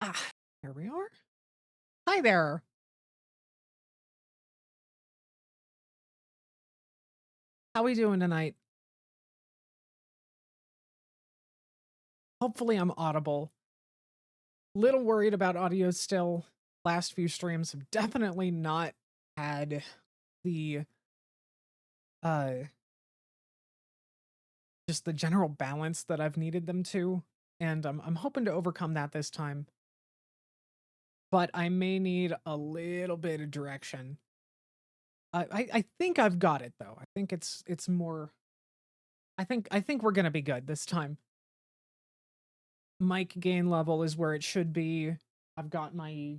Ah, here we are. Hi there. How we doing tonight? Hopefully I'm audible. Little worried about audio still. Last few streams have definitely not had the uh just the general balance that I've needed them to, and I'm hoping to overcome that this time. But I may need a little bit of direction. I think I've got it though. I think it's more. I think we're gonna be good this time. Mic gain level is where it should be. I've got my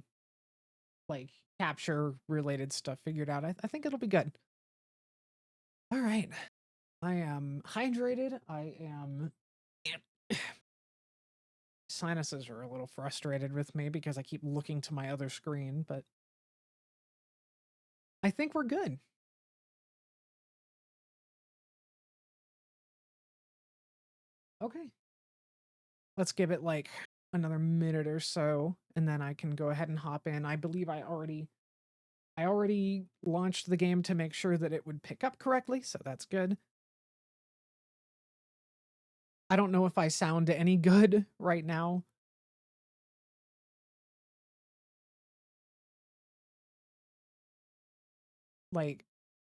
like capture related stuff figured out. I think it'll be good. All right. I am hydrated. I am. Sinuses are a little frustrated with me because I keep looking to my other screen, but I think we're good. Okay. Let's give it like another minute or so, and then I can go ahead and hop in. I believe I already launched the game to make sure that it would pick up correctly, so that's good. I don't know if I sound any good right now. Like,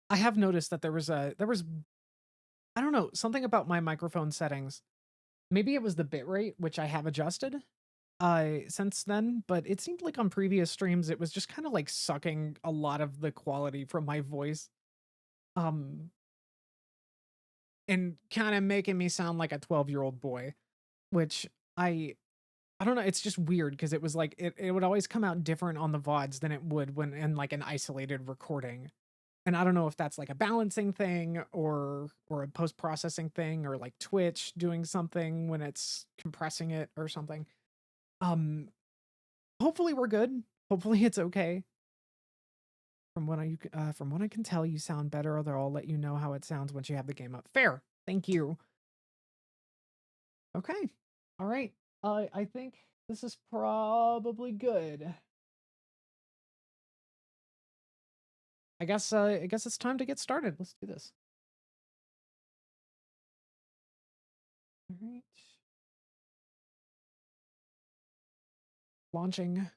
I have noticed that there was I don't know, something about my microphone settings. Maybe it was the bitrate, which I have adjusted since then, but it seemed like on previous streams it was just kind of like sucking a lot of the quality from my voice. Um and kind of making me sound like a 12-year-old boy, which I don't know, it's just weird because it was like it would always come out different on the VODs than it would when in like an isolated recording. And I don't know if that's like a balancing thing or a post-processing thing or like Twitch doing something when it's compressing it or something. Um Hopefully we're good. Hopefully it's okay. From what I can tell, you sound better, although I'll let you know how it sounds once you have the game up. Fair. Thank you. Okay. All right. I think this is probably good. I guess it's time to get started. Let's do this. All right. Launching.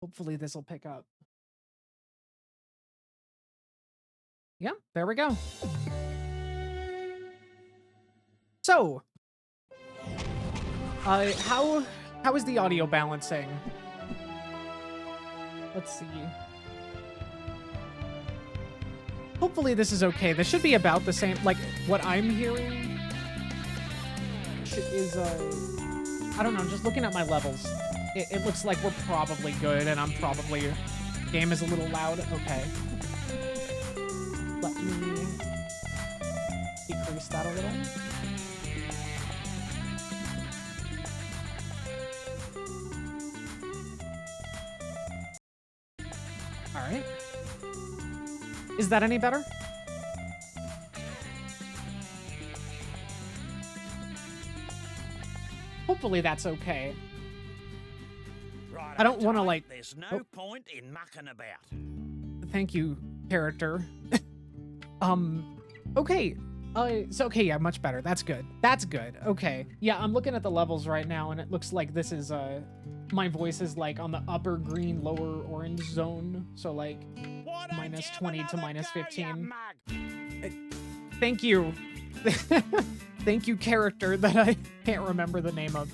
Hopefully this will pick up. Yeah, there we go. So, how is the audio balancing? Let's see. Hopefully this is okay. This should be about the same. Like what I'm hearing is I don't know. I'm just looking at my levels. It looks like we're probably good, and I'm probably game is a little loud. Okay. Let me decrease that a little. All right. Is that any better? Hopefully that's okay. Right, I don't want to okay, like. There's no point in mucking about. Thank you, character. Okay. So okay, yeah, much better. That's good. That's good. Okay. Yeah, I'm looking at the levels right now, and it looks like this is my voice is like on the upper green, lower orange zone. So like minus 20 to minus 15. Thank you. Thank you, character that I can't remember the name of.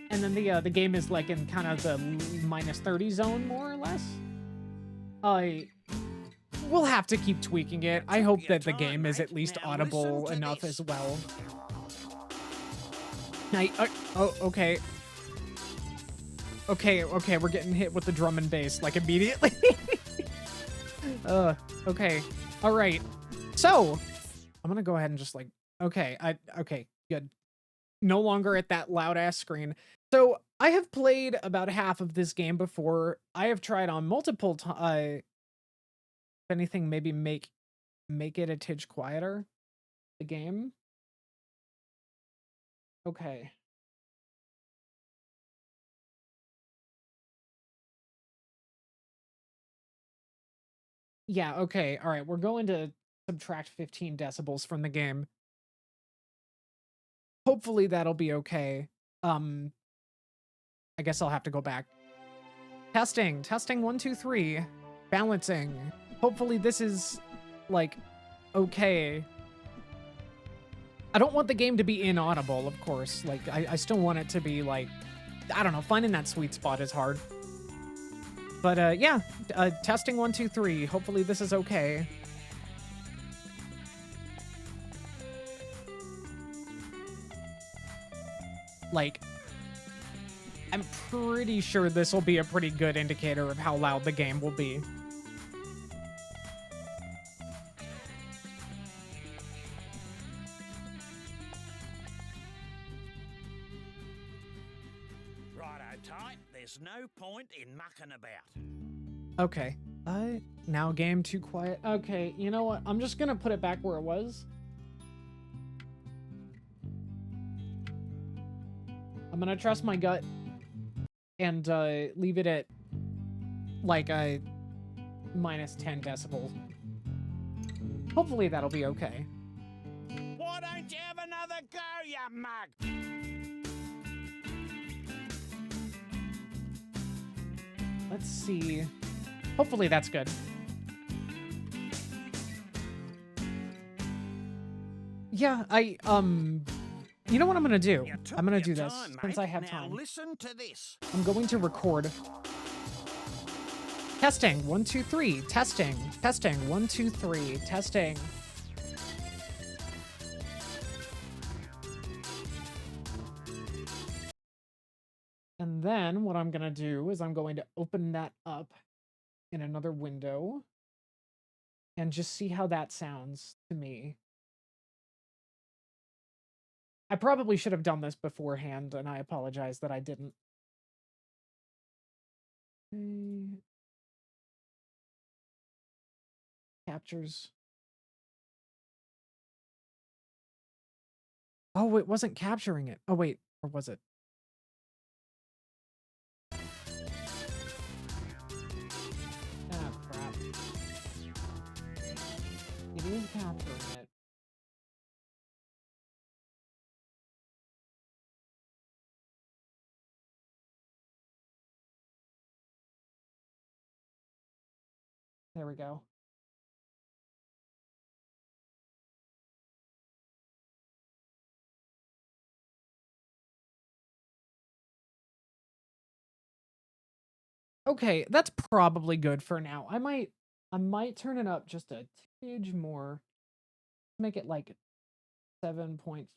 And then the game is like in kind of the minus 30 zone, more or less. We'll have to keep tweaking it. I hope that the game is at least audible enough as well. Oh, okay. Okay, we're getting hit with the drum and bass, like, immediately. Okay. All right. So, I'm gonna go ahead and just, like, okay, good. No longer at that loud-ass screen. So, I have played about half of this game before. I have tried on multiple If anything, maybe make it a tidge quieter. The game. Okay. Yeah, okay. All right, we're going to subtract 15 decibels from the game. Hopefully that'll be okay. I guess I'll have to go back. Testing, 1, 2, 3. Balancing. Hopefully this is, like, okay. I don't want the game to be inaudible, of course. Like, I still want it to be, like, I don't know, finding that sweet spot is hard. But, yeah, testing 1, 2, 3. Hopefully this is okay. Like, I'm pretty sure this will be a pretty good indicator of how loud the game will be. Righto, tight. There's no point in mucking about. Okay. Now game too quiet. Okay, you know what? I'm just gonna put it back where it was. I'm gonna trust my gut and leave it at like a minus 10 decibels. Hopefully that'll be okay. Why don't you have another go, you mug? Let's see. Hopefully that's good. Yeah, you know what I'm gonna do? I'm gonna do this since I have time. Listen to this. I'm going to record. Testing, 1, 2, 3. Testing, 1, 2, 3. Testing. And then what I'm gonna do is I'm going to open that up in another window and just see how that sounds to me. I probably should have done this beforehand, and I apologize that I didn't. Captures. Oh, it wasn't capturing it. Oh, wait. Or was it? Ah, crap. It is capturing it. There we go. Okay, that's probably good for now. I might turn it up just a tidge more. Make it like 7.5.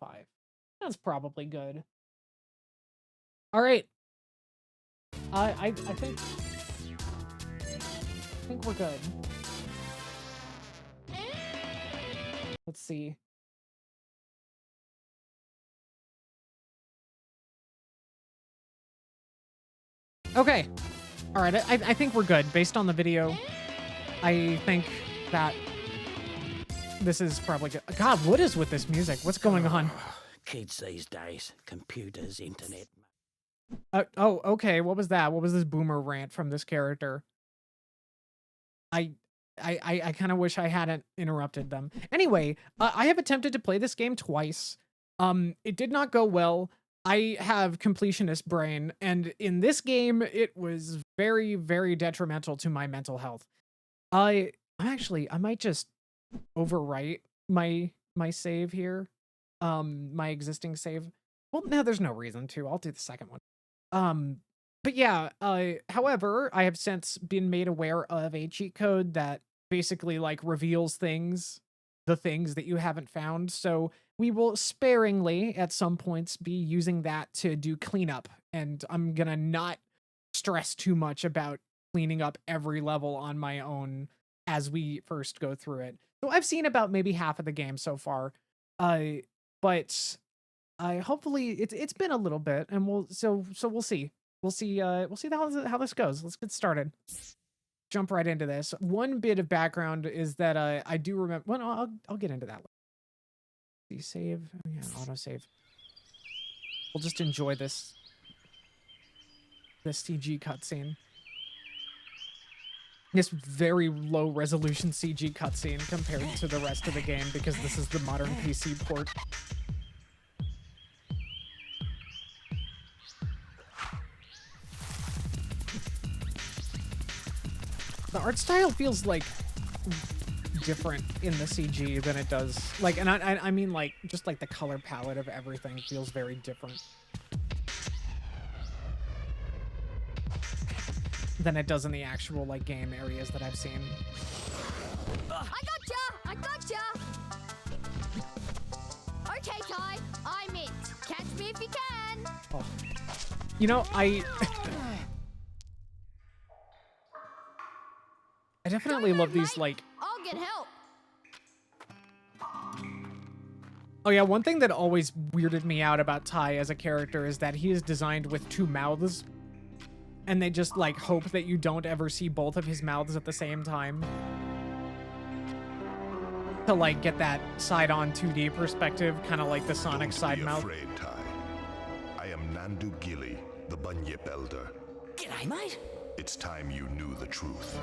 That's probably good. All right. I think we're good. Let's see. Okay. All right. I think we're good based on the video. I think that this is probably good. God, what is with this music? What's going on? Kids these days, computers, internet. Oh, okay. What was that? What was this boomer rant from this character? I kind of wish I hadn't interrupted them. Anyway, I have attempted to play this game twice. It did not go well. I have completionist brain, and in this game, it was very, very detrimental to my mental health. I might just overwrite my save here. My existing save. Well, no, there's no reason to. I'll do the second one. But yeah, however, I have since been made aware of a cheat code that basically like reveals the things that you haven't found. So we will sparingly at some points be using that to do cleanup. And I'm gonna not stress too much about cleaning up every level on my own as we first go through it. So I've seen about maybe half of the game so far. But I hopefully it's been a little bit, and we'll see. We'll see how this goes. Let's get started. jump right into this. One bit of background is that I do remember. Well, no, I'll get into that. Save. Oh, yeah, auto save. We'll just enjoy this CG cutscene. This very low resolution CG cutscene compared to the rest of the game because this is the modern PC port. The art style feels like different in the CG than it does like, and I mean like just like the color palette of everything feels very different than it does in the actual like game areas that I've seen. I gotcha! Okay, Ty, I'm it. Catch me if you can. Oh. You know, I definitely love these like. I'll get help. Oh yeah, one thing that always weirded me out about Ty as a character is that he is designed with two mouths. And they just like hope that you don't ever see both of his mouths at the same time. To like get that side-on 2D perspective, kind of like the Sonic side mouth. Don't be afraid, Ty. I am Nandu Gilly, the Bunyip Elder. G'day, mate. It's time you knew the truth.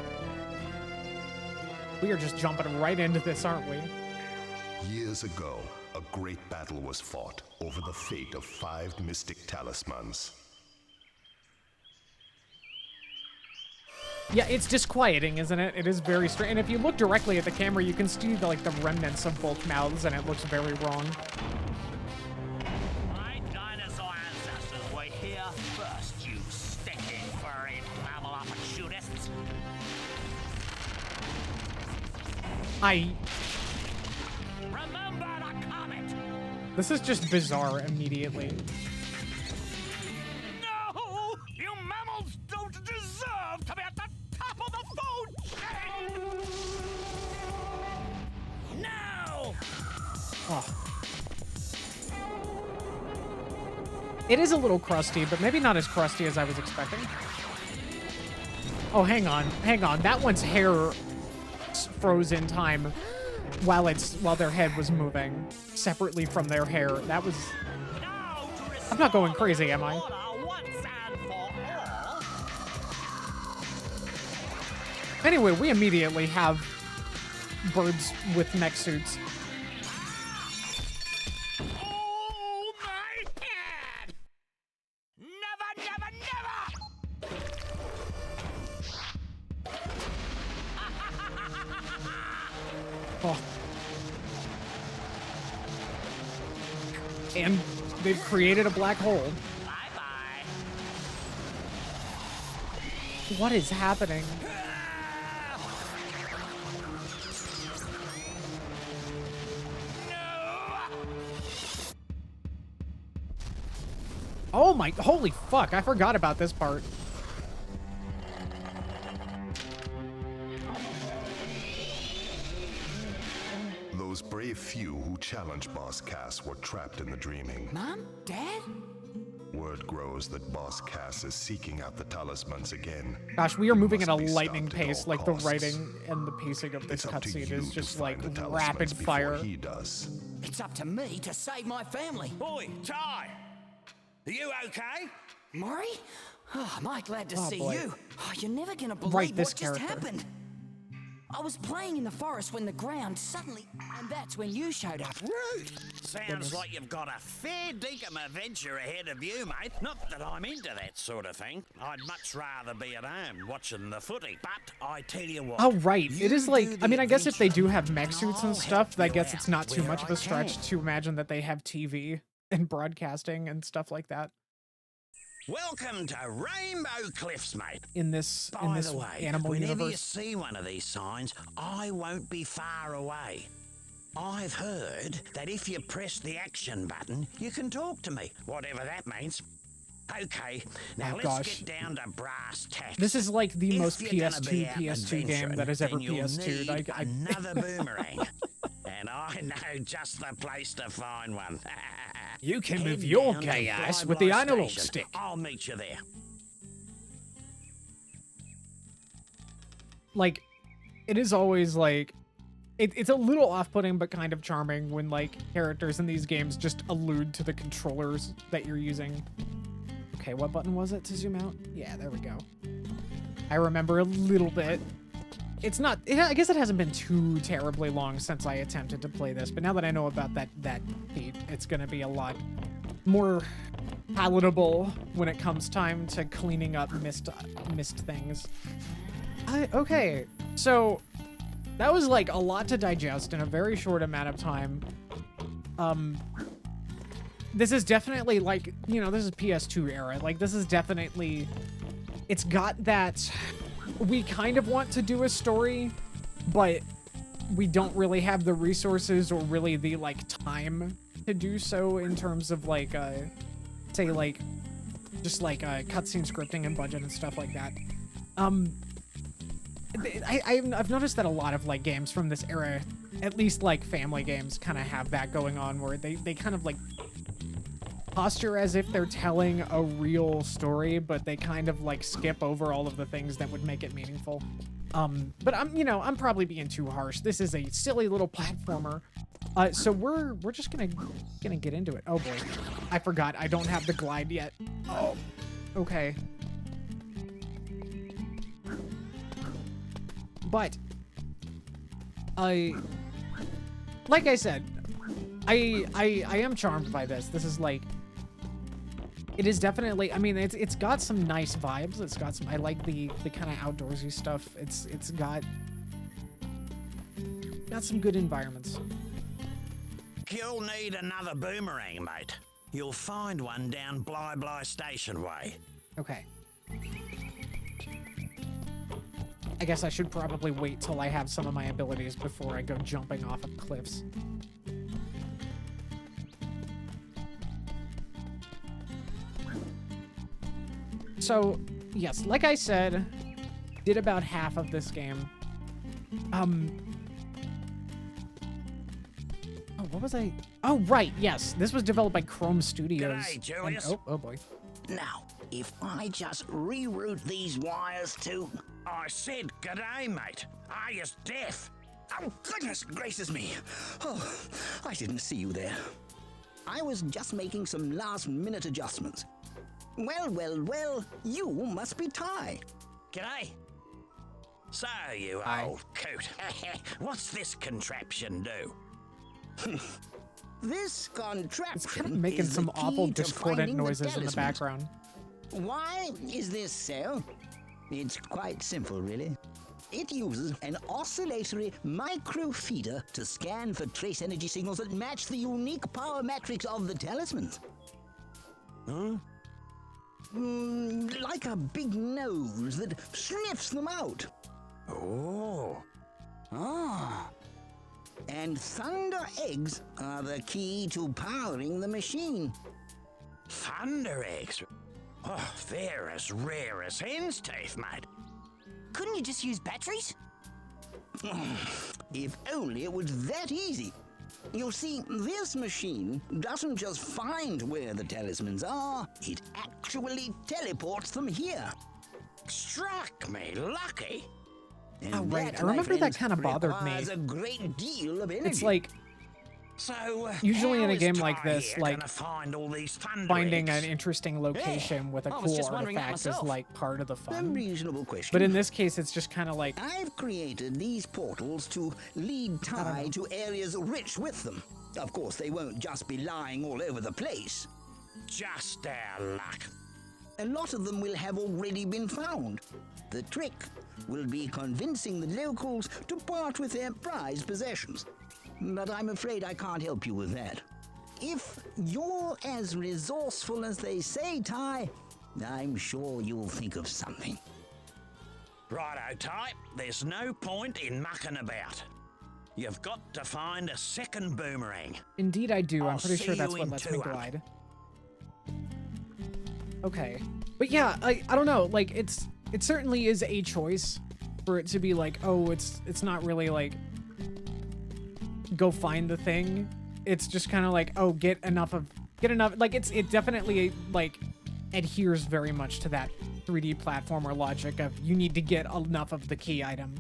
We are just jumping right into this, aren't we? Years ago, a great battle was fought over the fate of 5 mystic talismans. Yeah, it's disquieting, isn't it? It is very strange. And if you look directly at the camera, you can see the remnants of both mouths, and it looks very wrong. My dinosaur ancestors were here first, you stinking furry mammal opportunists. Remember the comet! This is just bizarre immediately. No! You mammals don't deserve to be at the top of the food chain! No! Oh. It is a little crusty, but maybe not as crusty as I was expecting. Oh, hang on. That one's hair froze in time while their head was moving separately from their hair. That was... I'm not going crazy, am I? Anyway, we immediately have birds with mech suits. Oh my head! Never, never, never! Oh. And they've created a black hole. Bye-bye. What is happening? Oh my, holy fuck, I forgot about this part. Those brave few who challenged Boss Cass were trapped in the dreaming. Mom? Dad? Word grows that Boss Cass is seeking out the talismans again. Gosh, we are He moving at a must be lightning stopped at pace. all Like the costs. writing and the pacing of this It's up to cutscene you is to just find like the rapid talismans fire. before he does. It's up to me to save my family. Oi, Ty! Are you okay? Maury? Oh, am I glad to Oh, see boy. you. Oh, you're never gonna believe Right, this what just character. happened. I was playing in the forest when the ground suddenly... And that's when you showed up. Rude! Sounds like you've got a fair dinkum adventure ahead of you, mate. Not that I'm into that sort of thing. I'd much rather be at home watching the footy. But I tell you what... Oh, right. It is like, do I mean, the I guess if they do have adventure, mech suits and I'll stuff, help I you guess it's out not too where much of I a stretch can. to imagine that they have TV and broadcasting and stuff like that Welcome to Rainbow Cliffs, mate. in this By the way, animal whenever you universe. see one of these signs, I won't be far away. I've heard that if you press the action button, you can talk to me, whatever that means. Okay, now Oh, let's gosh. get down to brass tacks. This is like the If most you're gonna be PS2 out PS2 game that has ever adventuring, then you'll PS2'd. need another boomerang. And I know just the place to find one. You can Head move your down to gay ass Blind with the Light analog Station. stick. I'll meet you there. like, it is always like, it's a little off-putting, but kind of charming when like characters in these games just allude to the controllers that you're using. Okay, what button was it to zoom out? Yeah, there we go. I remember a little bit. It's not, I guess it hasn't been too terribly long since I attempted to play this, but now that I know about that feat, it's gonna be a lot more palatable when it comes time to cleaning up missed things. Okay, so that was like a lot to digest in a very short amount of time. This is definitely like, you know, this is PS2 era. Like, this is definitely, it's got that, we kind of want to do a story, but we don't really have the resources or really the like time to do so in terms of like, say like, just like cutscene scripting and budget and stuff like that. I've noticed that a lot of like games from this era, at least like family games, kind of have that going on where they kind of like posture as if they're telling a real story, but they kind of like skip over all of the things that would make it meaningful. But I'm probably being too harsh. This is a silly little platformer. So we're just gonna get into it. Oh boy, I forgot I don't have the glide yet. Oh, okay. But like I said, I am charmed by this. This is like, it is definitely, I mean, it's got some nice vibes. It's got some, I like the kind of outdoorsy stuff. It's got some good environments. You'll need another boomerang, mate. You'll find one down Bly Station Way. Okay. I guess I should probably wait till I have some of my abilities before I go jumping off of cliffs. So, yes, like I said, did about half of this game. Oh, what was I? Oh, right, yes. This was developed by Chrome Studios. G'day, Julius. Oh boy. Now, if I just reroute these wires to... I said g'day, mate. Are you deaf? Oh, goodness gracious me. Oh, I didn't see you there. I was just making some last-minute adjustments. Well, you must be Ty. G'day. So, you Hi. old coot. What's this contraption do? This contraption It's kind of making is the some key awful to discordant finding the noises in the talismans. background. Why is this so? It's quite simple, really. It uses an oscillatory microfeeder to scan for trace energy signals that match the unique power matrix of the talismans. Huh? Like a big nose that sniffs them out. Oh. Ah. And thunder eggs are the key to powering the machine. Thunder eggs. Oh, they're as rare as hen's teeth, mate. Couldn't you just use batteries? If only it was that easy. You see, this machine doesn't just find where the talismans are, it actually teleports them here. Struck me lucky. And Oh, right. that, I remember my that friends, kinda bothered me. requires a great deal of energy. It's like So, usually in how a is game like Ty this, here like, gonna find all these thunder finding eggs? an interesting location with a I was cool just wondering that artifact is myself. like part of the a fun. reasonable question. But in this case, it's just kind of like, I've created these portals to lead Ty to areas rich with them. Of course, they won't just be lying all over the place. Just our luck. A lot of them will have already been found. The trick will be convincing the locals to part with their prized possessions. But I'm afraid I can't help you with that. If you're as resourceful as they say, Ty, I'm sure you'll think of something. Righto, Ty. There's no point in mucking about. You've got to find a second boomerang. indeed I do. I'm I'll pretty see sure that's you what in lets me 2 up. glide. Okay. But yeah, I don't know. Like, it certainly is a choice for it to be like, oh, it's not really like, go find the thing. It's just kind of like, oh, get enough. Like, it definitely like adheres very much to that 3D platformer logic of you need to get enough of the key item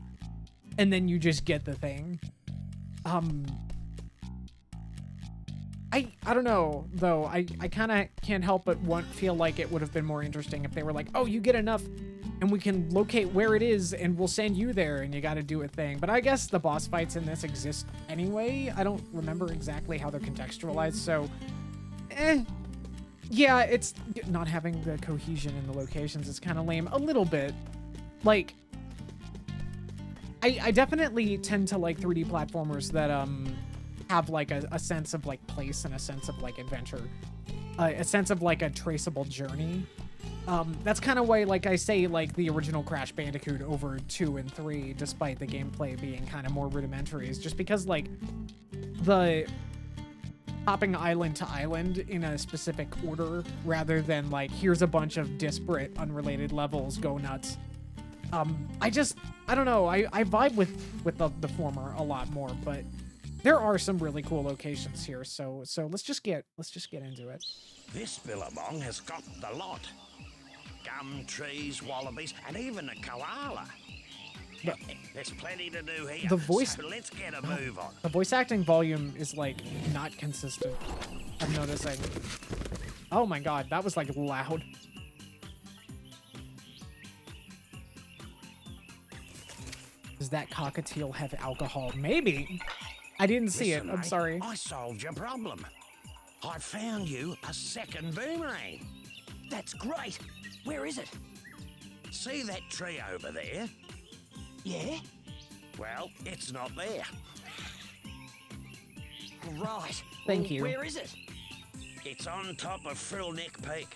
and then you just get the thing. I don't know, though. I kind of can't help but feel like it would have been more interesting if they were like, oh, you get enough and we can locate where it is and we'll send you there and you got to do a thing. But I guess the boss fights in this exist anyway. I don't remember exactly how they're contextualized, so yeah, it's not having the cohesion in the locations is kind of lame a little bit. Like, I definitely tend to like 3D platformers that have like a sense of like place and a sense of like adventure, a sense of like a traceable journey. That's kind of why, like I say, like the original Crash Bandicoot over 2 and 3, despite the gameplay being kind of more rudimentary, is just because like the hopping island to island in a specific order rather than like here's a bunch of disparate unrelated levels, go nuts. I don't know, I vibe with the former a lot more, but there are some really cool locations here, so let's just get into it. This billabong has got the lot. Gum trees, wallabies, and even a koala. There's plenty to do here. The voice, so let's get a move on. the voice acting volume is like not consistent, I'm noticing. Oh my god, that was like loud. Does that cockatiel have alcohol? Maybe. I didn't see Listen, it. I'm mate, sorry. I solved your problem. I found you a second boomerang. That's great. Where is it? See that tree over there? Yeah? Well, it's not there. Right. Thank you. Where is it? It's on top of Frillneck Peak.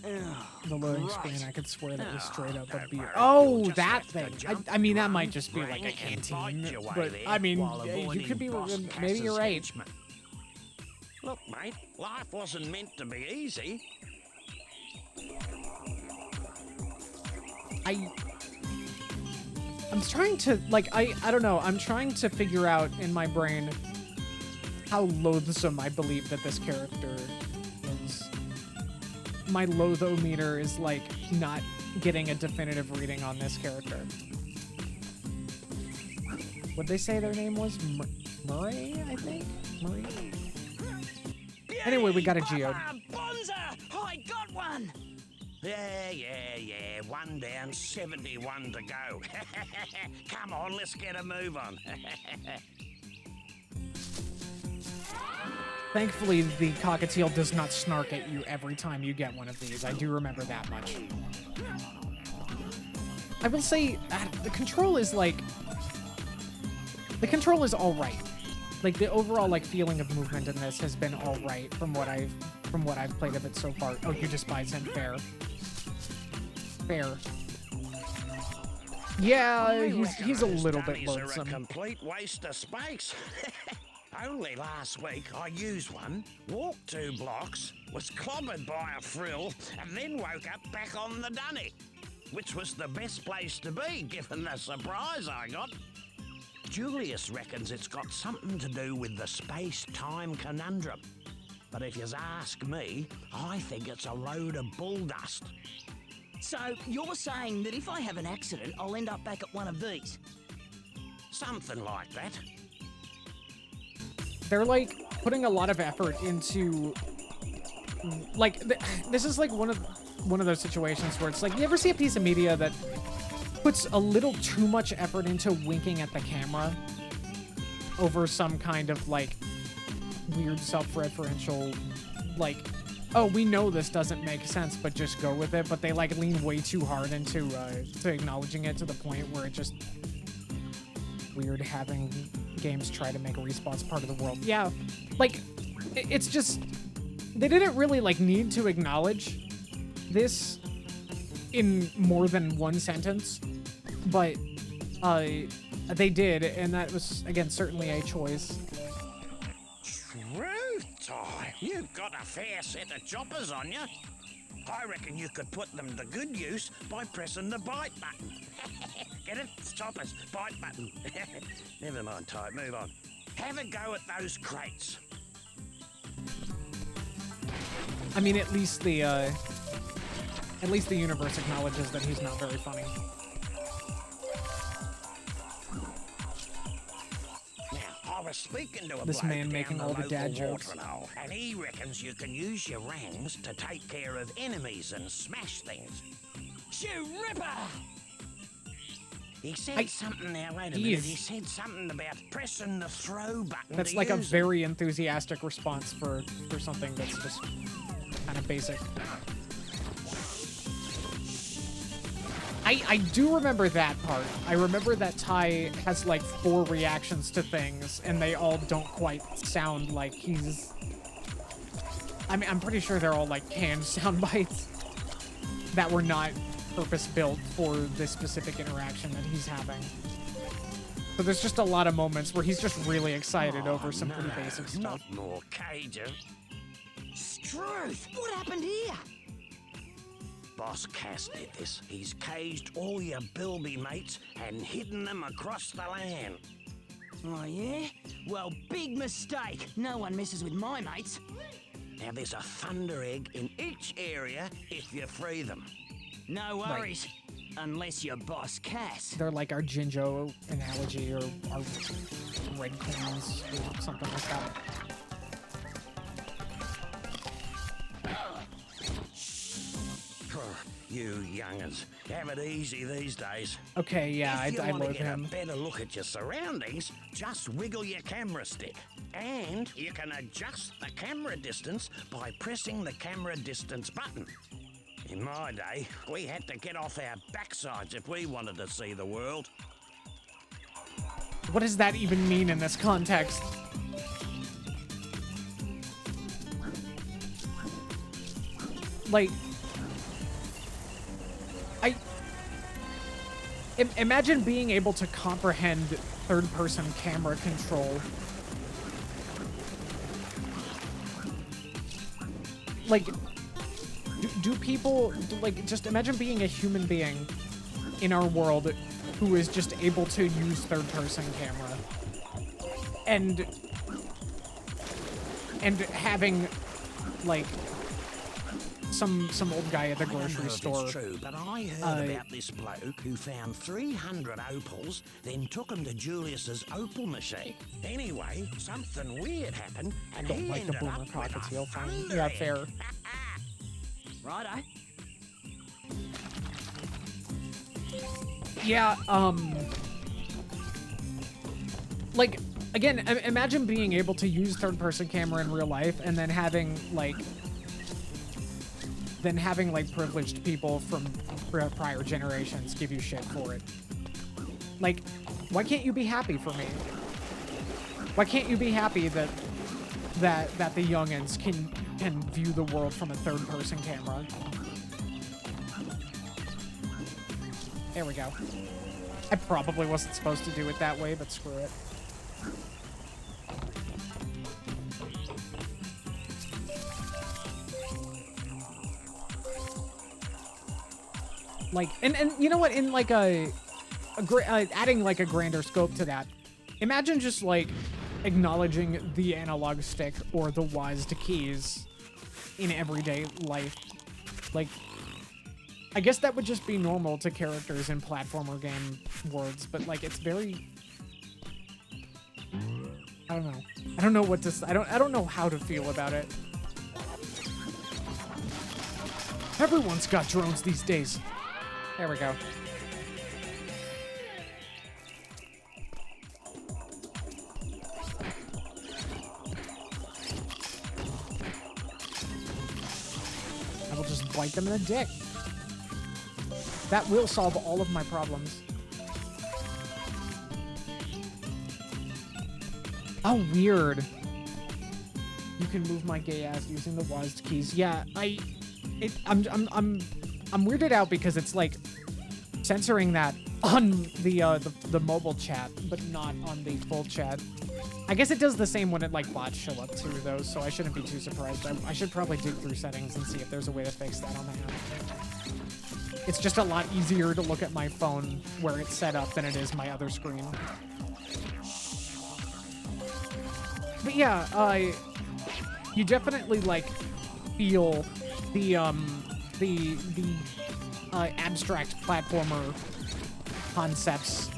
Oh, The loading right. screen, I could swear that was straight up a don't beer. worry, Oh, you'll just that have to thing. jump, I mean, that run, might just be like ring, a and canteen, bite your way but there I mean, while yeah, you avoiding could be, Boss maybe you're Cass's right. henchmen. Look, mate, life wasn't meant to be easy. I'm trying to, like, I don't know. I'm trying to figure out in my brain how loathsome I believe that this character is. My loathometer is, like, not getting a definitive reading on this character. What'd they say their name was? Murray, I think? Murray? Anyway, we got a geode. Bonza! I got one! Yeah. 1 down, 71 to go. Come on, let's get a move on. Thankfully, the cockatiel does not snark at you every time you get one of these. I do remember that much. I will say, the control is like... The control is alright. Like, the overall, like, feeling of movement in this has been alright from what I've played of it so far. Oh, you despise him. Fair. Fair. Yeah, he's a little bit Those are a loathsome. complete waste of space. Only last week I used one, walked 2 blocks, was clobbered by a frill, and then woke up back on the dunny, which was the best place to be given the surprise I got. Julius reckons it's got something to do with the space-time conundrum. But if you ask me, I think it's a load of bull dust. So, you're saying that if I have an accident, I'll end up back at one of these? Something like that. They're like putting a lot of effort into like this is like one of those situations where it's like, you ever see a piece of media that puts a little too much effort into winking at the camera over some kind of like weird self-referential, like, oh, we know this doesn't make sense, but just go with it, but they like lean way too hard into to acknowledging it to the point where it just weird having games try to make Respawn's part of the world. Yeah, like, it's just, they didn't really like need to acknowledge this in more than one sentence, but they did, and that was, again, certainly a choice. Truth time. You've got a fair set of choppers on you. I reckon you could put them to good use by pressing the bite button. Get it? It's choppers. Bite button. Never mind, Ty. Move on. Have a go at those crates. I mean, at least the universe acknowledges that he's not very funny. I was speaking to a This bloke man down making the all the local dad jokes. watering hole, and he reckons you can use your rangs to take care of enemies and smash things. Shoe ripper! He said something now, wait a minute, he said something about pressing the throw button. That's to like a use very enthusiastic response for something that's just kind of basic. I do remember that part. I remember that Ty has like 4 reactions to things, and they all don't quite sound like he's... I mean, I'm pretty sure they're all like canned sound bites that were not purpose-built for this specific interaction that he's having. So there's just a lot of moments where he's just really excited over some pretty basic stuff. Not more cages. Struth! What happened here? Boss Cass did this. He's caged all your bilby mates and hidden them across the land. Oh, yeah? Well, big mistake. No one messes with my mates. Now there's a thunder egg in each area if you free them. No worries. Unless you're Boss Cass. They're like our Jinjo analogy, or our red coins, or something like that. You young'uns, have it easy these days. Okay, yeah, If you I want to loathe get him. a better look at your surroundings, just wiggle your camera stick. And you can adjust the camera distance by pressing the camera distance button. In my day, we had to get off our backsides if we wanted to see the world. What does that even mean in this context? Like, imagine being able to comprehend third-person camera control. Like, do people, like, just imagine being a human being in our world who is just able to use third-person camera. And having, like, some old guy at the grocery store. It's true, but I heard about this bloke who found 300 opals, then took them to Julius's opal machine. Anyway, something weird happened, and Don't he like the ended boomer up with pockets, a you'll find. thunder Yeah, egg. fair. Righto. Yeah, like, again, imagine being able to use third-person camera in real life and then having, like, privileged people from prior generations give you shit for it. Like, why can't you be happy for me? Why can't you be happy that the youngins can view the world from a third-person camera? There we go. I probably wasn't supposed to do it that way, but screw it. Like, and you know what? In like adding like a grander scope to that, imagine just like acknowledging the analog stick or the WASD keys in everyday life. Like, I guess that would just be normal to characters in platformer game worlds, but like it's very, I don't know. I don't know what to. I don't know how to feel about it. Everyone's got drones these days. There we go. I will just bite them in the dick. That will solve all of my problems. Oh, weird. You can move my gay ass using the WASD keys. Yeah, I'm weirded out because it's like censoring that on the mobile chat, but not on the full chat. I guess it does the same when it like bots show up too, though, so I shouldn't be too surprised. I should probably dig through settings and see if there's a way to fix that on the app. It's just a lot easier to look at my phone where it's set up than it is my other screen. But yeah, you definitely like feel the abstract platformer concepts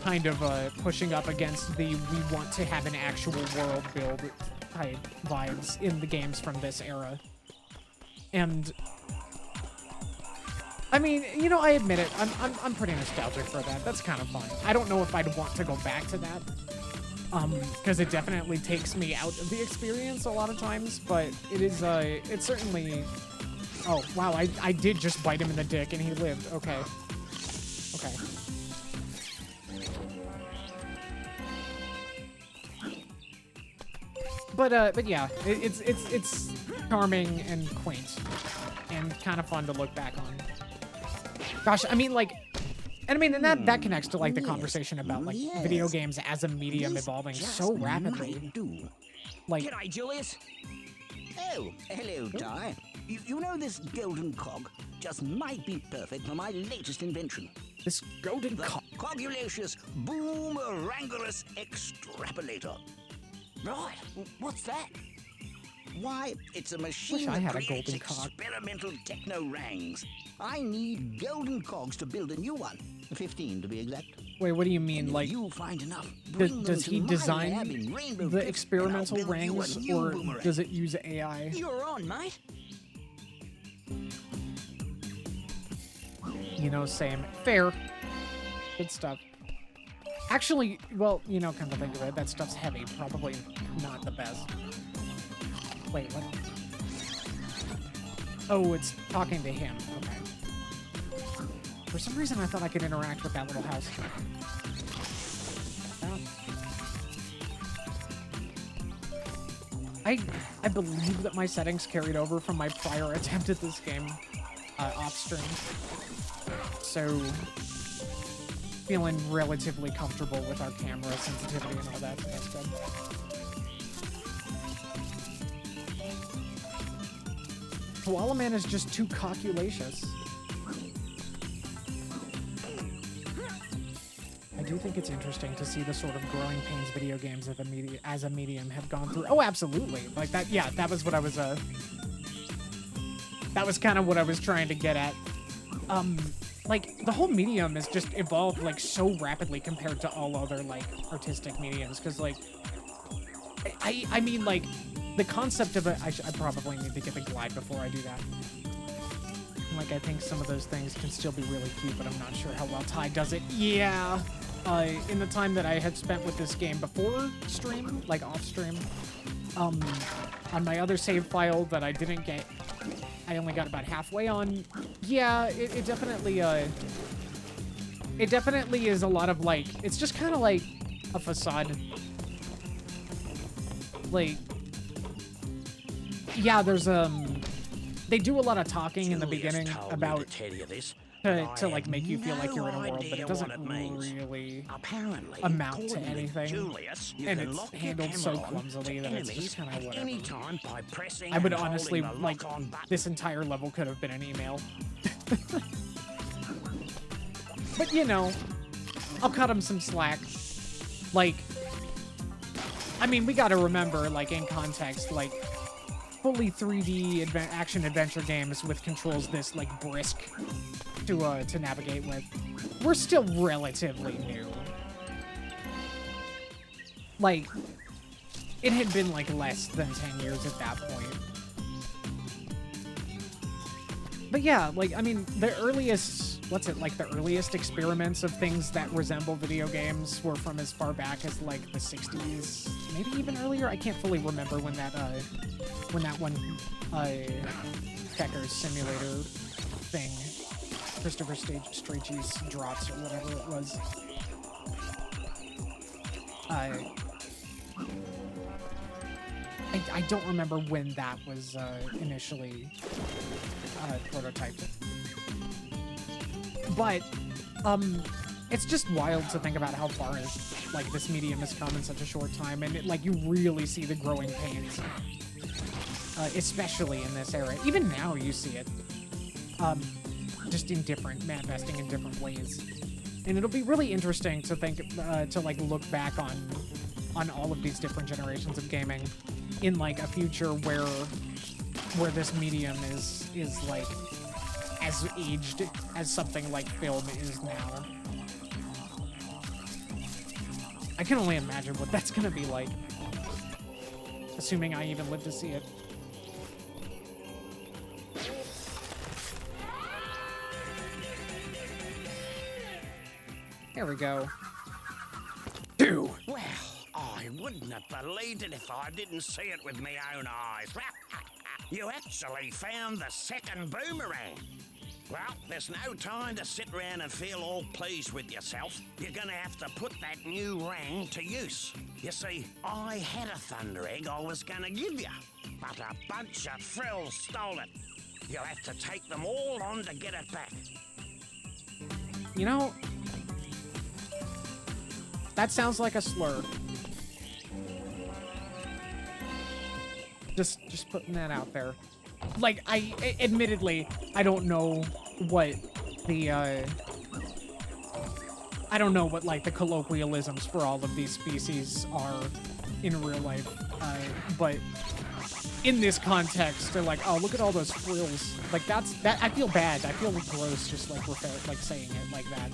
kind of pushing up against the we want to have an actual world build type vibes in the games from this era. And I mean, you know, I admit it. I'm pretty nostalgic for that. That's kind of fun. I don't know if I'd want to go back to that, because it definitely takes me out of the experience a lot of times. But it is, it's certainly. Oh wow, I did just bite him in the dick and he lived. Okay. Okay. But yeah, it's charming and quaint and kind of fun to look back on. Gosh, I mean, like, and I mean, and that connects to like the conversation about like video games as a medium evolving so rapidly. Like, G'day, Julius. Oh, hello, Ty. You know this golden cog just might be perfect for my latest invention. this golden The cock. cogulatious boomerangulus extrapolator. Right, what's that? Why, it's a machine I that had a creates golden cog. experimental techno-rangs. I need golden cogs to build a new one. 15 to be exact. Wait, what do you mean? And if Like, you find enough, bring them does to he my design lab in Rainbow the Cliff, experimental and I'll build you a rings, new or boomerang. does it use AI? You're on, mate. You know, same. Fair. Good stuff. Actually, well, you know, come to think of it, that stuff's heavy. Probably not the best. Wait, what? Oh, it's talking to him. Okay. For some reason, I thought I could interact with that little house. Oh. I believe that my settings carried over from my prior attempt at this game off stream. So, feeling relatively comfortable with our camera sensitivity and all that, so that's good. Koala Man is just too cogulatious. I do think it's interesting to see the sort of growing pains video games as a medium have gone through. Oh, absolutely. Like that, yeah, that was what I was, that was kind of what I was trying to get at. Like, the whole medium has just evolved, like, so rapidly compared to all other, like, artistic mediums, because, like, I mean, like, the concept of it, I probably need to get the glide before I do that. Like, I think some of those things can still be really cute, but I'm not sure how well Ty does it. Yeah, in the time that I had spent with this game before stream, like, off stream, on my other save file that I didn't get, I only got about halfway on. Yeah, it definitely is a lot of, like, it's just kind of like a facade. Like, yeah, there's, they do a lot of talking in the beginning about, to like, make you feel like you're in a world, but it doesn't really amount to anything. And it's handled so clumsily that it's just kind of whatever. I would honestly, like, this entire level could have been an email. But, you know, I'll cut him some slack. Like, I mean, we gotta remember, like, in context, like, fully 3D action-adventure games with controls this, like, brisk to navigate with, we're still relatively new. Like, it had been, like, less than 10 years at that point. But yeah, like, I mean, the earliest, what's it, like, the earliest experiments of things that resemble video games were from as far back as, like, the 60s, maybe even earlier? I can't fully remember when that one, Checkers Simulator thing, Christopher Strachey's drops, or whatever it was. I don't remember when that was initially prototyped. But it's just wild to think about how far like this medium has come in such a short time, and like you really see the growing pains, especially in this era. Even now you see it, just manifesting in different ways. And it'll be really interesting to think to like look back on all of these different generations of gaming in like a future where this medium is like as aged as something like film is now. I can only imagine what that's gonna be like. Assuming I even live to see it. There we go. Two. Well, I wouldn't have believed it if I didn't see it with my own eyes. You actually found the second boomerang. Well, there's no time to sit around and feel all pleased with yourself. You're gonna have to put that new rang to use. You see, I had a thunder egg I was gonna give you, but a bunch of frills stole it. You'll have to take them all on to get it back. You know, that sounds like a slur. Just putting that out there. Like, admittedly, I don't know what the, I don't know what, like, the colloquialisms for all of these species are in real life, but in this context, they're like, oh, look at all those frills. Like, that, I feel bad. I feel gross just, like, like saying it like that.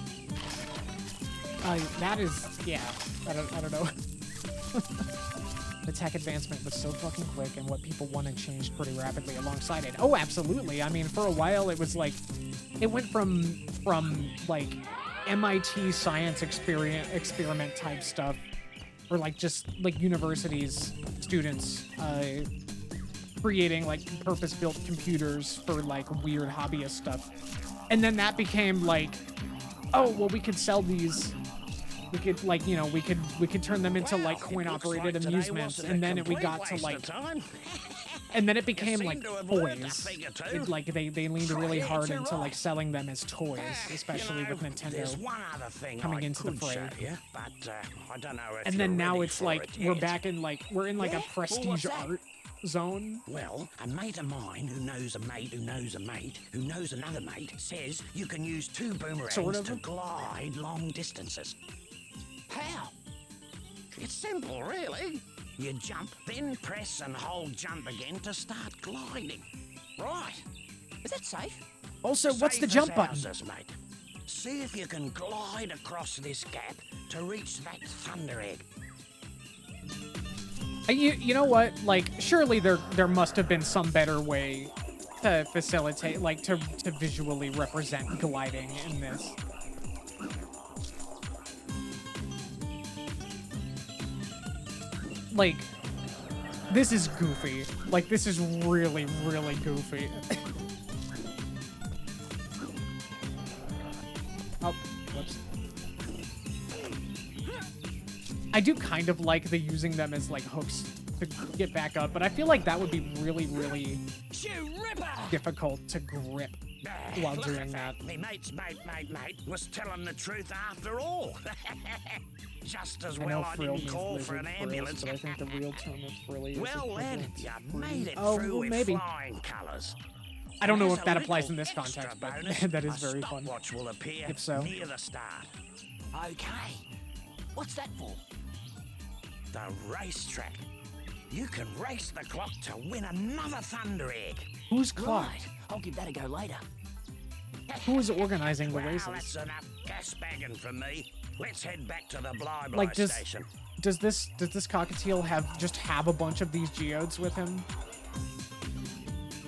That is, yeah, I don't know. The tech advancement was so fucking quick, and what people wanted changed pretty rapidly alongside it. Oh, absolutely. I mean, for a while, it was like, it went from like MIT science experiment type stuff, or like just like universities, students, creating like purpose-built computers for like weird hobbyist stuff. And then that became like, oh, well, we could sell these. We could, like, you know, we could turn them into, like, coin-operated amusements, and then we got to, like, and then it became, like, toys. Like, they leaned really hard into, like, selling them as toys, especially with Nintendo coming into the fray. And then now it's, like, we're back in, like, we're in, like, a prestige art zone. Well, a mate of mine who knows a mate who knows a mate who knows another mate says you can use 2 boomerangs to glide long distances. How? It's simple, really. You jump, then press and hold jump again to start gliding. Right. Is that safe? Also, what's the Safe jump as button? houses, mate. See if you can glide across this gap to reach that thunder egg. You know what? Like, surely there must have been some better way to facilitate, like, to visually represent gliding in this. Like, this is goofy. Like, this is really, really goofy. Oh, whoops. I do kind of like the using them as, like, hooks to get back up, but I feel like that would be really, really difficult to grip while doing that. Me mate's mate was telling the truth after all. Just as well I didn't call for an ambulance. But I think the real term is frilly. Well then, you made it Oh, through well, with maybe. flying colours. I don't know As if a that applies little in this extra context, but bonus, that is a very fun. stopwatch will appear If so. near the start. Okay. What's that for? The racetrack. You can race the clock to win another thunder egg. Who's clock? Right. I'll give that a go later. Who is organizing the Well, races? that's enough gas bagging from me. Let's head back to the Bly Like, station. does this cockatiel have a bunch of these geodes with him?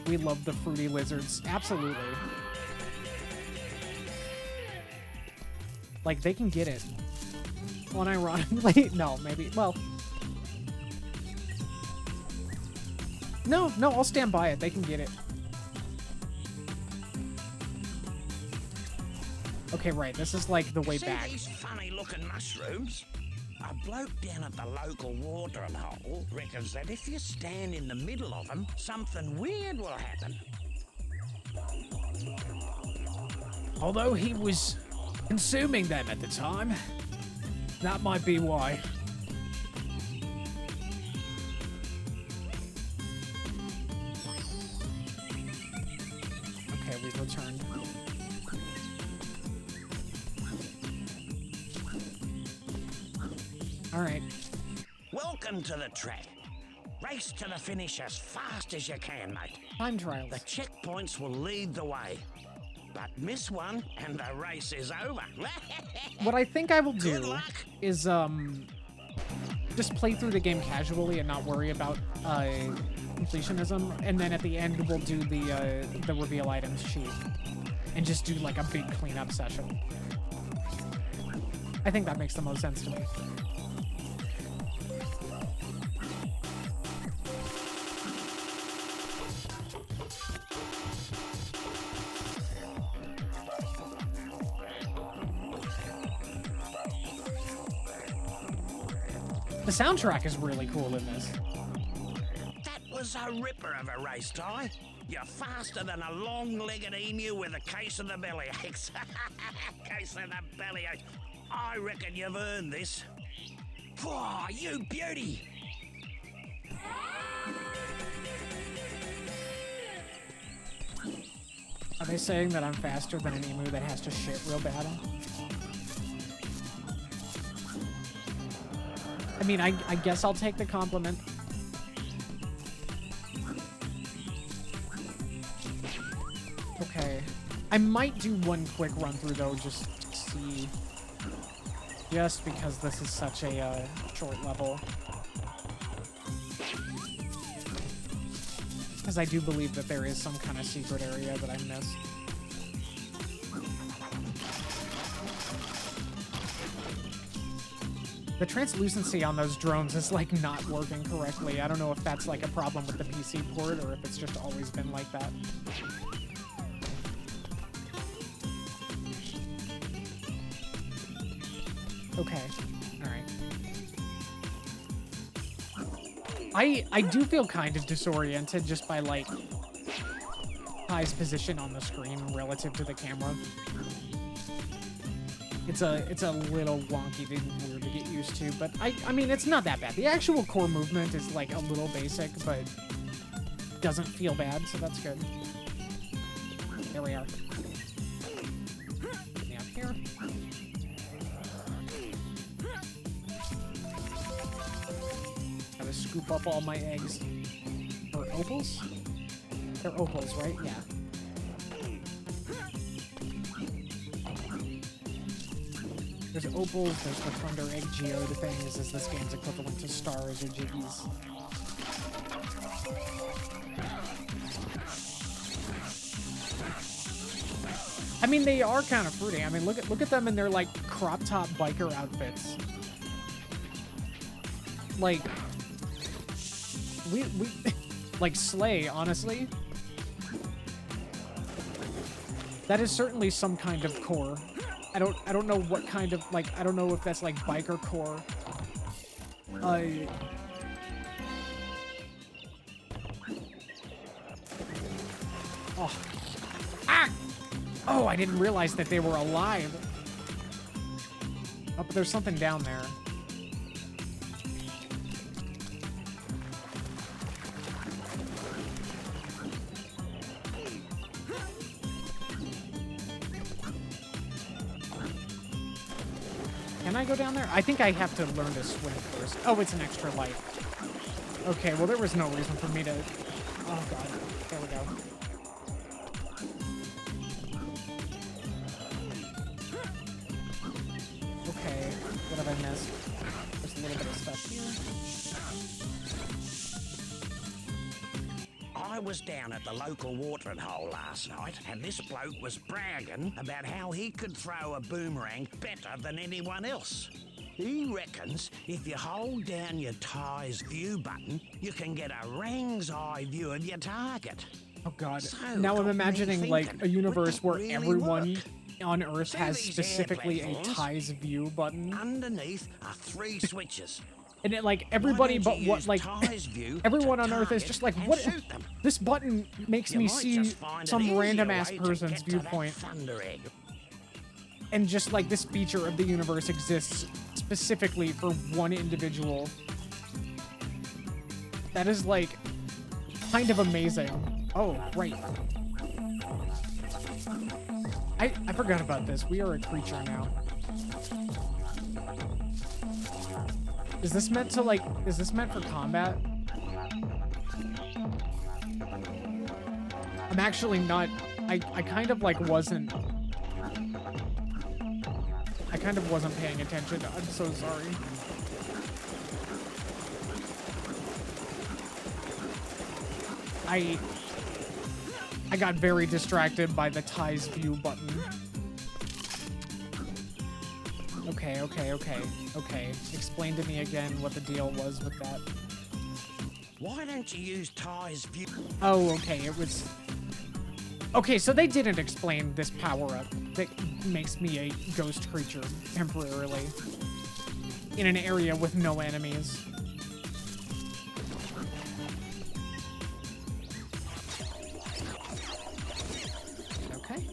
We love the fruity lizards. Absolutely. Like, they can get it. Unironically, no, maybe. Well, no, I'll stand by it. They can get it. Okay, right. This is like the way See back. these funny-looking mushrooms? A bloke down at the local watering hole reckons that if you stand in the middle of them, something weird will happen. Although he was consuming them at the time, that might be why. Okay, we've returned. All right. Welcome to the track. Race to the finish as fast as you can, mate. Time trials. The checkpoints will lead the way. But miss one and the race is over. What I think I will Good do luck. is just play through the game casually and not worry about completionism, and then at the end we'll do the reveal items sheet and just do like a big cleanup session. I think that makes the most sense to me. The soundtrack is really cool in this. That was a ripper of a race, Ty. You're faster than a long-legged emu with a case of the bellyaches. Case of the bellyaches. I reckon you've earned this. Whoa, you beauty! Are they saying that I'm faster than an emu that has to shit real bad? I mean, I guess I'll take the compliment. Okay. I might do one quick run through though, just to see. Just because this is such a short level. Because I do believe that there is some kind of secret area that I missed. The translucency on those drones is like not working correctly. I don't know if that's like a problem with the PC port or if it's just always been like that. Okay, all right. I do feel kind of disoriented just by like Ty's position on the screen relative to the camera. It's a little wonky and weird to get used to, but I mean it's not that bad. The actual core movement is like a little basic, but doesn't feel bad, so that's good. There we are. Down here. Gotta scoop up all my eggs. Or opals? They're opals, right? Yeah. There's opals, there's the Thunder Egg Geode things, as this game's equivalent to stars or jiggies. I mean, they are kind of fruity. I mean, look at them in their like crop top biker outfits. Like, we like slay, honestly. That is certainly some kind of core. I don't know what kind of, like, I don't know if that's like biker core. Oh. Ah! Oh, I didn't realize that they were alive. Oh, but there's something down there. Can I go down there? I think I have to learn to swim first. Oh, it's an extra life. Okay, well, there was no reason for me to... Oh, God. There we go. Okay, what have I missed? There's a little bit of stuff here. I was down at the local watering hole last night, and this bloke was bragging about how he could throw a boomerang better than anyone else. He reckons if you hold down your Ty's view button, you can get a rang's eye view of your target. Oh, God. So Now I'm got me imagining, like, thinking, a universe where would that really everyone work? on Earth has Through these specifically air a platforms, Ty's view button. Underneath are 3 switches. And it, like, everybody Why but don't you what, use like, Ty's view everyone to on Earth is target just like, and what? shoot them? This button makes You me might see just find an some easier random-ass way to person's get to that viewpoint. Thunder Egg. And just, like, this feature of the universe exists specifically for one individual. That is, like, kind of amazing. Oh, right. I forgot about this. We are a creature now. Is this meant to, like, is this meant for combat? I'm actually not, I kind of, like, wasn't, I kind of wasn't paying attention. I'm so sorry. I got very distracted by the Ty's view button. Okay. Explain to me again what the deal was with that. Why don't you use Ty's view? Oh, okay, it was... Okay, so they didn't explain this power-up that makes me a ghost creature temporarily in an area with no enemies. Okay.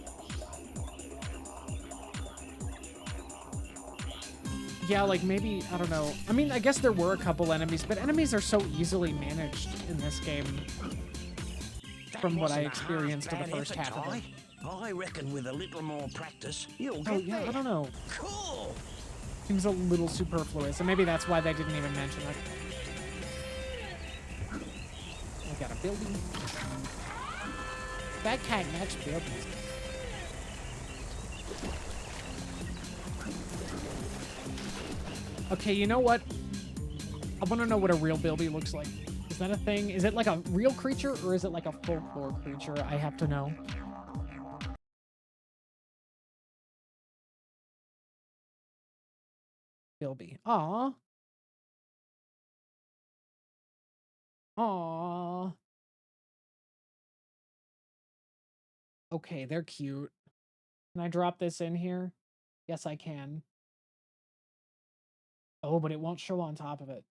Yeah, like maybe, I don't know. I mean, I guess there were a couple enemies, but enemies are so easily managed in this game from what I experienced in the first half of it. I reckon with a little more practice, you'll Oh, get yeah, there. I don't know. Cool. Seems a little superfluous, and maybe that's why they didn't even mention it. We got a building. That cat match buildings. Okay, you know what? I want to know what a real bilby looks like. Is that a thing? Is it like a real creature, or is it like a folklore creature? I have to know. Bilby. Aww. Aww. Okay, they're cute. Can I drop this in here? Yes, I can. Oh, but it won't show on top of it.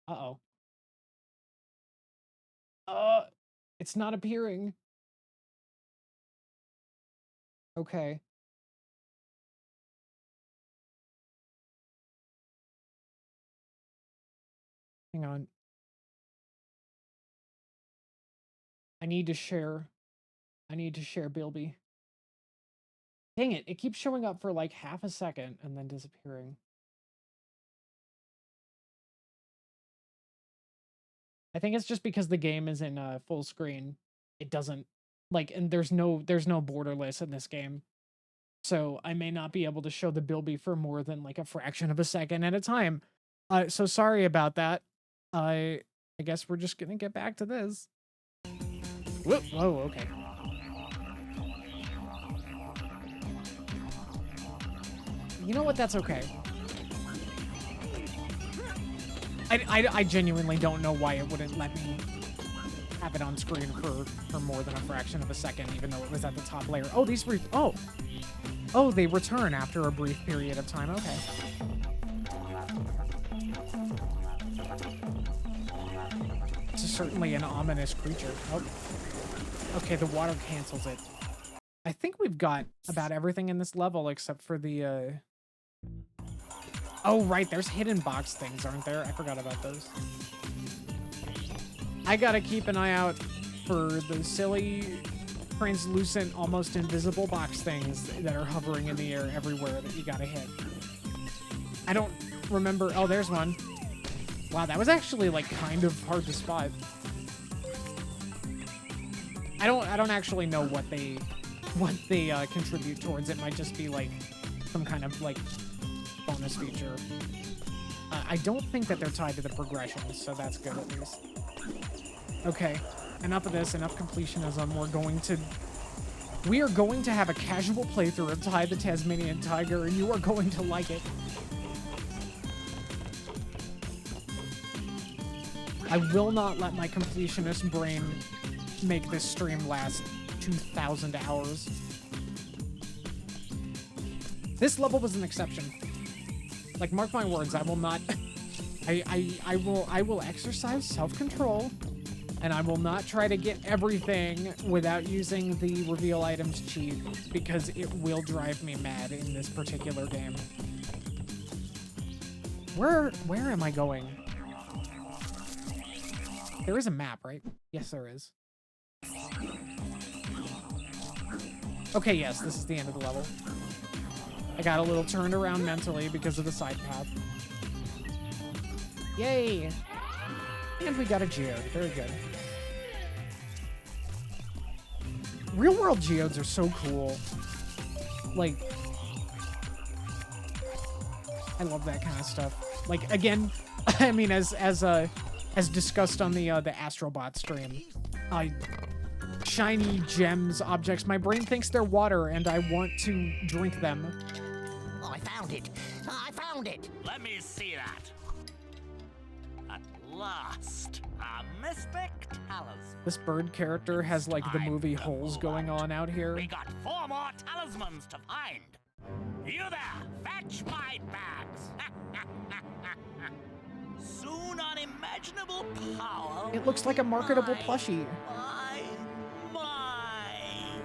Uh-oh. It's not appearing. Okay. Hang on. I need to share Bilby. Dang it, it keeps showing up for like half a second and then disappearing. I think it's just because the game is in full screen. It doesn't like, and there's no borderless in this game. So I may not be able to show the Bilby for more than like a fraction of a second at a time. So sorry about that. I guess we're just gonna get back to this. Whoa, okay. You know what? That's okay. I genuinely don't know why it wouldn't let me have it on screen for more than a fraction of a second, even though it was at the top layer. Oh, these oh, they return after a brief period of time. Okay. This is certainly an ominous creature. Oh. Okay, the water cancels it. I think we've got about everything in this level except for the Oh, right, there's hidden box things, aren't there? I forgot about those. I gotta keep an eye out for the silly, translucent, almost invisible box things that are hovering in the air everywhere that you gotta hit. I don't remember. Oh, there's one. Wow, that was actually, like, kind of hard to spot. I don't actually know what they contribute towards. It might just be, like, some kind of, like, bonus feature. I don't think that they're tied to the progressions, so that's good at least. Okay, enough of this, enough completionism. We are going to have a casual playthrough of Ty the Tasmanian Tiger, and you are going to like it. I will not let my completionist brain make this stream last 2,000 hours. This level was an exception. Like, mark my words, I will not... I will exercise self-control, and I will not try to get everything without using the reveal items cheat, because it will drive me mad in this particular game. Where am I going? There is a map, right? Yes, there is. Okay, yes, this is the end of the level. I got a little turned around mentally because of the side path. Yay! And we got a geode. Very good. Real-world geodes are so cool. Like, I love that kind of stuff. Like, again, I mean, as as discussed on the Astrobot stream. Shiny gems, objects. My brain thinks they're water, and I want to drink them. I found it. I found it. Let me see that. At last, a mystic talisman. This bird character has like the movie Holes going on out here. We got 4 more talismans to find. You there, fetch my bags. Soon unimaginable power. It looks like a marketable plushie. Mine.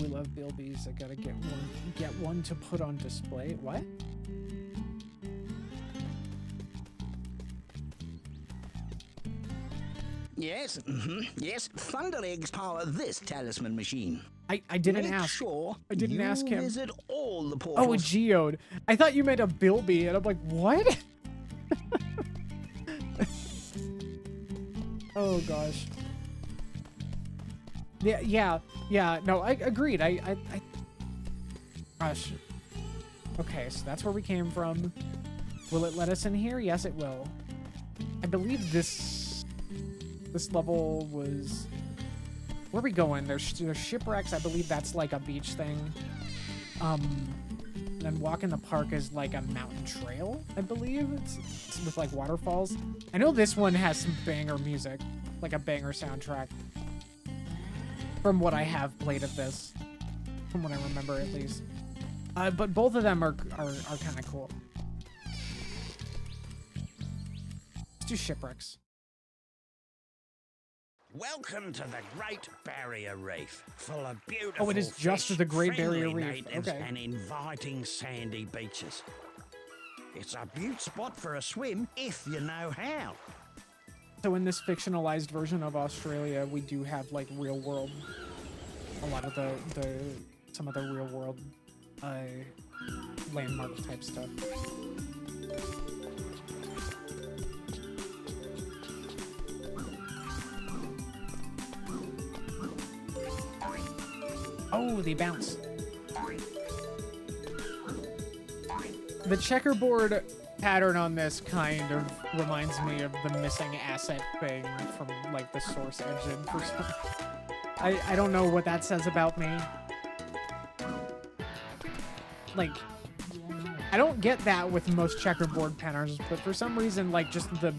We love bilbies. I gotta get one to put on display. What? Yes, yes, Thunder Eggs power this talisman machine. I didn't Make ask. Sure I didn't ask him. Visit all the portals. Oh, a geode. I thought you meant a bilby, and I'm like, what? Oh gosh. Yeah. No, I agreed. Gosh. Okay, so that's where we came from. Will it let us in here? Yes, it will. I believe this level was. Where are we going? There's shipwrecks. I believe that's like a beach thing. And then walk in the park is like a mountain trail, I believe. It's with like waterfalls. I know this one has some banger music, like a banger soundtrack. From what I have played of this, from what I remember at least. But both of them are kind of cool. Let's do shipwrecks. Welcome to the Great Barrier Reef, full of beautiful Oh, it is just fish, the Great friendly Barrier Reef. natives, Okay. and inviting sandy beaches. It's a beaut spot for a swim if you know how. So in this fictionalized version of Australia, we do have like real world, a lot of some of the real world landmark type stuff. Oh, they bounce. The checkerboard pattern on this kind of reminds me of the missing asset thing from like the source engine for some. I don't know what that says about me. Like, I don't get that with most checkerboard patterns, but for some reason, like just the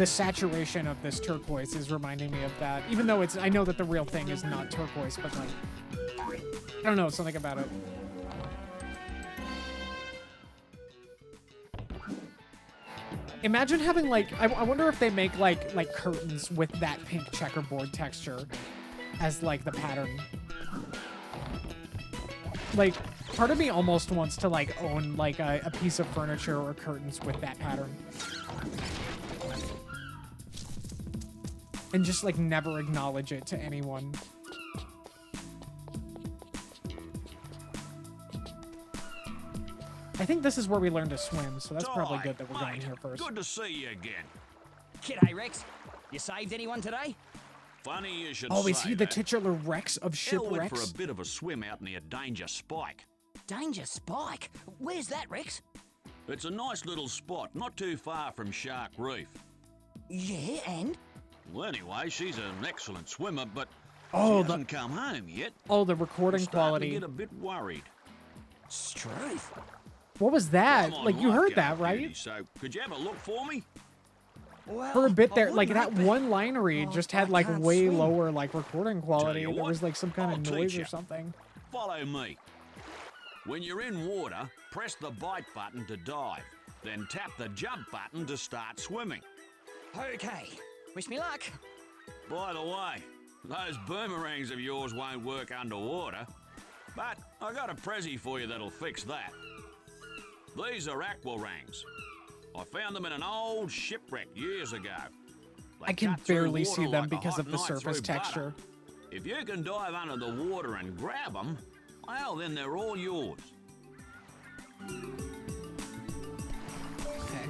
saturation of this turquoise is reminding me of that. Even though I know that the real thing is not turquoise, but like, I don't know, something about it. Imagine having like, I wonder if they make like curtains with that pink checkerboard texture as like the pattern. Like, part of me almost wants to like own like a piece of furniture or curtains with that pattern. And just like never acknowledge it to anyone. I think this is where we learn to swim, so that's probably good that we're going here first. Good to see you again. G'day, Rex. You saved anyone today? Funny you should Oh, say is he the that. titular Rex of Elle went shipwrecks? for a bit of a swim out near Danger Spike. Danger Spike? Where's that, Rex? It's a nice little spot, not too far from Shark Reef. Yeah, and? Well, anyway, she's an excellent swimmer, but Oh, she hasn't come home yet. Oh, the recording I'm starting quality. to get a bit worried. Struth. What was that? I'm on Like, you heard lockout that, right? duty, so could you have a look for me? Well, For a bit I there, would like that like one line read Oh, just I had like can't way swim. lower like recording quality. you There what, was like some kind I'll of teach noise you. or something. Follow me. When you're in water, press the bite button to dive, then tap the jump button to start swimming. Okay. Wish me luck. By the way, those boomerangs of yours won't work underwater, but I got a prezi for you that'll fix that. These are aquarangs. I found them in an old shipwreck years ago. They I can cut through barely see water them like a because hot of the knife surface through butter. texture. If you can dive under the water and grab them, well, then they're all yours. Okay.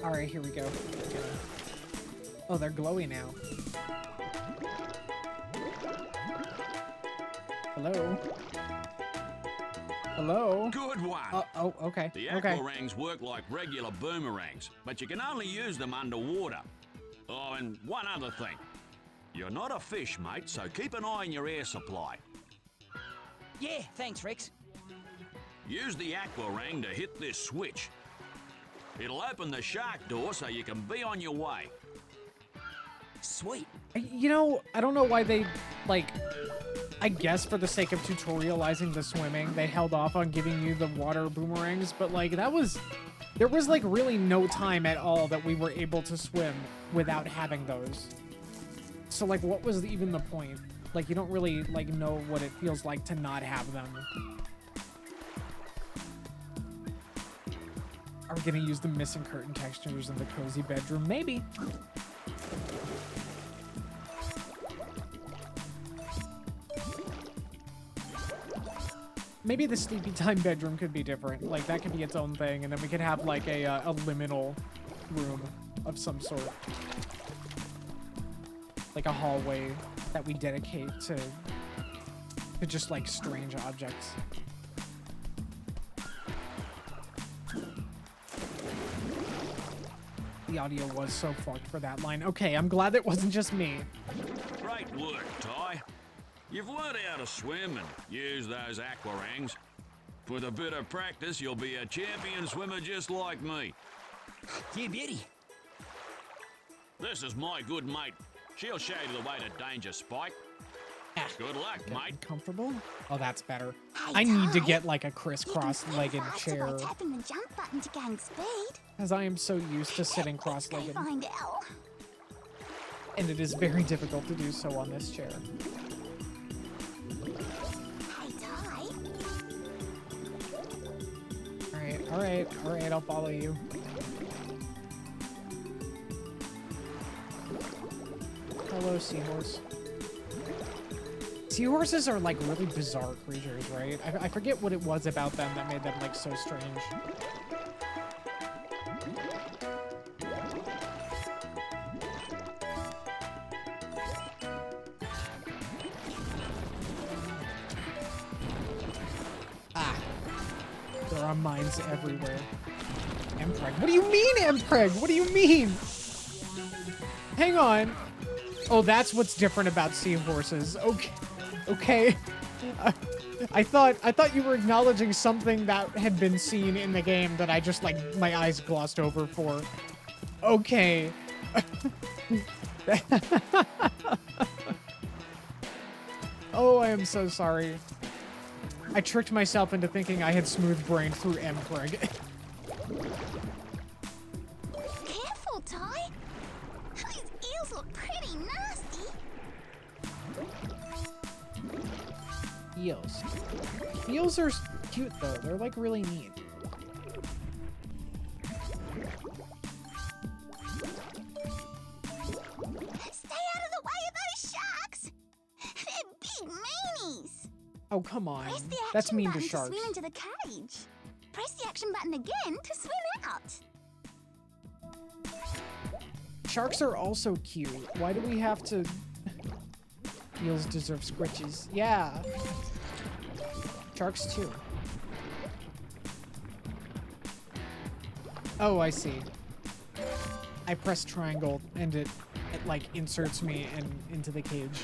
All right, here we go. Oh, they're glowy now. Hello? Hello? Good one. Oh, okay. The Okay. aqua rings work like regular boomerangs, but you can only use them underwater. Oh, and one other thing. You're not a fish, mate, so keep an eye on your air supply. Yeah, thanks, Rex. Use the aqua ring to hit this switch. It'll open the shark door so you can be on your way. Sweet. You know, I don't know why they, like, I guess for the sake of tutorializing the swimming, they held off on giving you the water boomerangs, but, like, there was, like, really no time at all that we were able to swim without having those. So, like, what was even the point? Like, you don't really, like, know what it feels like to not have them. Are we gonna use the missing curtain textures in the cozy bedroom? Maybe. Maybe the sleepy time bedroom could be different. Like, that could be its own thing, and then we could have, like, a liminal room of some sort. Like a hallway that we dedicate to just, like, strange objects. The audio was so fucked for that line. Okay, I'm glad it wasn't just me. Great work, Ty. You've learned how to swim and use those aqua rings. With a bit of practice, you'll be a champion swimmer just like me. You beauty. This is my good mate. She'll show you the way to danger, Spike. Good luck, mate. Comfortable? Oh, that's better. Hey, I need to Ty, get like a You can crisscross-legged faster chair by tapping the jump button to gain speed. because I am so used to sitting Let's go cross-legged, find out. and it is very difficult to do so on this chair. Hey, Ty. All right, I'll follow you. Hello, seahorse. Seahorses are like really bizarre creatures, right? I forget what it was about them that made them like so strange. Ah. There are mines everywhere. Empreg. What do you mean, Empreg? What do you mean? Hang on. Oh, that's what's different about seahorses. Okay. Okay. I thought you were acknowledging something that had been seen in the game that I just, like, my eyes glossed over for. Okay. Oh, I am so sorry. I tricked myself into thinking I had smooth brain through Empreg. Careful, Ty. These eels look pretty nasty. Eels. Eels are cute, though. They're, like, really neat. Stay out of the way of those sharks. They're big meanies. Oh, come on. Press the action That's mean to button sharks. swim into the cage. Press the action button again to swim out. Sharks are also cute. Why do we have to... Eels deserve squitches. Yeah. Sharks too. Oh, I see. I press triangle and it like inserts me into the cage.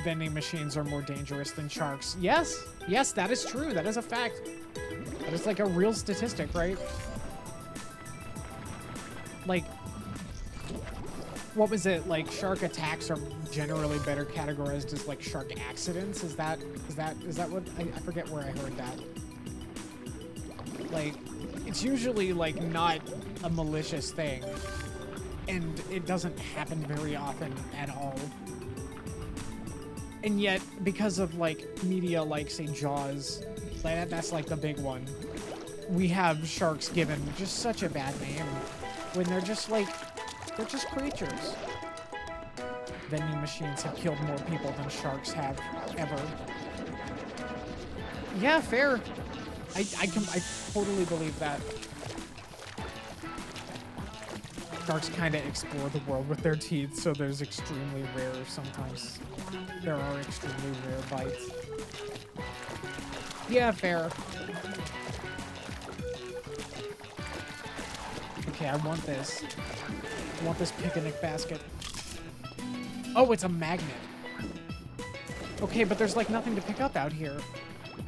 Vending machines are more dangerous than sharks. Yes, yes, that is true. That is a fact. That is like a real statistic, right? Like, what was it? Like, shark attacks are generally better categorized as like shark accidents. Is that what I forget where I heard that. Like, it's usually like not a malicious thing, and it doesn't happen very often at all. And yet, because of like media like say Jaws, like that's like the big one, we have sharks given just such a bad name when they're just like, they're just creatures. Vending machines have killed more people than sharks have ever. Yeah, fair. I totally believe that. Sharks kind of explore the world with their teeth, so there's extremely rare sometimes. There are extremely rare bites. Yeah, fair. Okay, I want this. I want this picnic basket. Oh, it's a magnet. Okay, but there's like nothing to pick up out here.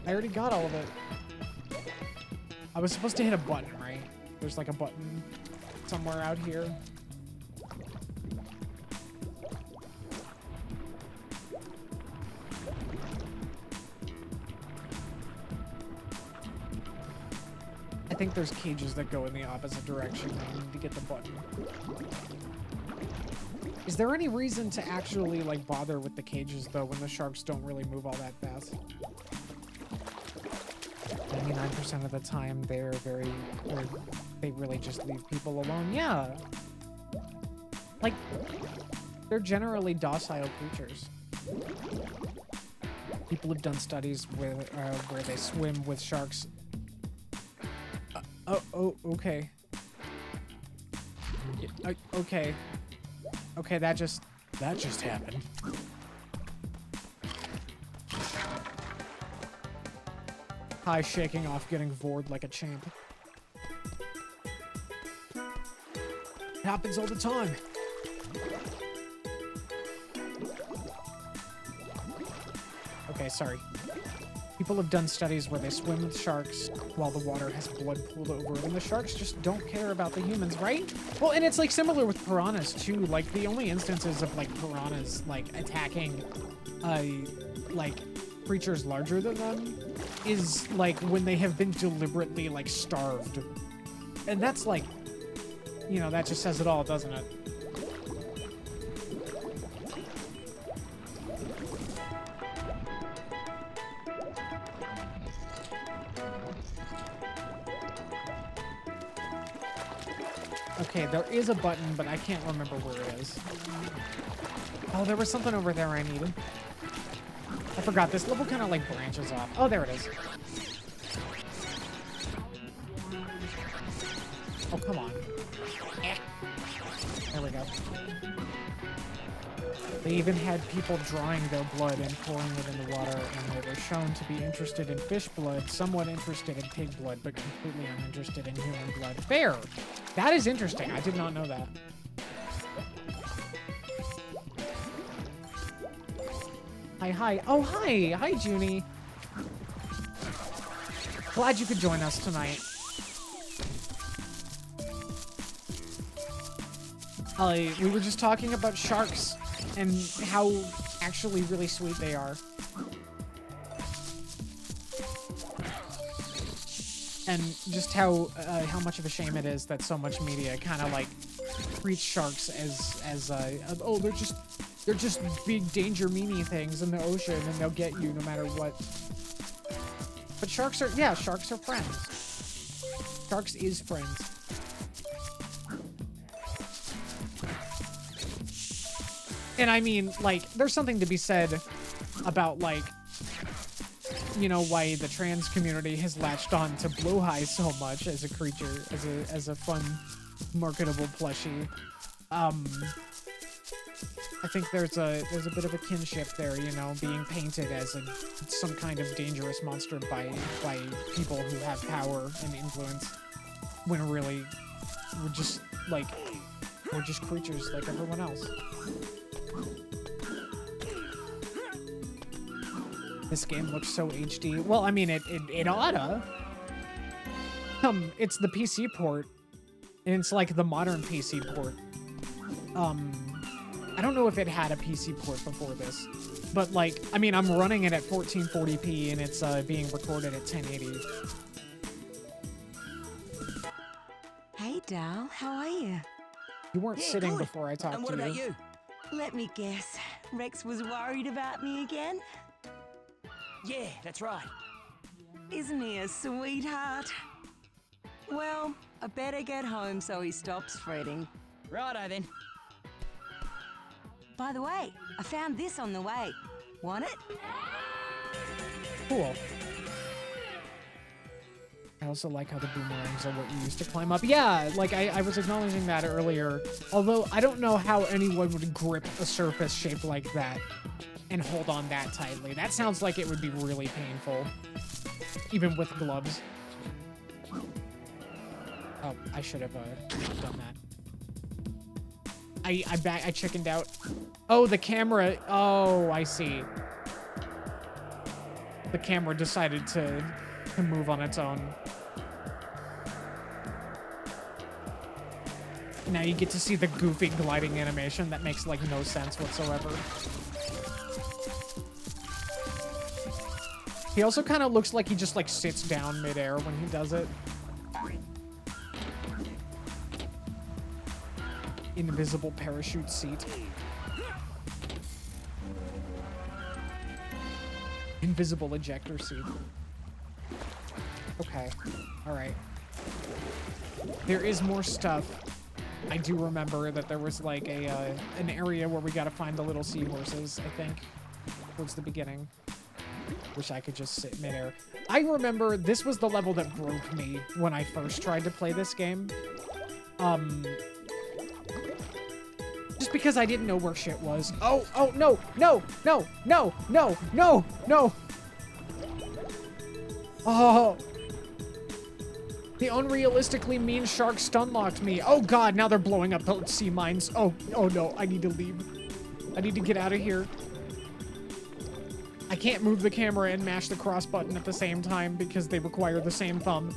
I already got all of it. I was supposed to hit a button, right? There's like a button somewhere out here. I think there's cages that go in the opposite direction. I need to get the button. Is there any reason to actually like bother with the cages though when the sharks don't really move all that fast? 99% of the time they really just leave people alone. Yeah. Like, they're generally docile creatures. People have done studies where they swim with sharks. Okay. Yeah, okay. Okay, that just happened. Hi, shaking off getting vored like a champ. It happens all the time. Okay, sorry. People have done studies where they swim with sharks while the water has blood pooled over it, and the sharks just don't care about the humans, right? Well, and it's like similar with piranhas too. Like the only instances of like piranhas like attacking like creatures larger than them is like when they have been deliberately like starved. And that's like, you know, that just says it all, doesn't it? Okay, there is a button, but I can't remember where it is. Oh, there was something over there I needed. I forgot. This level kind of like branches off. Oh, there it is. Oh, come on. There we go. They even had people drawing their blood and pouring it in the water, and they were shown to be interested in fish blood, somewhat interested in pig blood, but completely uninterested in human blood. Fair! That is interesting. I did not know that. Hi. Oh, hi. Hi, Junie. Glad you could join us tonight. We were just talking about sharks and how actually really sweet they are. And just how much of a shame it is that so much media kind of like treats sharks as oh, they're just big danger meanie things in the ocean and they'll get you no matter what. But sharks are friends. Sharks is friends. And I mean, like, there's something to be said about, like, you know, why the trans community has latched on to blowhigh so much as a creature, as a fun, marketable plushie. I think there's a bit of a kinship there, you know, being painted as some kind of dangerous monster by people who have power and influence, when really we're just creatures like everyone else. This game looks so HD. Well, I mean, it oughta. It's the PC port, and it's like the modern PC port. I don't know if it had a PC port before this, but like, I mean, I'm running it at 1440p, and it's being recorded at 1080. Hey, Dal, how are you? You weren't sitting good. before I talked And to what you. about you? Let me guess. Rex was worried about me again? Yeah, that's right. Isn't he a sweetheart? Well, I better get home so he stops fretting. Righto then. By the way, I found this on the way. Want it? Cool. I also like how the boomerangs are what you use to climb up. Yeah, like I was acknowledging that earlier. Although I don't know how anyone would grip a surface shaped like that and hold on that tightly. That sounds like it would be really painful, even with gloves. Oh, I should have done that. I chickened out. Oh, the camera. Oh, I see. The camera decided to move on its own. Now you get to see the goofy gliding animation that makes like no sense whatsoever. He also kind of looks like he just like sits down midair when he does it. Invisible parachute seat. Invisible ejector seat. Okay. All right. There is more stuff. I do remember that there was like an area where we got to find the little seahorses, I think, towards the beginning. Wish I could just sit midair. I remember this was the level that broke me when I first tried to play this game. Just because I didn't know where shit was. Oh, no, no, no, no, no, no, no. Oh. The unrealistically mean shark stun locked me. Oh god, now they're blowing up the sea mines. Oh no, I need to leave. I need to get out of here. I can't move the camera and mash the cross button at the same time because they require the same thumb.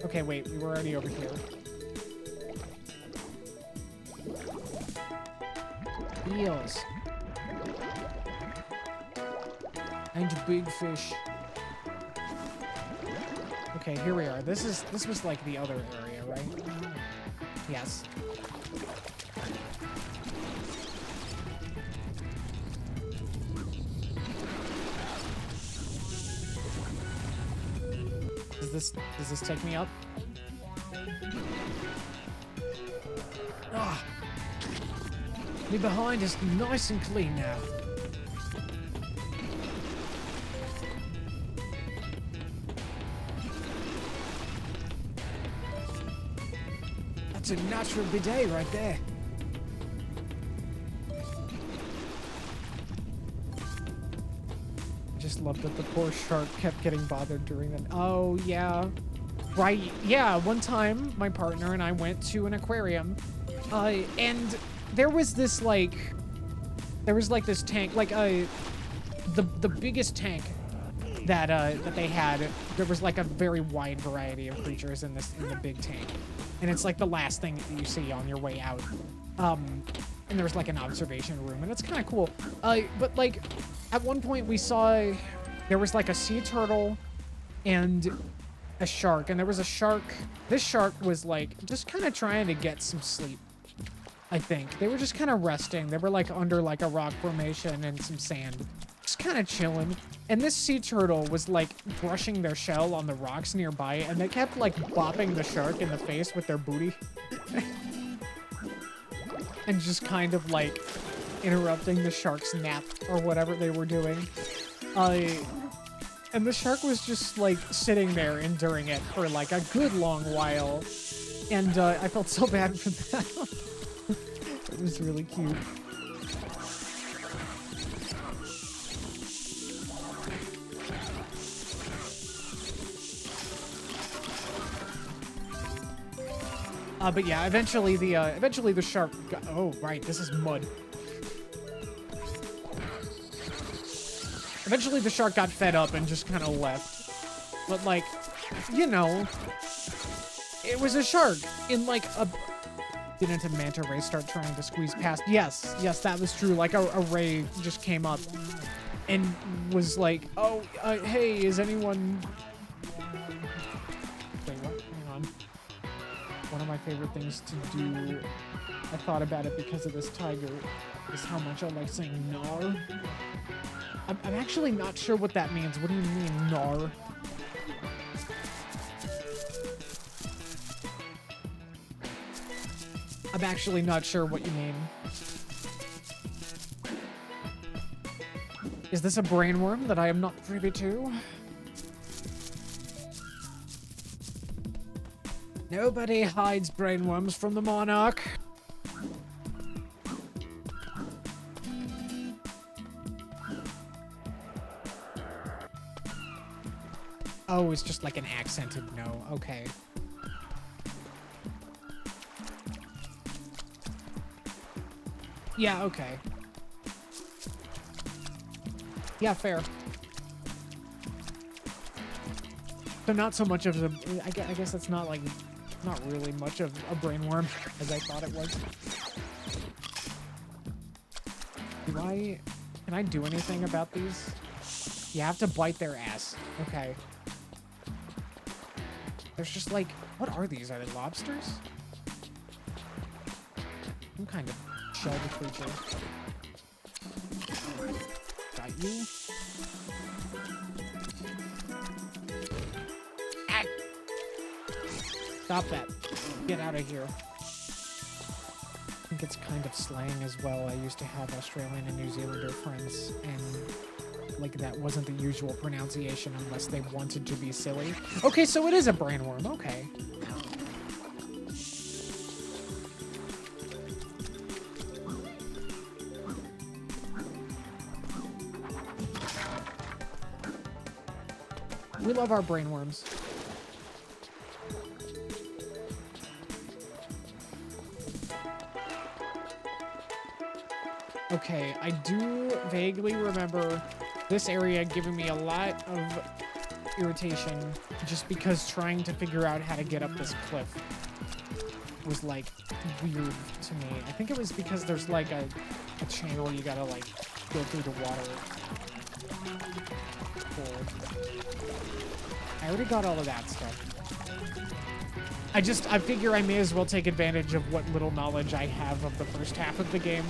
Okay, wait, we were already over here. Eels. And big fish. Okay, here we are. This was like the other area, right? Yes. Does this take me up? Ah. Me behind is nice and clean now. That's a natural bidet right there. I just love that the poor shark kept getting bothered during that. Oh, yeah. Right. Yeah, one time my partner and I went to an aquarium and there was this like this tank, like the biggest tank that they had. There was like a very wide variety of creatures in the big tank, and it's like the last thing that you see on your way out. And there was like an observation room, and it's kind of cool. But like at one point we saw there was like a sea turtle and a shark, and there was a shark. This shark was like just kind of trying to get some sleep. I think they were just kind of resting. They were like under like a rock formation and some sand, just kind of chilling. And this sea turtle was like brushing their shell on the rocks nearby, and they kept like bopping the shark in the face with their booty. And just kind of like interrupting the shark's nap or whatever they were doing. And the shark was just like sitting there enduring it for like a good long while. And I felt so bad for that. It was really cute. But yeah, eventually the shark got, oh right, this is mud. Eventually the shark got fed up and just kind of left. But like, you know, it was a shark in like a... Didn't a manta ray start trying to squeeze past? Yes, that was true. Like a ray just came up and was like, oh, hey, is anyone... Wait, what? Hang on. One of my favorite things to do, I thought about it because of this tiger, is how much I like saying gnar. I'm actually not sure what that means. What do you mean, gnar? I'm actually not sure what you mean. Is this a brainworm that I am not privy to? Nobody hides brainworms from the monarch. Oh, it's just like an accented no. Okay. Yeah, okay. Yeah, fair. So not so much of a... I guess that's not like... Not really much of a brainworm as I thought it was. Can I do anything about these? You have to bite their ass. Okay. There's just like... What are these? Are they lobsters? Some kind of shelled creature. Got you. Ah! Stop that. Get out of here. I think it's kind of slang as well. I used to have Australian and New Zealander friends, and like that wasn't the usual pronunciation unless they wanted to be silly. Okay, so it is a brainworm. Okay. We love our brainworms. Okay, I do vaguely remember this area giving me a lot of irritation just because trying to figure out how to get up this cliff was like weird to me. I think it was because there's like a channel you gotta like go through the water for. I already got all of that stuff. I figure I may as well take advantage of what little knowledge I have of the first half of the game.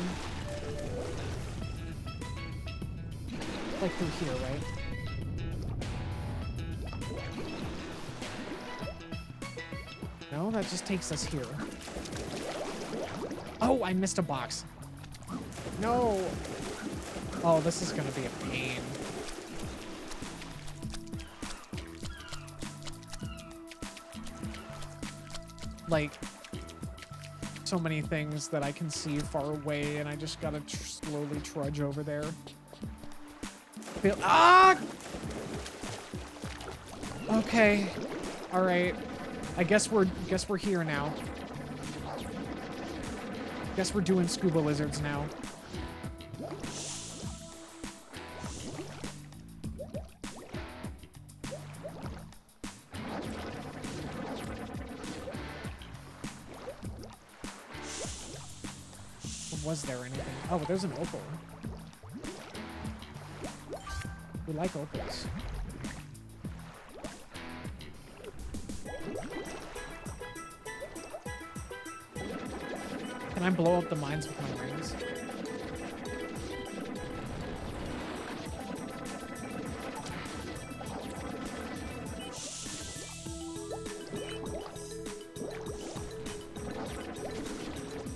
Like through here, right? No, that just takes us here. Oh, I missed a box. No. Oh, this is gonna be a pain. Like, so many things that I can see far away, and I just gotta slowly trudge over there. Ah! Okay. All right. I guess we're here now. Guess we're doing scuba lizards now. Was there anything? Oh, there's an opal. We like opals. Can I blow up the mines with my rings?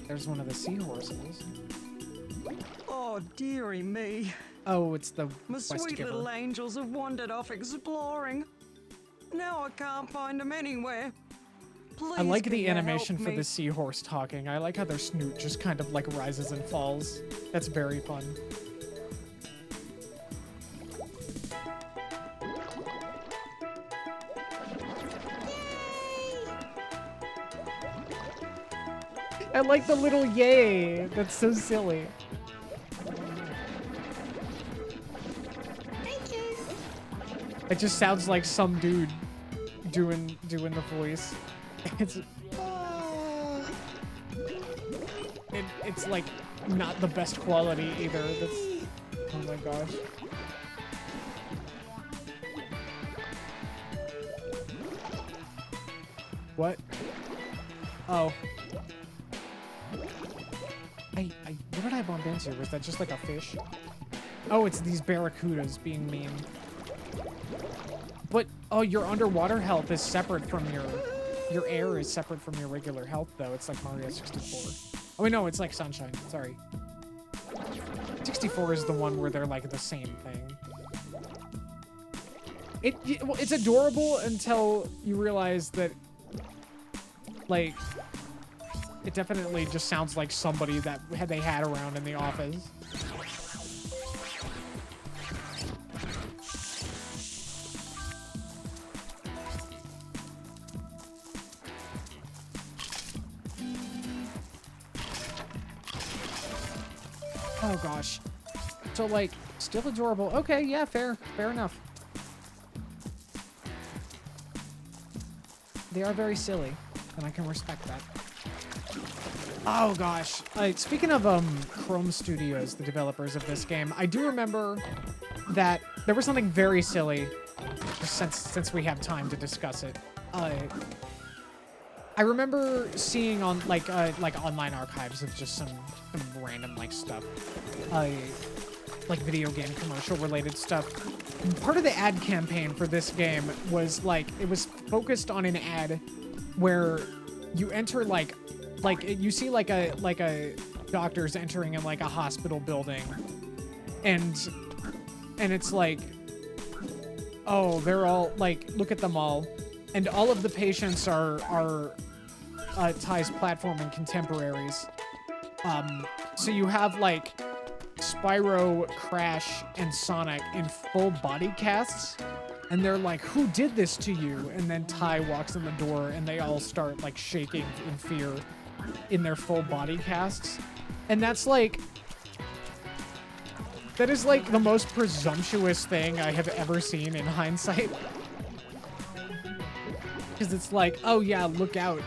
There's one of the seahorses. Oh, dearie me. Oh, it's the My quest sweet giver. little angels have wandered off exploring. Now I can't find them anywhere. Please, I like can the you animation help for me? the seahorse talking. I like how their snoot just kind of like rises and falls. That's very fun. I like the little yay. That's so silly. Thank you. It just sounds like some dude doing the voice. It's like not the best quality either. That's, oh my gosh. What? Oh. What did I bump into? Was that just like a fish? Oh, it's these barracudas being mean. But, oh, your underwater health is separate from your air is separate from your regular health, though. It's like Mario 64. Oh, wait, no, it's like Sunshine. Sorry. 64 is the one where they're like the same thing. Well, it's adorable until you realize that Like, it definitely just sounds like somebody that they had around in the office. Oh gosh. So like, still adorable. Okay, yeah, fair enough. They are very silly, and I can respect that. Oh gosh. Speaking of Chrome Studios, the developers of this game, I do remember that there was something very silly, since we have time to discuss it. I remember seeing on like online archives of just some random like stuff, like video game commercial related stuff. Part of the ad campaign for this game was like, it was focused on an ad where you enter like you see like a doctor's entering in like a hospital building, and it's like, oh, they're all like, look at them all, and all of the patients are Ty's platforming contemporaries. So you have like Spyro, Crash, and Sonic in full body casts, and they're like, who did this to you? And then Ty walks in the door and they all start like shaking in fear in their full body casts. And that's like, that is like the most presumptuous thing I have ever seen in hindsight. Because it's like, oh yeah, look out.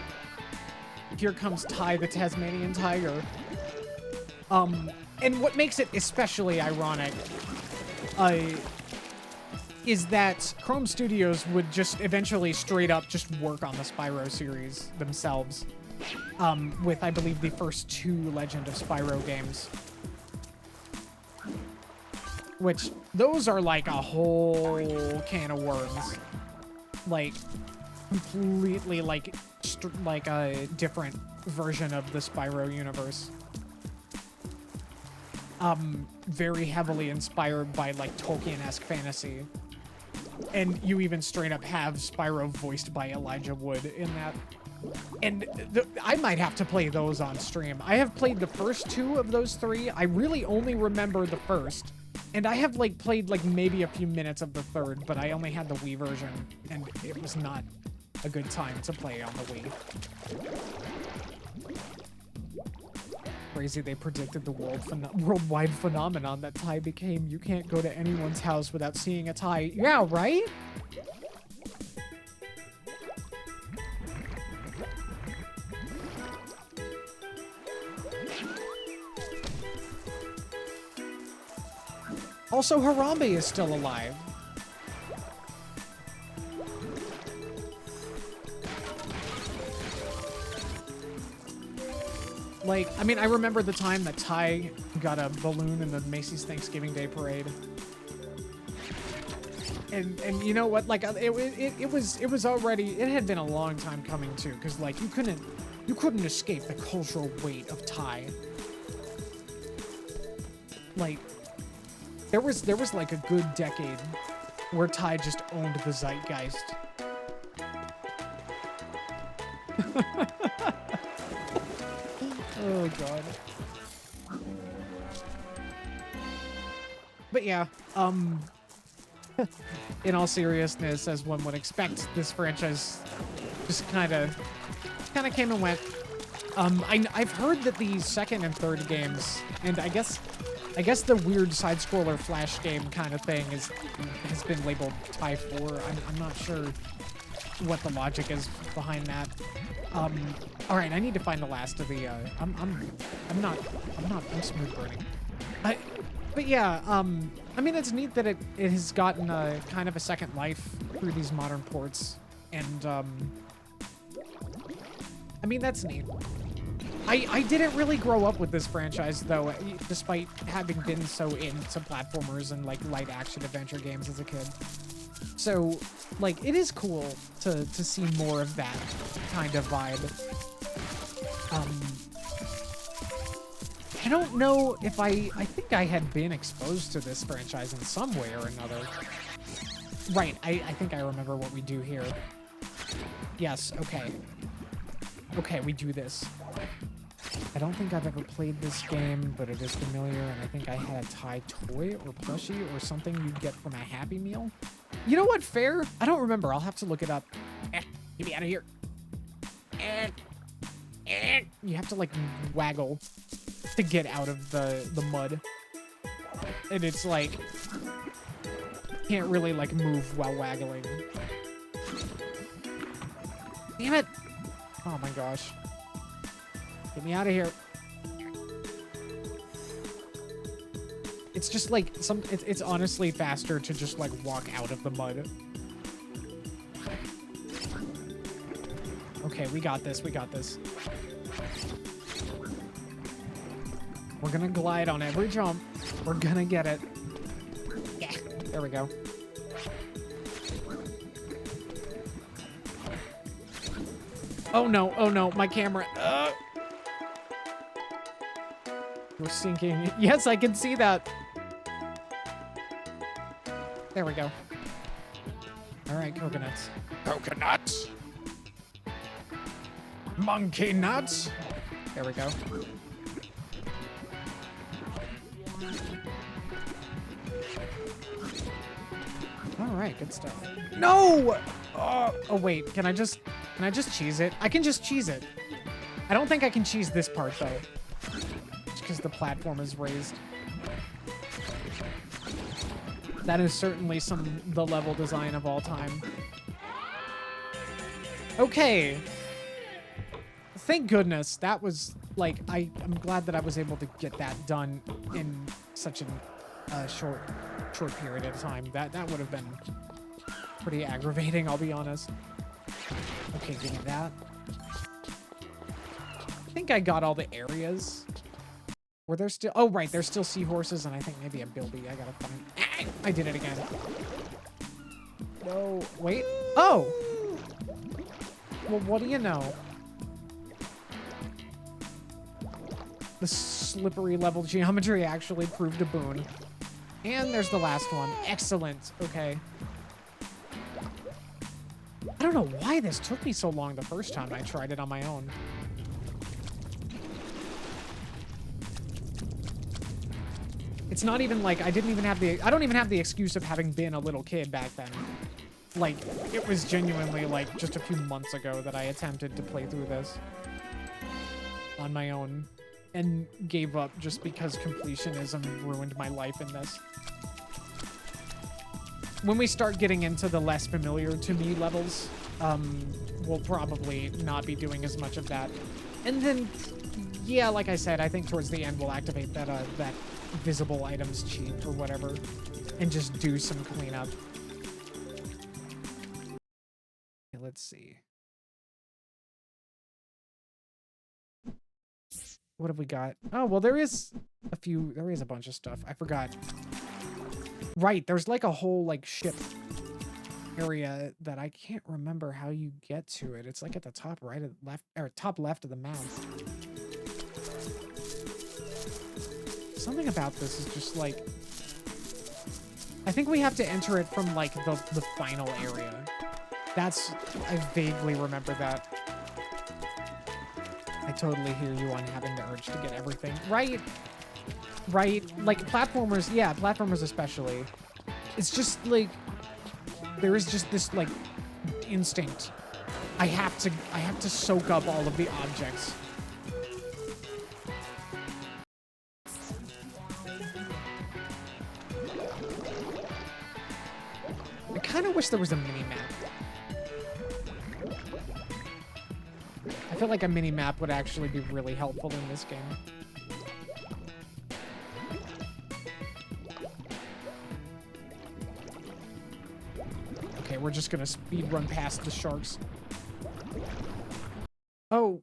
Here comes Ty the Tasmanian tiger. And what makes it especially ironic is that Chrome Studios would just eventually straight up just work on the Spyro series themselves, with, I believe, the first 2 Legend of Spyro games. Which, those are like a whole can of worms. Like, completely like a different version of the Spyro universe. Very heavily inspired by like Tolkien-esque fantasy. And you even straight up have Spyro voiced by Elijah Wood in that. And I might have to play those on stream. I have played the first 2 of those 3. I really only remember the first. And I have like played like maybe a few minutes of the 3rd, but I only had the Wii version, and it was not a good time to play on the Wii. Crazy they predicted the worldwide phenomenon that Ty became. You can't go to anyone's house without seeing a Ty. Yeah, right? Also, Harambe is still alive. Like, I mean, I remember the time that Ty got a balloon in the Macy's Thanksgiving Day Parade. And you know what? Like, it was already, it had been a long time coming too, because like you couldn't escape the cultural weight of Ty. Like, there was like a good decade where Ty just owned the zeitgeist. Oh god. But yeah, in all seriousness, as one would expect, this franchise just kind of came and went. I've heard that the 2nd and 3rd games, and I guess the weird side-scroller flash game kind of thing has been labeled Ty 4. I'm not sure what the logic is behind that. All right, I need to find the last of the. I'm smooth burning. But yeah, I mean, it's neat that it has gotten kind of a second life through these modern ports, and I mean, that's neat. I didn't really grow up with this franchise though, despite having been so into platformers and like light action adventure games as a kid. So, like, it is cool to see more of that kind of vibe. I don't know if I think I had been exposed to this franchise in some way or another. Right, I think I remember what we do here. Yes, okay. Okay, we do this. I don't think I've ever played this game, but it is familiar, and I think I had a Thai toy or plushie or something you'd get from a Happy Meal. You know what, fair? I don't remember. I'll have to look it up. Get me out of here. You have to, like, waggle to get out of the mud. And it's, like, can't really, like, move while waggling. Damn it! Oh, my gosh. Get me out of here. It's just like it's honestly faster to just like walk out of the mud. Okay, we got this. We got this. We're gonna glide on every jump. We're gonna get it. Yeah, there we go. Oh no, my camera. We're sinking. Yes, I can see that. There we go. All right, coconuts. Coconuts. Monkey nuts. There we go. All right, good stuff. No! Oh wait, can I just cheese it? I can just cheese it. I don't think I can cheese this part though. Because the platform is raised. That is certainly the level design of all time. Okay. Thank goodness. That was like I'm glad that I was able to get that done in such a short period of time. That would have been pretty aggravating, I'll be honest. Okay, give me that. I think I got all the areas. Were there still... Oh, right. There's still seahorses, and I think maybe a bilby. I gotta find... I did it again. No. Wait. Oh! Well, what do you know? The slippery level geometry actually proved a boon. And there's the last one. Excellent. Okay. I don't know why this took me so long the first time I tried it on my own. It's not even like I don't even have the excuse of having been a little kid back then. Like, it was genuinely like just a few months ago that I attempted to play through this on my own and gave up just because completionism ruined my life in this. When we start getting into the less familiar to me levels, we'll probably not be doing as much of that. And then, yeah, like I said, I think towards the end we'll activate that that visible items cheat or whatever and just do some cleanup. Okay, let's see. What have we got? Oh, well, there is a bunch of stuff. I forgot. Right, there's like a whole like ship area that I can't remember how you get to it. It's like at the top right of left or top left of the map. Something about this is just like, I think we have to enter it from like the final area. I vaguely remember that. I totally hear you on having the urge to get everything. Right. Like platformers, yeah, platformers especially. It's just like, there is just this like instinct. I have to soak up all of the objects. I kind of wish there was a mini-map. I feel like a mini-map would actually be really helpful in this game. Okay, we're just gonna speed run past the sharks. Oh,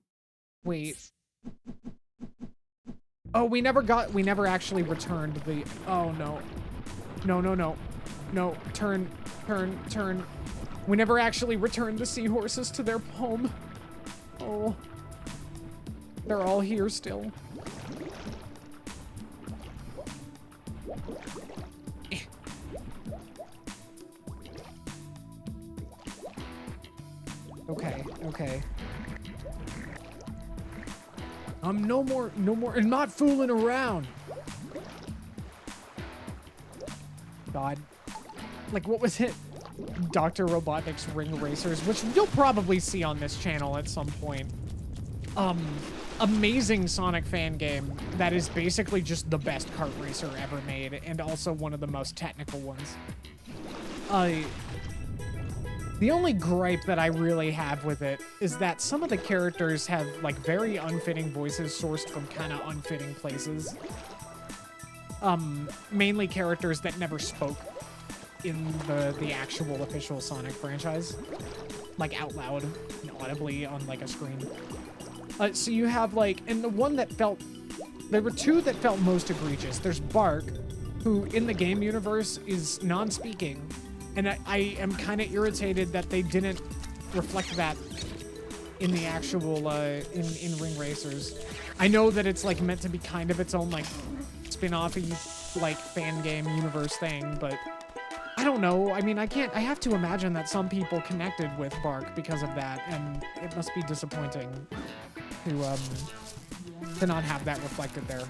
wait. Oh, we never actually returned the... Oh, no. No, turn. We never actually returned the seahorses to their home. Oh. They're all here still. Okay. I'm no more, and not fooling around. God. Like, what was it? Dr. Robotnik's Ring Racers, which you'll probably see on this channel at some point. Amazing Sonic fan game that is basically just the best kart racer ever made, and also one of the most technical ones. The only gripe that I really have with it is that some of the characters have, like, very unfitting voices sourced from kind of unfitting places. Mainly characters that never spoke in the actual official Sonic franchise. Like, out loud, audibly on, like, a screen. So you have, like, and the one that felt... There were two that felt most egregious. There's Bark, who, in the game universe, is non-speaking. And I am kind of irritated that they didn't reflect that in the actual, in Ring Racers. I know that it's, like, meant to be kind of its own, like, spin-off-y, like, fan game universe thing, but I don't know. I mean, I have to imagine that some people connected with Bark because of that, and it must be disappointing to not have that reflected there.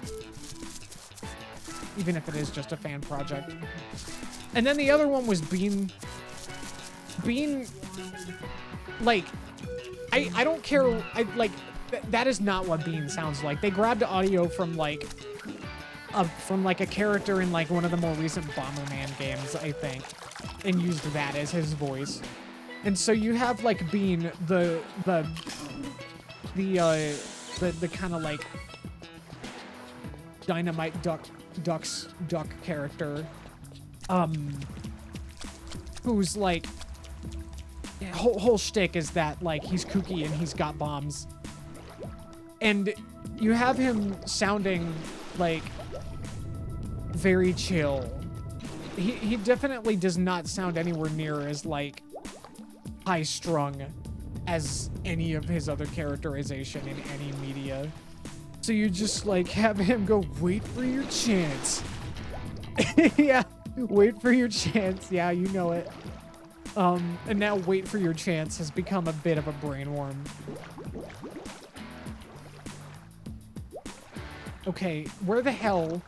Even if it is just a fan project. And then the other one was Bean. Bean, like, I don't care. That is not what Bean sounds like. They grabbed audio from like a character in like one of the more recent Bomberman games, I think, and used that as his voice. And so you have like Bean, the kind of like Dynamite Duck character, who's like whole shtick is that like he's kooky and he's got bombs, and you have him sounding like very chill. He definitely does not sound anywhere near as like high strung as any of his other characterization in any media. So you just like have him go, wait for your chance. Yeah, wait for your chance. Yeah, you know it. And now wait for your chance has become a bit of a brainworm. Okay, where the hell?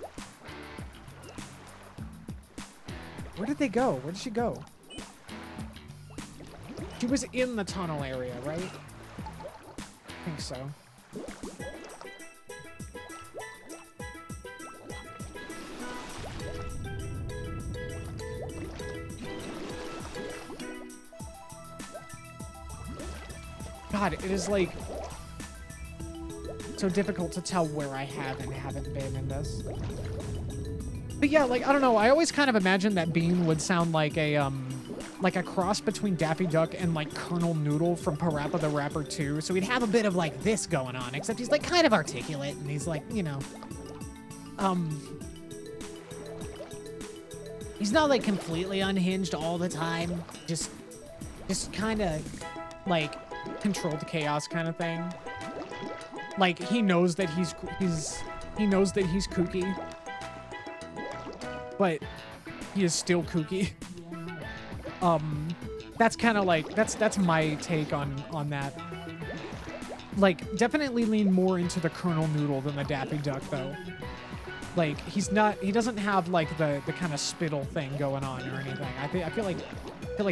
Where did they go? Where did she go? She was in the tunnel area, right? I think so. God, it is like so difficult to tell where I have and haven't been in this. But yeah, like, I don't know. I always kind of imagined that Bean would sound like a cross between Daffy Duck and like Colonel Noodle from Parappa the Rapper 2. So he'd have a bit of like this going on, except he's like kind of articulate and he's like, you know, he's not like completely unhinged all the time. Just kind of like controlled chaos kind of thing. Like he knows that he's kooky, but he is still kooky. That's kind of like that's my take on that. Like definitely lean more into the Colonel Noodle than the Daffy Duck though. Like he doesn't have like the kind of spittle thing going on or anything. I feel like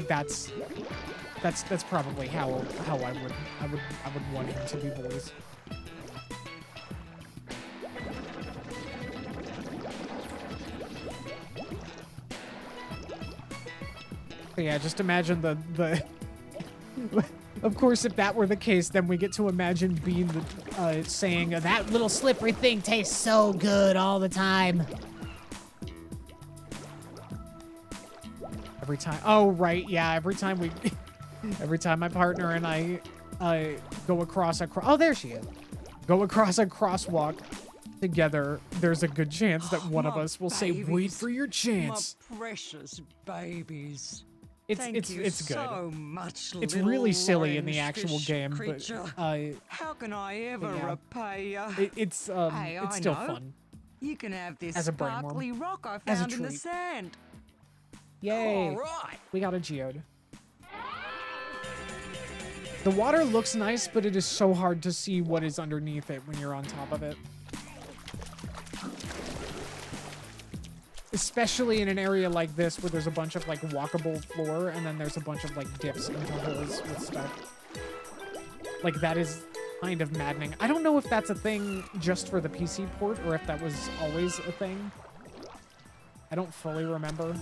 that's probably how I would want him to be voiced. But yeah, just imagine the of course, if that were the case, then we get to imagine Bean saying, that little slippery thing tastes so good all the time. Every time. Oh, right. Yeah, every time my partner and I go across oh, there she is. Go across a crosswalk together, there's a good chance that one of us will say, wait for your chance. My precious babies. It's good. So much, it's really silly in the actual game, creature. but how can I ever repay you? It's still fun. You can have this as a sparkly rock I found in the sand. Yay! All right. We got a geode. The water looks nice, but it is so hard to see what is underneath it when you're on top of it. Especially in an area like this where there's a bunch of like walkable floor and then there's a bunch of like dips into holes with stuff. Like that is kind of maddening. I don't know if that's a thing just for the PC port or if that was always a thing. I don't fully remember.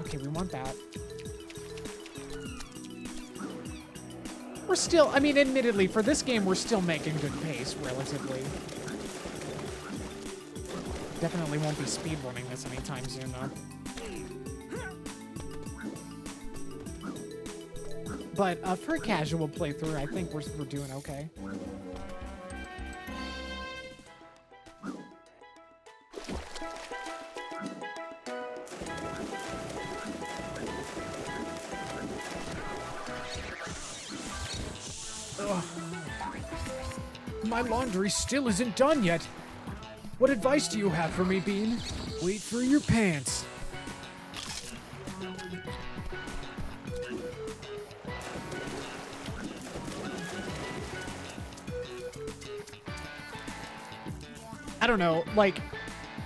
Okay, we want that. We're still, I mean, admittedly, for this game, we're still making good pace, relatively. Definitely won't be speedrunning this anytime soon, though. But for a casual playthrough, I think we're doing okay. Ugh. My laundry still isn't done yet. What advice do you have for me, Bean? Wait for your pants. I don't know, like,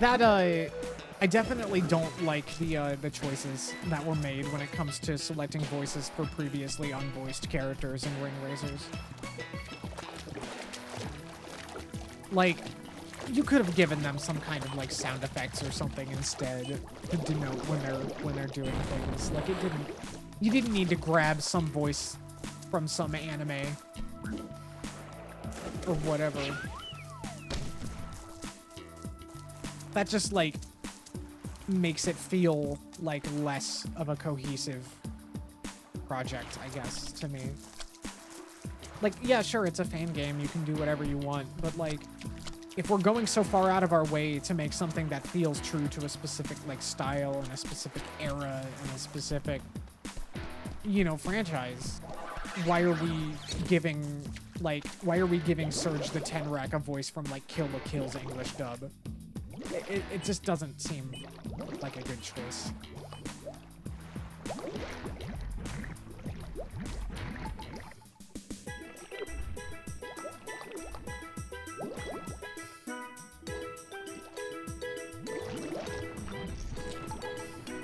that, I definitely don't like the choices that were made when it comes to selecting voices for previously unvoiced characters in Ring Racers. Like, you could have given them some kind of like sound effects or something instead to denote when they're doing things. Like you didn't need to grab some voice from some anime or whatever. That just like makes it feel like less of a cohesive project, I guess, to me. Like, yeah, sure, it's a fan game, you can do whatever you want, but like, if we're going so far out of our way to make something that feels true to a specific, like, style and a specific era and a specific, you know, franchise, why are we giving Surge the 10 rack a voice from, like, Kill la Kill's English dub? It just doesn't seem like a good choice.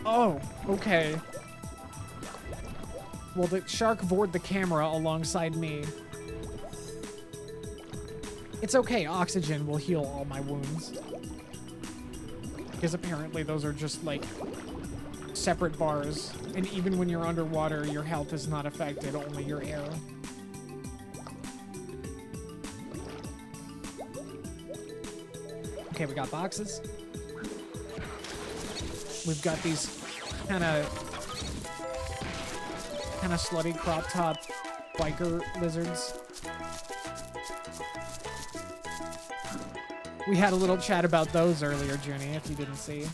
Oh, okay. Well, the shark vored the camera alongside me. It's okay, oxygen will heal all my wounds. Because apparently those are just, like, separate bars. And even when you're underwater, your health is not affected, only your air. Okay, we got boxes. We've got these kind of slutty crop top biker lizards. We had a little chat about those earlier, Junie, if you didn't see.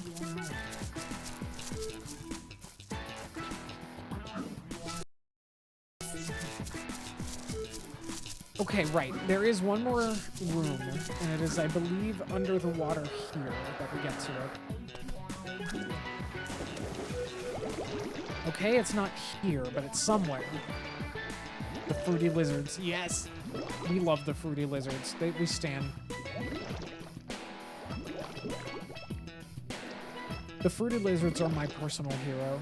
Okay, right. There is one more room, and it is, I believe, under the water here that we get to it. Okay, it's not here, but it's somewhere. The fruity lizards. Yes! We love the fruity lizards. We stand. The fruity lizards are my personal hero.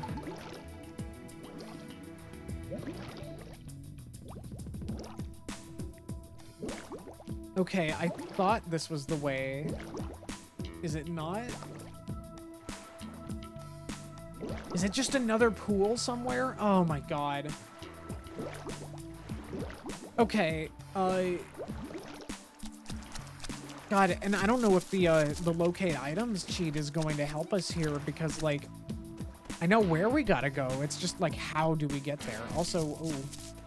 Okay, I thought this was the way. Is it not? Is it just another pool somewhere? Oh my god. Okay, God, and I don't know if the locate items cheat is going to help us here because, like, I know where we gotta go. It's just, like, how do we get there? Also, oh,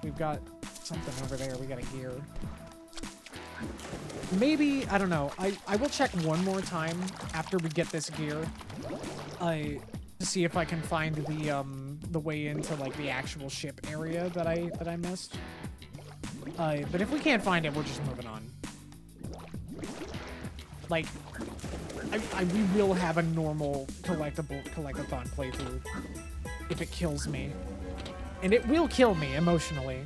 we've got something over there. We got a gear. Maybe, I don't know. I will check one more time after we get this gear. To see if I can find the way into, like, the actual ship area that I missed. But if we can't find it, we're just moving on. Like, we will have a normal collectathon playthrough if it kills me. And it will kill me emotionally.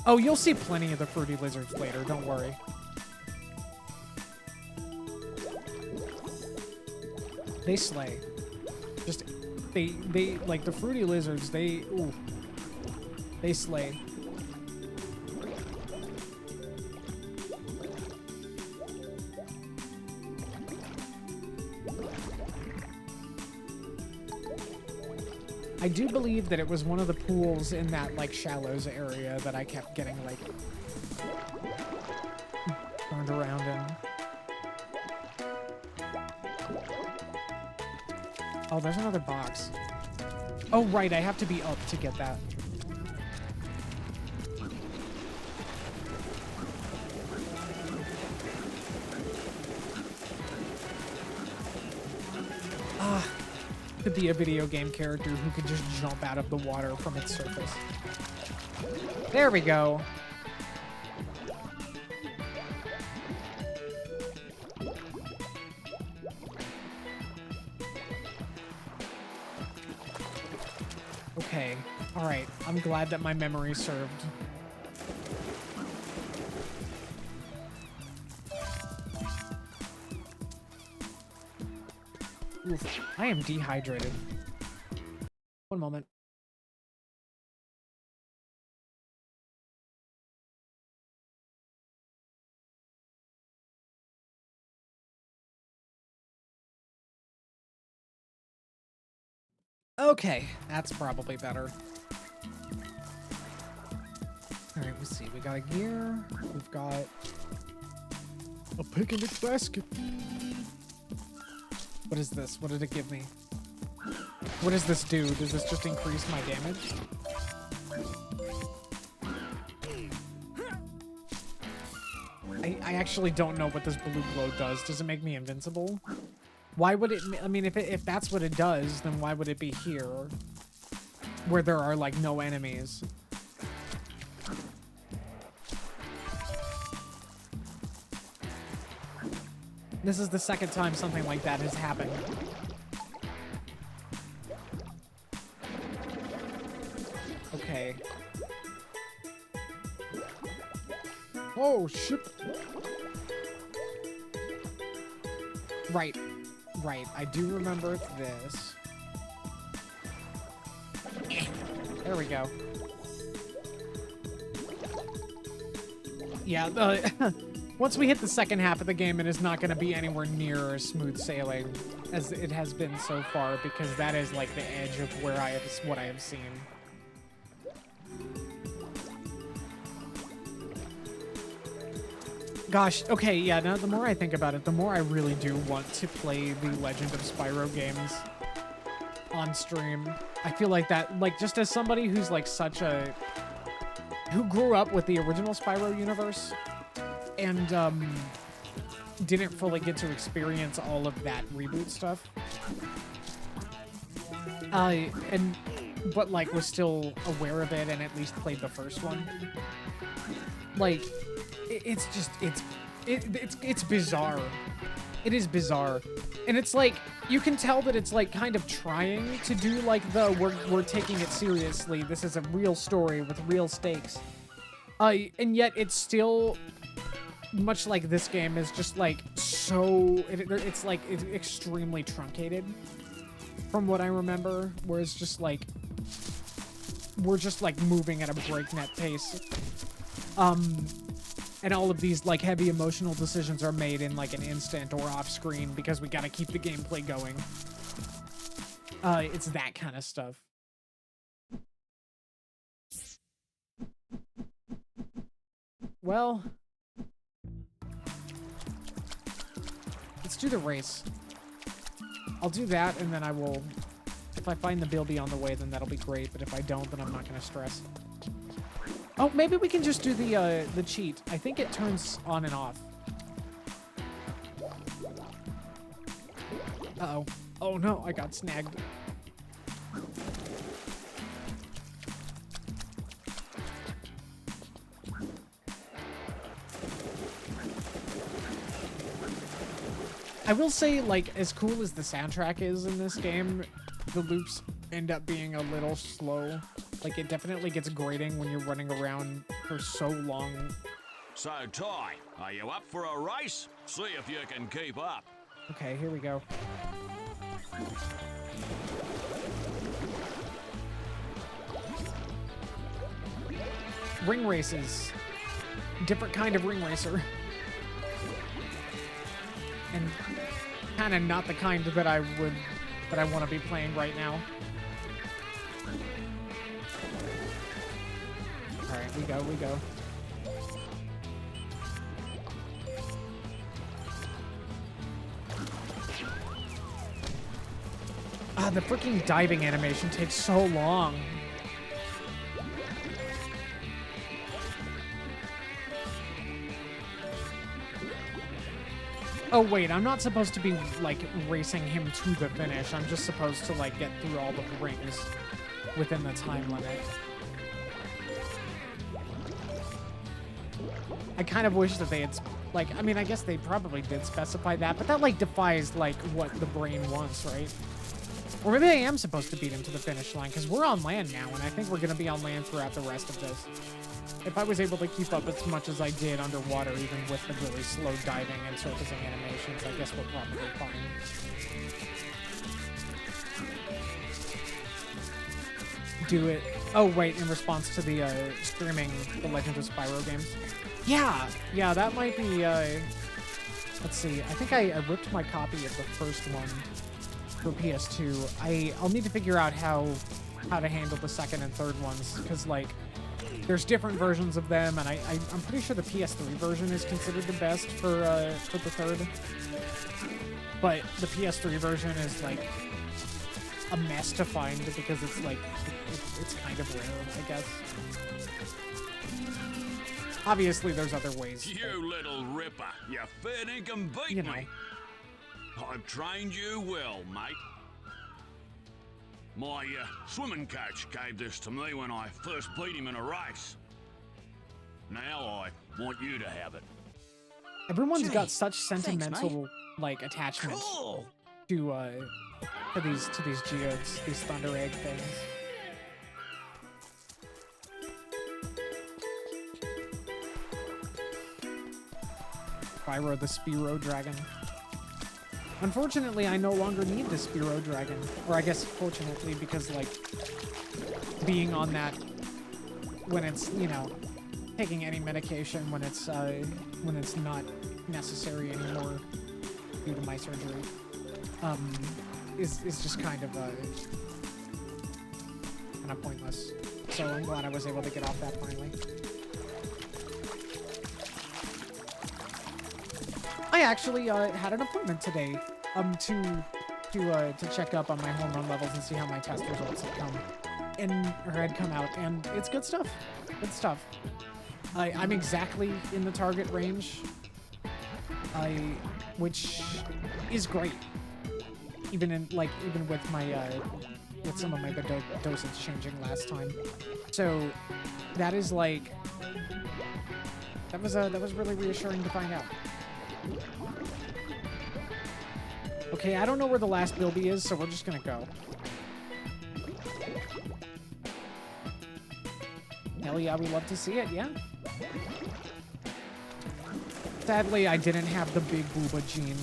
Oh, you'll see plenty of the fruity lizards later, don't worry. They slay. Just, they like the fruity lizards, they slay. I do believe that it was one of the pools in that, like, shallows area that I kept getting, like, turned around in. Oh, there's another box. Oh, right, I have to be up to get that. Could be a video game character who could just jump out of the water from its surface. There we go. Okay. All right. I'm glad that my memory served. Oof, I am dehydrated. One moment. Okay, that's probably better. All right, let's see. We got a gear. We've got a picnic basket. What is this? What did it give me? What does this do? Does this just increase my damage? I actually don't know what this blue glow does. Does it make me invincible? Why would it... I mean, if that's what it does, then why would it be here? Where there are, like, no enemies. This is the second time something like that has happened. Okay. Oh, shit. Right. Right. I do remember this. There we go. Yeah, once we hit the second half of the game, it is not going to be anywhere near as smooth sailing as it has been so far, because that is like the edge of where what I have seen. Gosh, okay, yeah, now the more I think about it, the more I really do want to play the Legend of Spyro games on stream. I feel like that, like, just as somebody who's like who grew up with the original Spyro universe and didn't fully get to experience all of that reboot stuff. But like was still aware of it and at least played the first one. Like, it's bizarre. It is bizarre. And it's like, you can tell that it's like kind of trying to do like we're taking it seriously. This is a real story with real stakes. And yet it's still, much like this game, is just like so, it's like it's extremely truncated from what I remember, where it's just like, we're just like moving at a breakneck pace. And all of these like heavy emotional decisions are made in like an instant or off screen because we gotta keep the gameplay going. It's that kind of stuff. Well, let's do the race. I'll do that, and then I will, if I find the Bilby on the way, then that'll be great, but if I don't, then I'm not gonna stress. Oh, maybe we can just do the cheat. I think it turns on and off. Uh-oh. Oh no, I got snagged. I will say, like, as cool as the soundtrack is in this game, the loops end up being a little slow. Like, it definitely gets grating when you're running around for so long. So, Ty, are you up for a race? See if you can keep up. Okay, here we go. Ring races. Different kind of ring racer. And kind of not the kind that I want to be playing right now. All right, we go. Ah, the freaking diving animation takes so long. Oh wait, I'm not supposed to be, like, racing him to the finish. I'm just supposed to, like, get through all the rings within the time limit. I kind of wish that they had, like, I mean, I guess they probably did specify that, but that, like, defies, like, what the brain wants, right? Or maybe I am supposed to beat him to the finish line, because we're on land now, and I think we're going to be on land throughout the rest of this. If I was able to keep up as much as I did underwater, even with the really slow diving and surfacing animations, I guess we're probably fine. Do it. Oh, wait, in response to the streaming The Legend of Spyro games. Yeah, that might be, let's see. I think I ripped my copy of the first one for PS2. I'll need to figure out how to handle the second and third ones, because, like, there's different versions of them, and I'm pretty sure the PS3 version is considered the best for the third. But the PS3 version is, like, a mess to find because it's, like, it's kind of rare, I guess. Obviously, there's other ways. You little ripper, you fair dinkum beat You know. me. I've trained you well, mate. My swimming coach gave this to me when I first beat him in a race. Now I want you to have it. Everyone's Gee, got such thanks, sentimental, like, attachment Cool. to these geodes, these Thunder Egg things. Spyro the Spiro Dragon. Unfortunately, I no longer need the Spiro Dragon. Or I guess fortunately, because, like, being on that when it's, you know, taking any medication when it's not necessary anymore due to my surgery, is just kind of pointless. So I'm glad I was able to get off that finally. I actually had an appointment today to check up on my hormone levels and see how my test results had come out, and it's good stuff. Good stuff. I'm exactly in the target range, which is great. Even with my with some of my dosage changing last time. So that is like that was really reassuring to find out. Okay, I don't know where the last Bilby is, so we're just gonna go. Hell yeah, we love to see it, yeah. Sadly, I didn't have the big Booba gene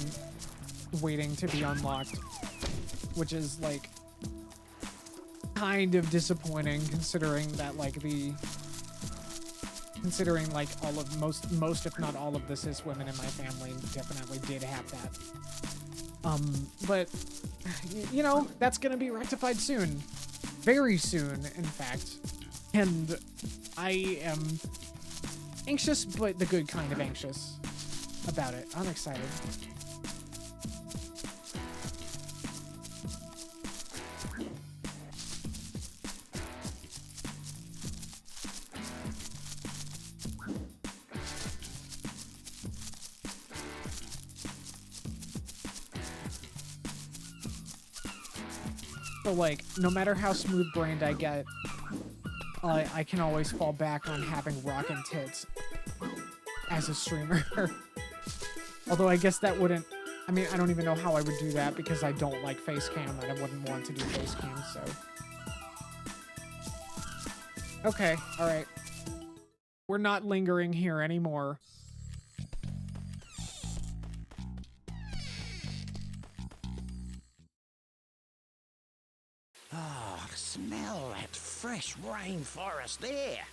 waiting to be unlocked, which is, like, kind of disappointing considering that, like, all of most if not all of the cis women in my family definitely did have that. But you know, that's gonna be rectified soon. Very soon, in fact. And I am anxious, but the good kind of anxious about it. I'm excited. So, like, no matter how smooth-brained I get, I can always fall back on having rockin' tits as a streamer. Although I guess that wouldn't I mean, I don't even know how I would do that because I don't like face cam and I wouldn't want to do face cam, so. Okay, alright. We're not lingering here anymore. Oh, smell that fresh rainforest air.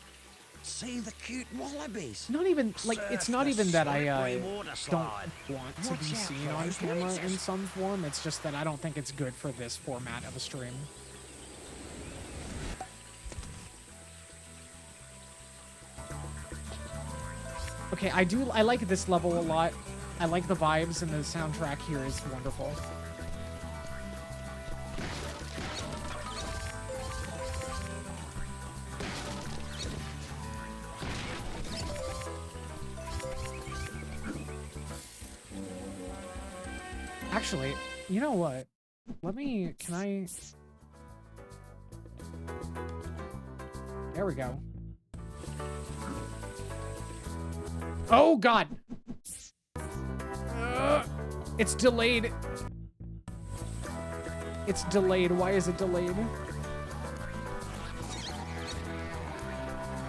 See the cute wallabies. Not even, like, it's not even that I don't don't want to be seen on camera in some form. It's just that I don't think it's good for this format of a stream. Okay, I like this level a lot. I like the vibes, and the soundtrack here is wonderful. Actually, you know what? Can I... There we go. Oh, God! It's delayed. It's delayed. Why is it delayed?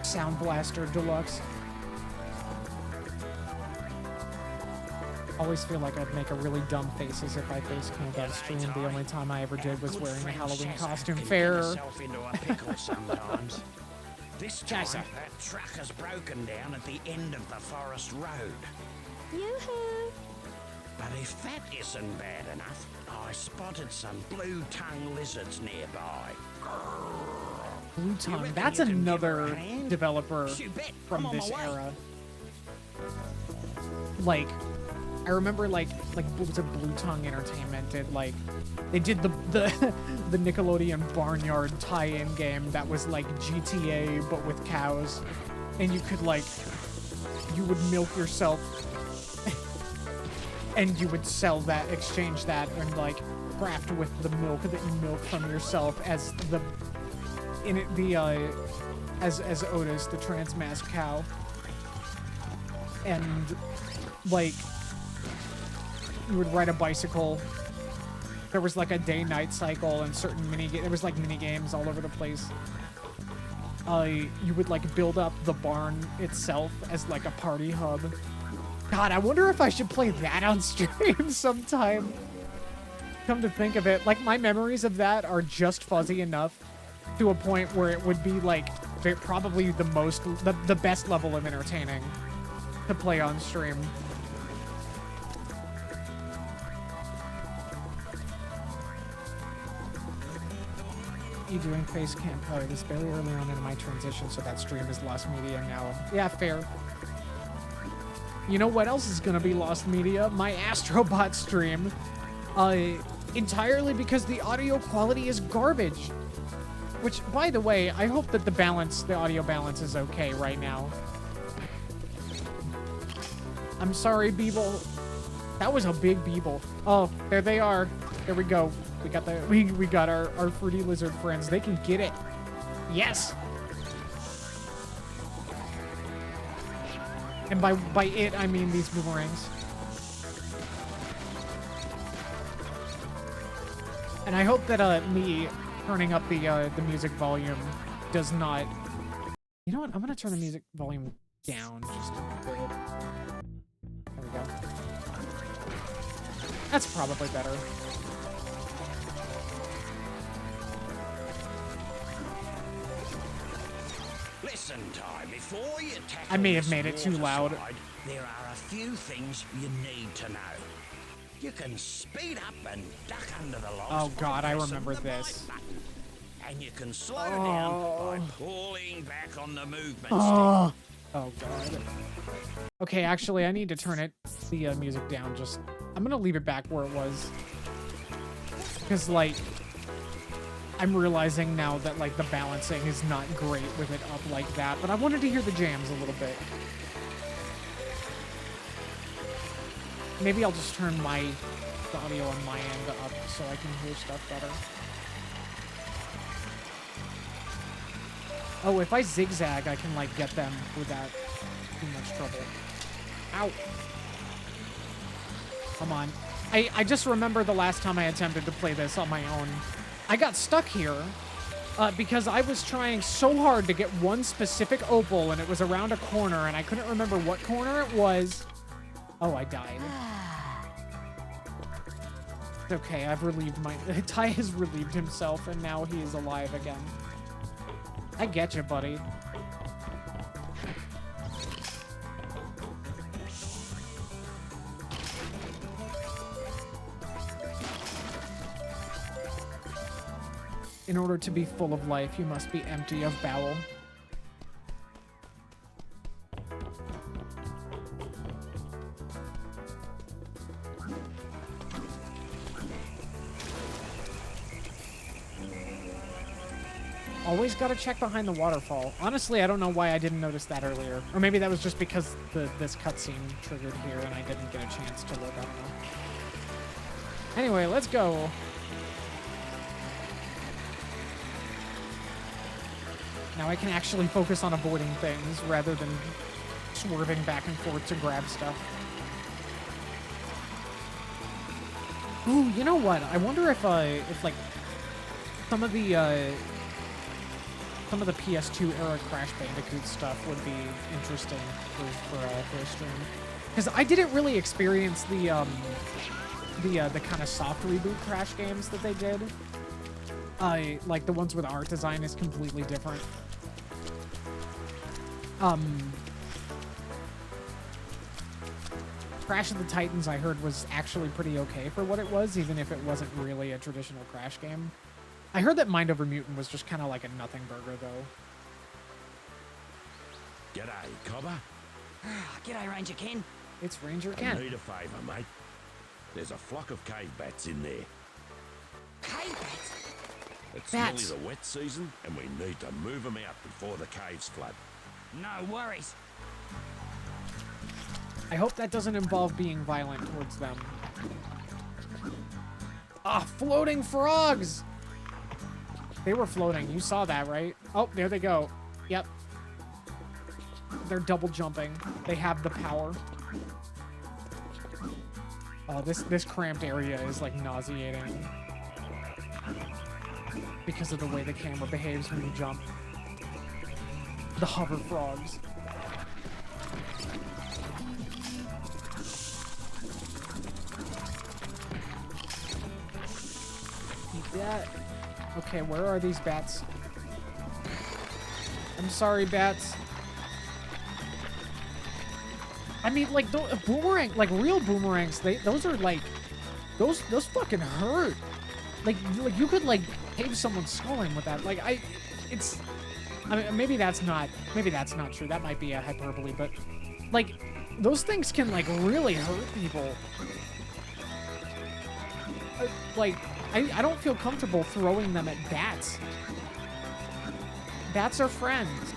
Sound Blaster Deluxe. Always feel like I'd make a really dumb faces if I face camped on stream. The only time I ever did was wearing a Halloween costume. Fair. This time, that truck has broken down at the end of the forest road. Yoo-hoo! But if that isn't bad enough, I spotted some blue-tongue lizards nearby. Blue Tongue. That's another developer from this era. Like, I remember like what was it, Blue Tongue Entertainment did they did the the Nickelodeon Barnyard tie-in game that was like GTA but with cows, and you could you would milk yourself and you would sell that, exchange that, and craft with the milk that you milk from yourself as as Otis, the trans-masked cow. And you would ride a bicycle. There was a day-night cycle and certain there was mini games all over the place. You would build up the barn itself as a party hub. God, I wonder if I should play that on stream sometime. Come to think of it, my memories of that are just fuzzy enough to a point where it would be probably the best level of entertaining to play on stream. You doing face cam? Oh, it was barely early on in my transition, so that stream is lost media now. Yeah, fair. You know what else is gonna be lost media? My Astrobot stream. Entirely because the audio quality is garbage. Which, by the way, I hope that the audio balance is okay right now. I'm sorry, Beeble. That was a big Beeble. Oh, there they are. There we go. We got our fruity lizard friends. They can get it. Yes. And by it, I mean these boomerangs. And I hope that me turning up the music volume does not. You know what? I'm gonna turn the music volume down just a bit. There we go. That's probably better. Listen, Ty, before you tackle I may have made it too loud. There are a few things you need to know. You can speed up and duck under the logs. Oh God, I remember this. Button, and you can slow down by pulling back on the movement stick. Oh God. Okay, actually, I need to turn the music down. I'm gonna leave it back where it was, because I'm realizing now that the balancing is not great with it up like that. But I wanted to hear the jams a little bit. Maybe I'll just turn the audio on my end up so I can hear stuff better. Oh, if I zigzag, I can get them without too much trouble. Ow. Come on. I just remember the last time I attempted to play this on my own. I got stuck here because I was trying so hard to get one specific opal, and it was around a corner, and I couldn't remember what corner it was. Oh, I died. It's okay, I've relieved my... Ty has relieved himself, and now he is alive again. I get you, buddy. In order to be full of life, you must be empty of bowel. Always gotta check behind the waterfall. Honestly, I don't know why I didn't notice that earlier. Or maybe that was just because this cutscene triggered here and I didn't get a chance to look. I don't know. Anyway, let's go. Now I can actually focus on avoiding things rather than swerving back and forth to grab stuff. Ooh, you know what? I wonder if like some of the PS2 era Crash Bandicoot stuff would be interesting for a stream, because I didn't really experience the kind of soft reboot Crash games that they did. Like the ones where the art design is completely different. Crash of the Titans, I heard, was actually pretty okay for what it was, even if it wasn't really a traditional Crash game. I heard that Mind Over Mutant was just kind of like a nothing burger, though. G'day, Cobber. G'day, Ranger Ken. It's Ranger I Ken. need a favour, mate. There's a flock of cave bats in there. Cave bats? It's Bats. nearly the wet season, and we need to move them out before the caves flood. No worries. I hope that doesn't involve being violent towards them. Ah, floating frogs! They were floating. You saw that, right? Oh, there they go. Yep. They're double jumping. They have the power. Oh, this cramped area is like nauseating because of the way the camera behaves when you jump. The hover frogs. Eat that. Okay, where are these bats? I'm sorry, bats. I mean, like, boomerang, like real boomerangs, those are like, those fucking hurt. Like you could like cave someone's skull in with that. Like I mean, maybe that's not true. That might be a hyperbole, but like those things can like really hurt people. Like I don't feel comfortable throwing them at bats. Bats are friends.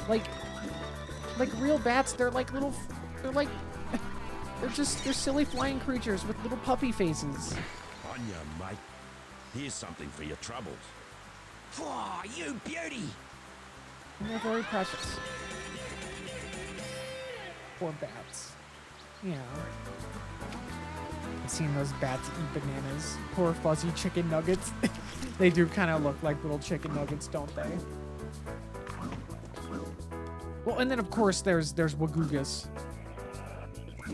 Like real bats, they're silly flying creatures with little puppy faces. On ya, mate. Here's something for your troubles. Oh, you beauty! And they're very precious. Poor bats. Yeah. I've seen those bats eat bananas. Poor fuzzy chicken nuggets. They do kind of look like little chicken nuggets, don't they? Well, and then of course there's Wagugas,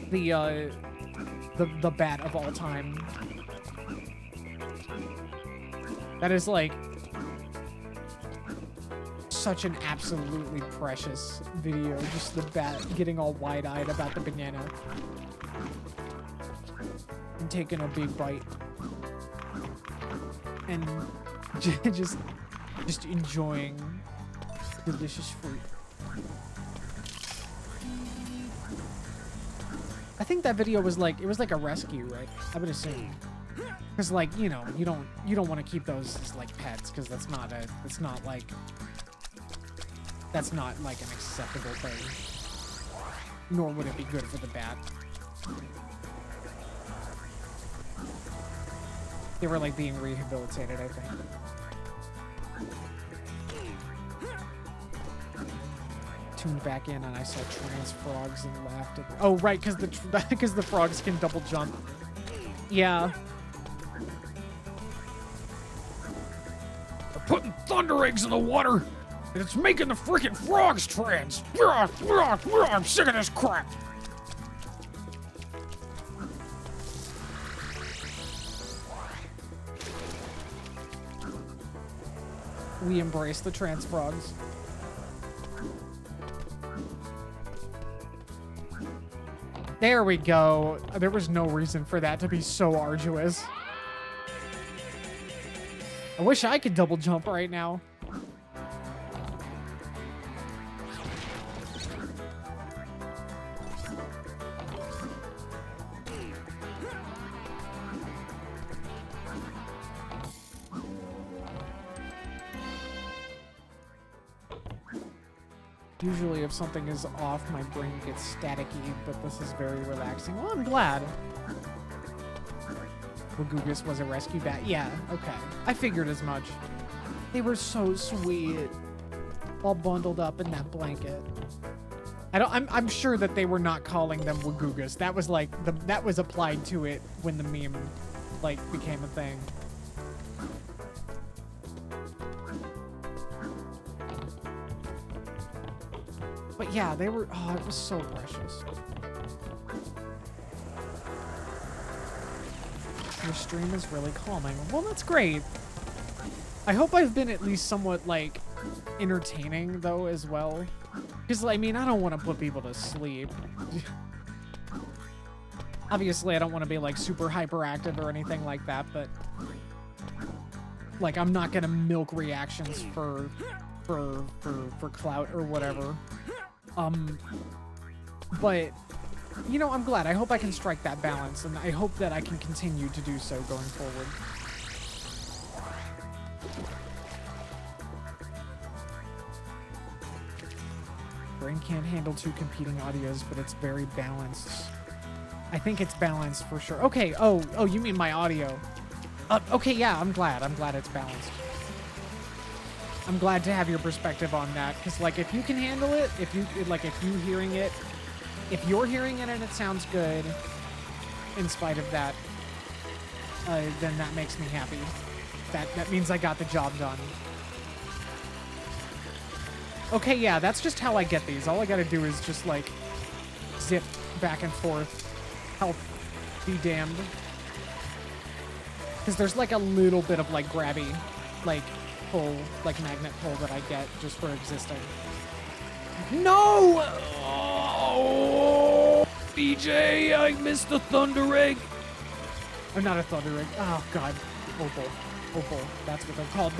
the bat of all time. That is like such an absolutely precious video. Just the bat getting all wide-eyed about the banana and taking a big bite and just enjoying delicious fruit. I think that video was like, it was like a rescue, right? I would assume. Because like, you know, you don't want to keep those as like pets, because that's not like an acceptable thing. Nor would it be good for the bat. They were like being rehabilitated, I think. tuned back in and I saw trans frogs and laughed at. Oh, right, because because the frogs can double jump. Yeah. They're putting thunder eggs in the water, and it's making the freaking frogs trans. I'm sick of this crap. We embrace the trans frogs. There we go. There was no reason for that to be so arduous. I wish I could double jump right now. Usually if something is off, my brain gets staticky, but this is very relaxing. Well, I'm glad. Wagugus was a rescue bat. Yeah, okay. I figured as much. They were so sweet. All bundled up in that blanket. I'm sure that they were not calling them Wagugus. That was like, that was applied to it when the meme, like, became a thing. But yeah, they were, oh, it was so precious. Your stream is really calming. Well, that's great. I hope I've been at least somewhat, like, entertaining, though, as well. Because, I mean, I don't want to put people to sleep. Obviously, I don't want to be, like, super hyperactive or anything like that, but... Like, I'm not gonna milk reactions for clout or whatever. But, you know, I'm glad. I hope I can strike that balance, and I hope that I can continue to do so going forward. Brain can't handle two competing audios, but it's very balanced. I think it's balanced for sure. Okay, oh, you mean my audio. Okay, yeah, I'm glad. I'm glad it's balanced. I'm glad to have your perspective on that, because, like, if you can handle it, if you're hearing it and it sounds good, in spite of that, then that makes me happy. That means I got the job done. Okay, yeah, that's just how I get these. All I gotta do is just, like, zip back and forth. Health be damned. Because there's, like, a little bit of, like, grabby, like, pull, like, magnet pull that I get just for existing. No! Oh, DJ, I missed the thunder egg. Or not a thunder egg. Oh, God. Opal. Opal. That's what they're called.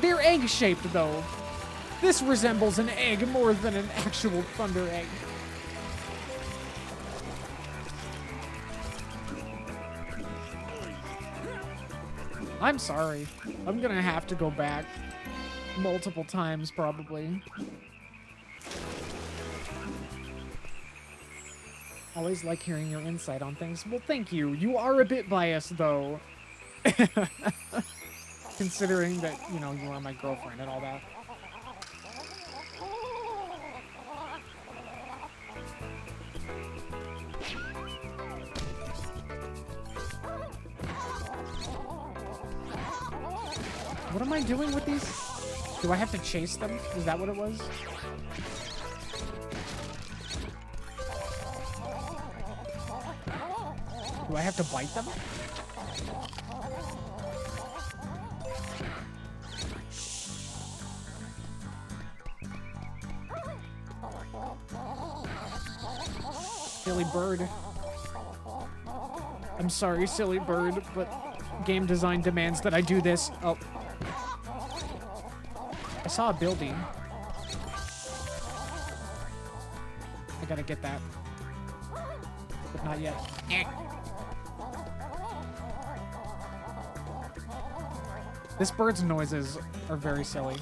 They're egg-shaped, though. This resembles an egg more than an actual thunder egg. I'm sorry. I'm gonna have to go back multiple times, probably. Always like hearing your insight on things. Well, thank you. You are a bit biased, though. Considering that, you know, you are my girlfriend and all that. What am I doing with these? Do I have to chase them? Is that what it was? Do I have to bite them? Silly bird. I'm sorry, silly bird, but game design demands that I do this. Oh. I saw a building. I gotta get that. But not yet. This bird's noises are very silly.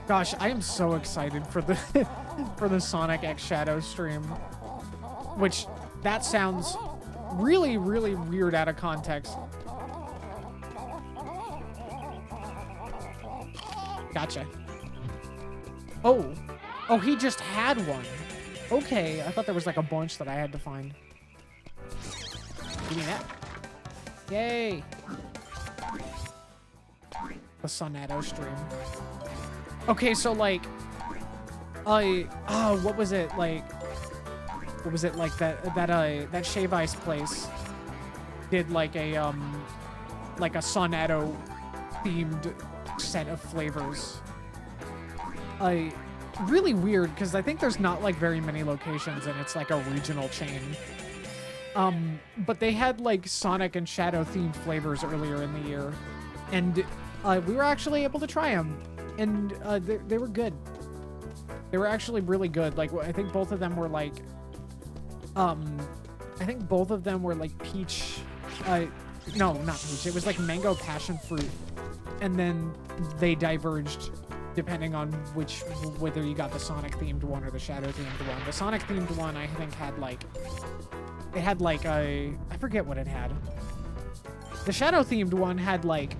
Gosh, I am so excited for the for the Sonic X Shadow stream. Which, that sounds really, really weird out of context. Gotcha. Oh. Oh, he just had one. Okay, I thought there was like a bunch that I had to find. Give me that. Yay. The Sonato stream. Okay, so like... what was it? Like... What was it? Like that Shave Ice place did like a Sonato themed set of flavors. Really weird, because I think there's not like very many locations and it's like a regional chain. But they had like Sonic and Shadow themed flavors earlier in the year, and we were actually able to try them, and they were good. They were actually really good. Like, I think both of them were like, peach. No, not peach. It was like mango passion fruit, and then they diverged depending on whether you got the Sonic themed one or the Shadow themed one. The Sonic themed one, I think, had like, I forget what it had. The Shadow themed one had like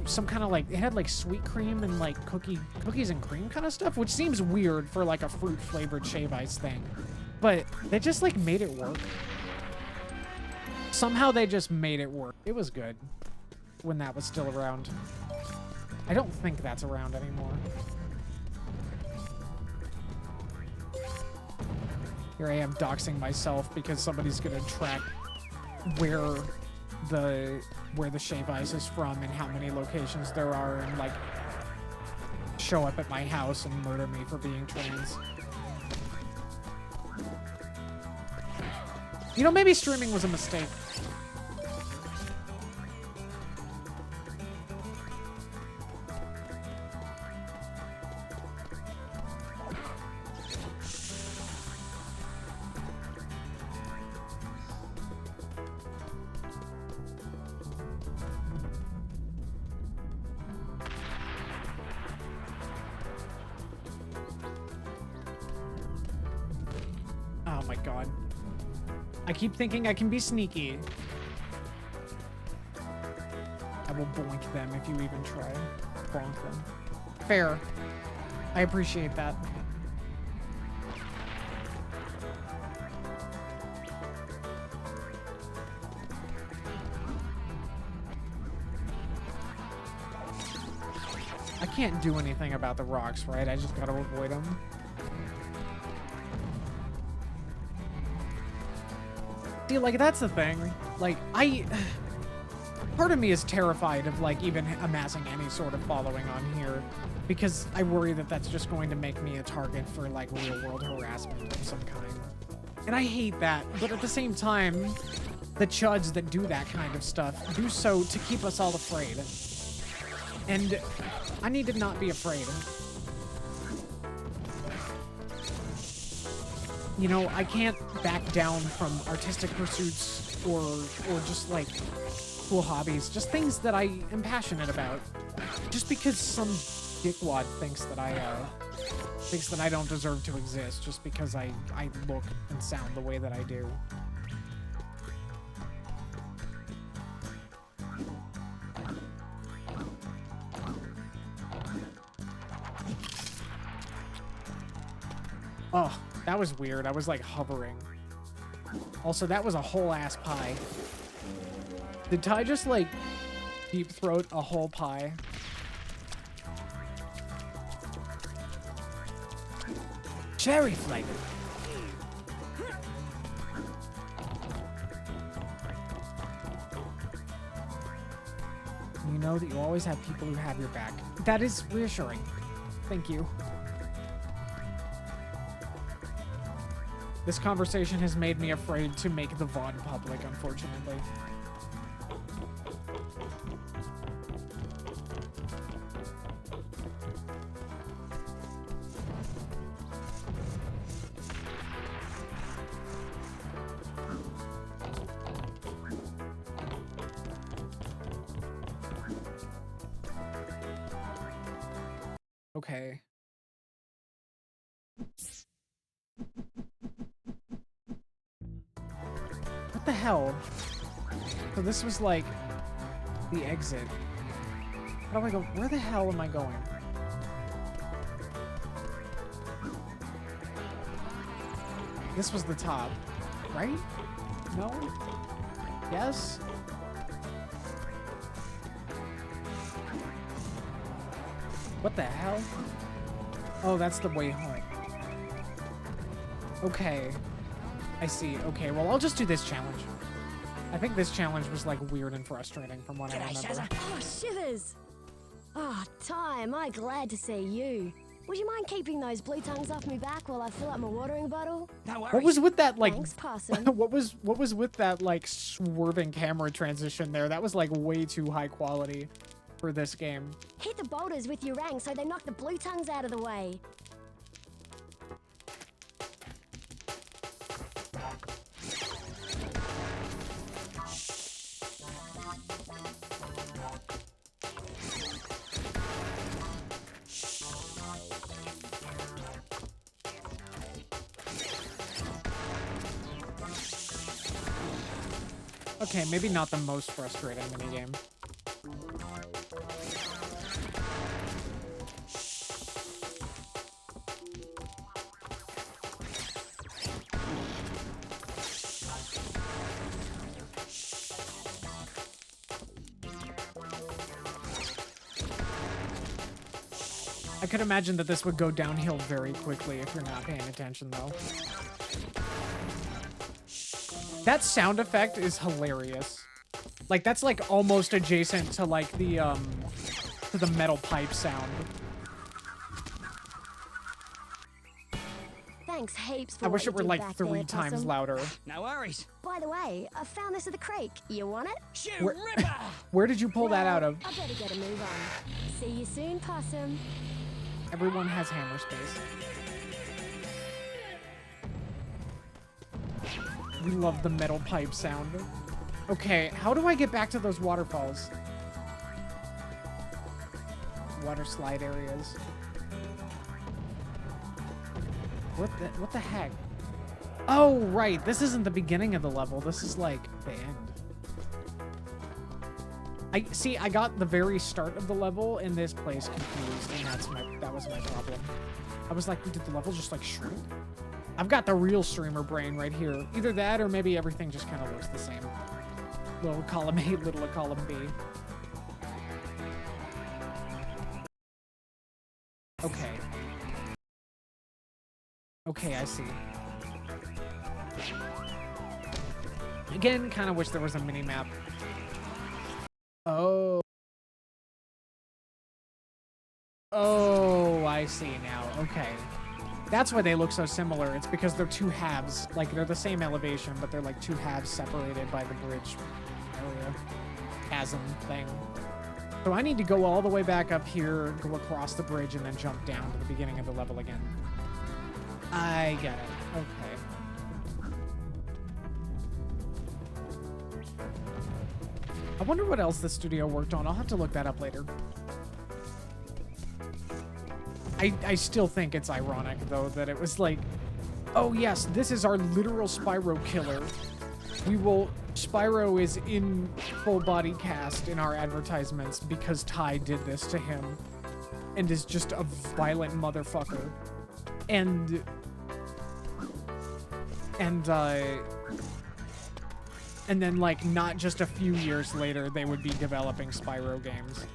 some kind of like, it had like sweet cream and like cookies and cream kind of stuff, which seems weird for like a fruit flavored Shave Ice thing, but they just like made it work. Somehow they just made it work. It was good when that was still around. I don't think that's around anymore. Here I am doxing myself because somebody's gonna track where the Shave Ice is from and how many locations there are, and like show up at my house and murder me for being trans. You know, maybe streaming was a mistake. Oh my god. I keep thinking I can be sneaky. I will boink them if you even try. Bonk them. Fair. I appreciate that. I can't do anything about the rocks, right? I just gotta avoid them. See, like, that's the thing. Like, part of me is terrified of, like, even amassing any sort of following on here, because I worry that that's just going to make me a target for, like, real-world harassment of some kind. And I hate that, but at the same time, the chuds that do that kind of stuff do so to keep us all afraid. And I need to not be afraid. You know, I can't back down from artistic pursuits or just like cool hobbies, just things that I am passionate about. Just because some dickwad thinks that I don't deserve to exist just because I look and sound the way that I do. Oh, that was weird. I was like hovering. Also, that was a whole ass pie. Did Ty just like deep throat a whole pie? Cherry flavor. You know that you always have people who have your back. That is reassuring. Thank you. This conversation has made me afraid to make the VOD public, unfortunately. Okay. What the hell? So this was like the exit. How do I go? Where the hell am I going? This was the top, right? No? Yes? What the hell? Oh, that's the way home. Okay. I see. Okay, well, I'll just do this challenge. I think this challenge was, like, weird and frustrating from what I remember. Oh, shivers! Oh, Ty, am I glad to see you. Would you mind keeping those blue tongues off me back while I fill up my watering bottle? No worries. What was with that, like... Thanks, Possum. what was with that, like, swerving camera transition there? That was, like, way too high quality for this game. Hit the boulders with your rang so they knock the blue tongues out of the way. Okay, maybe not the most frustrating minigame. I could imagine that this would go downhill very quickly if you're not paying attention, though. That sound effect is hilarious. Like, that's, like, almost adjacent to, like, the metal pipe sound. Thanks heaps for I wish what it were, you did like, back 3 there, times Possum. louder. No worries. By the way, I found this at the creek. You want it? Shoot, Where- ripper! Where did you pull that out of? I better get a move on. See you soon, Possum. Everyone has hammer space. We love the metal pipe sound. Okay, how do I get back to those waterfalls? Water slide areas. What the heck? Oh, right. This isn't the beginning of the level. This is like the end. I got the very start of the level in this place confused, and that was my problem. I was like, did the level just like shrink? I've got the real streamer brain right here. Either that or maybe everything just kind of looks the same. Little column A, little column B. Okay. Okay, I see. Again, kind of wish there was a mini-map. Oh. Oh, I see now. Okay. That's why they look so similar. It's because they're two halves. Like, they're the same elevation, but they're like two halves separated by the bridge area. Chasm thing. So I need to go all the way back up here, go across the bridge, and then jump down to the beginning of the level again. I get it. Okay. I wonder what else the studio worked on. I'll have to look that up later. I still think it's ironic, though, that it was like, oh yes, this is our literal Spyro killer. Spyro is in full body cast in our advertisements because Ty did this to him and is just a violent motherfucker. And then, like, not just a few years later, they would be developing Spyro games.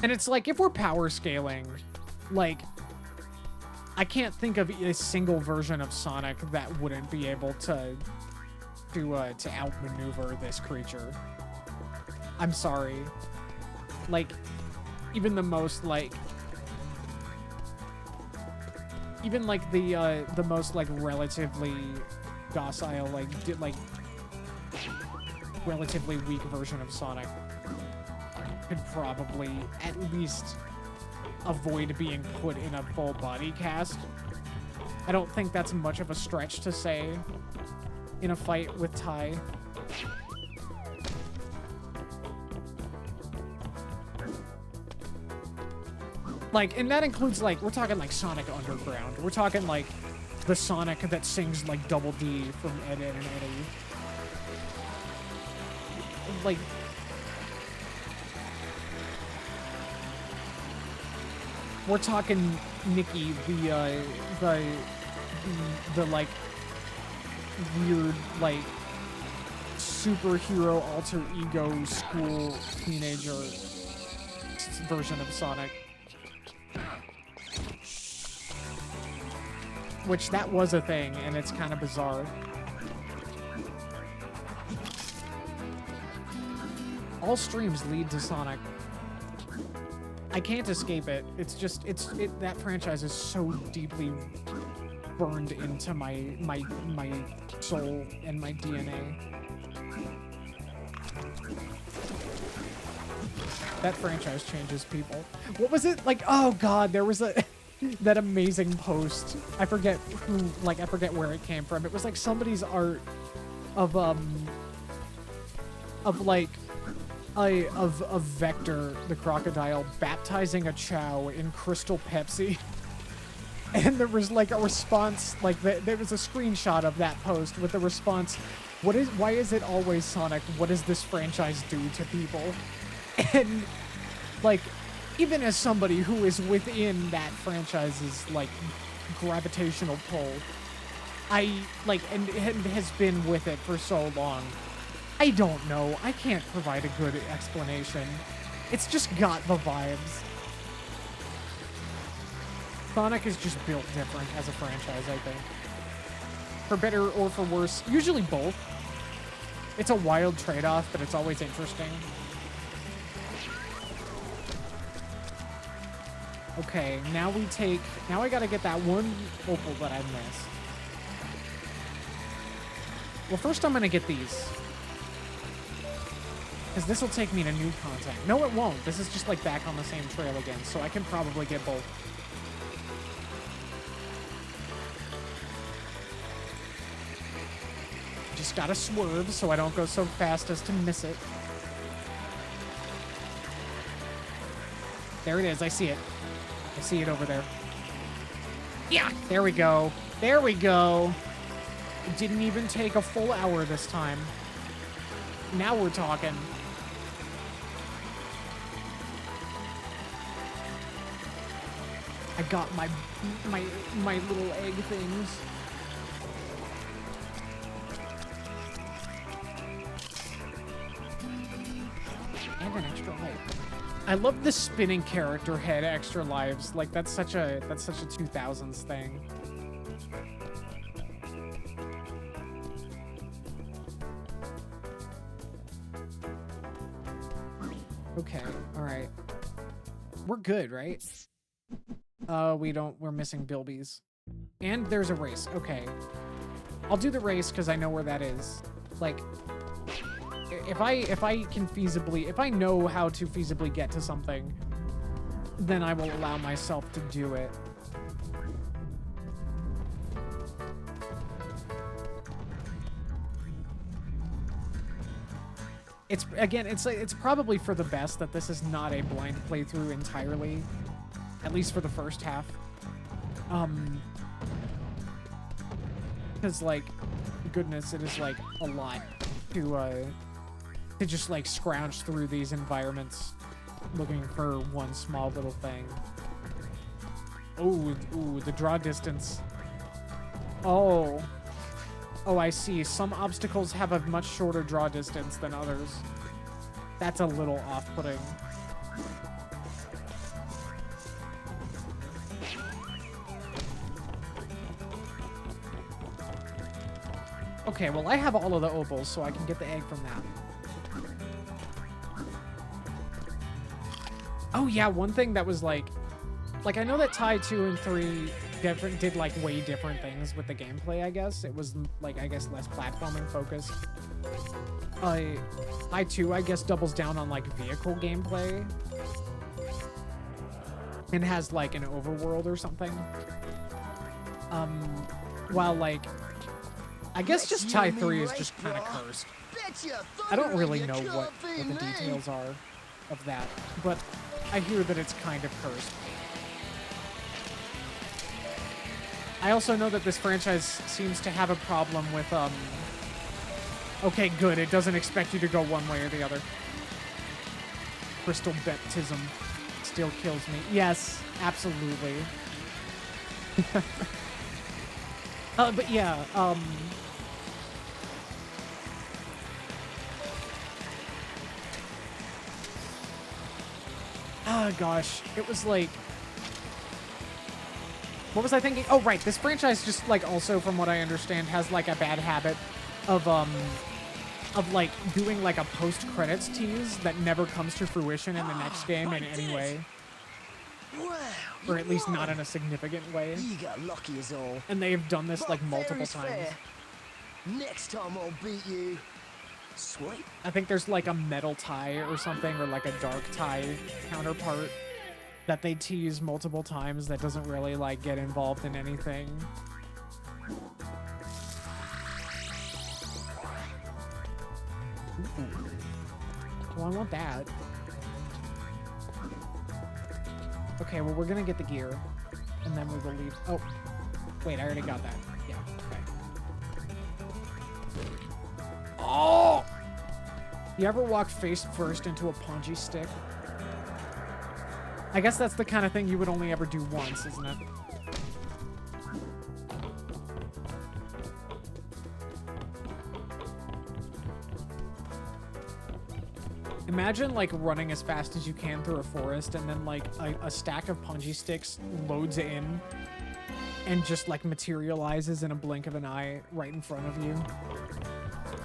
And it's like, if we're power scaling, like, I can't think of a single version of Sonic that wouldn't be able to outmaneuver this creature. I'm sorry. Like, even the most, like... Even, like, the most, like, relatively docile, like, relatively weak version of Sonic could probably at least avoid being put in a full body cast. I don't think that's much of a stretch to say in a fight with Ty. Like, and that includes, like, we're talking, like, Sonic Underground. We're talking, like, the Sonic that sings, like, Double D from Ed, Edd n Eddy. Like, We're talking Nikki, the like weird like superhero alter ego school teenager version of Sonic. Which that was a thing, and it's kind of bizarre. All streams lead to Sonic. I can't escape it. It's just that franchise is so deeply burned into my soul and my DNA. That franchise changes people. What was it like? Oh God, there was a that amazing post. I forget who, like I forget where it came from. It was like somebody's art of Vector the crocodile baptizing a Chow in Crystal Pepsi. And there was like a response, like there was a screenshot of that post with the response, why is it always Sonic? What does this franchise do to people? And like, even as somebody who is within that franchise's like gravitational pull, I like, and has been with it for so long, I don't know. I can't provide a good explanation. It's just got the vibes. Sonic is just built different as a franchise, I think. For better or for worse. Usually both. It's a wild trade-off, but it's always interesting. Okay, now I gotta get that one opal that I missed. Well, first I'm gonna get these. Because this will take me to new content. No, it won't. This is just like back on the same trail again, so I can probably get both. Just gotta swerve so I don't go so fast as to miss it. There it is. I see it. I see it over there. Yeah, there we go. There we go. It didn't even take a full hour this time. Now we're talking. I got my little egg things. And an extra life. I love the spinning character head extra lives. Like that's such a 2000s thing. Okay, all right. We're good, right? We're missing Bilbies. And there's a race. Okay. I'll do the race because I know where that is. Like, if I know how to feasibly get to something, then I will allow myself to do it. It's probably for the best that this is not a blind playthrough entirely, at least for the first half. Because like, goodness, it is like a lot to just like scrounge through these environments looking for one small little thing. Oh, ooh, the draw distance. Oh, I see. Some obstacles have a much shorter draw distance than others. That's a little off-putting. Okay, well, I have all of the opals, so I can get the egg from that. Oh, yeah, one thing that was like I know that Tai 2 and 3 did like way different things with the gameplay, I guess. It was like, I guess, less platforming focused. Tai 2, I guess, doubles down on like vehicle gameplay. And has like an overworld or something. While like, I guess just Tai 3 is just kind of cursed. I don't really know what the details are of that, but I hear that it's kind of cursed. I also know that this franchise seems to have a problem with, okay, good, it doesn't expect you to go one way or the other. Crystal baptism still kills me. Yes, Absolutely. But yeah, oh gosh, it was like, what was I thinking? Oh, right, this franchise just, like, also, from what I understand, has, like, a bad habit of like, doing, like, a post-credits tease that never comes to fruition in the next game in any way. Wow, Or at least not in a significant way. you got lucky as all. And they've done this, But like, multiple fair is times. fair. Next time I'll beat you. Sweet. I think there's, like, a metal tie or something, or, like, a dark tie counterpart that they tease multiple times that doesn't really, like, get involved in anything. Ooh. Well, I want that. Okay, well, we're gonna get the gear, and then we will leave. Oh, wait, I already got that. Yeah, okay. Oh! You ever walk face first into a punji stick? I guess that's the kind of thing you would only ever do once, isn't it? Imagine, like, running as fast as you can through a forest, and then, like, a stack of punji sticks loads in and just, like, materializes in a blink of an eye right in front of you.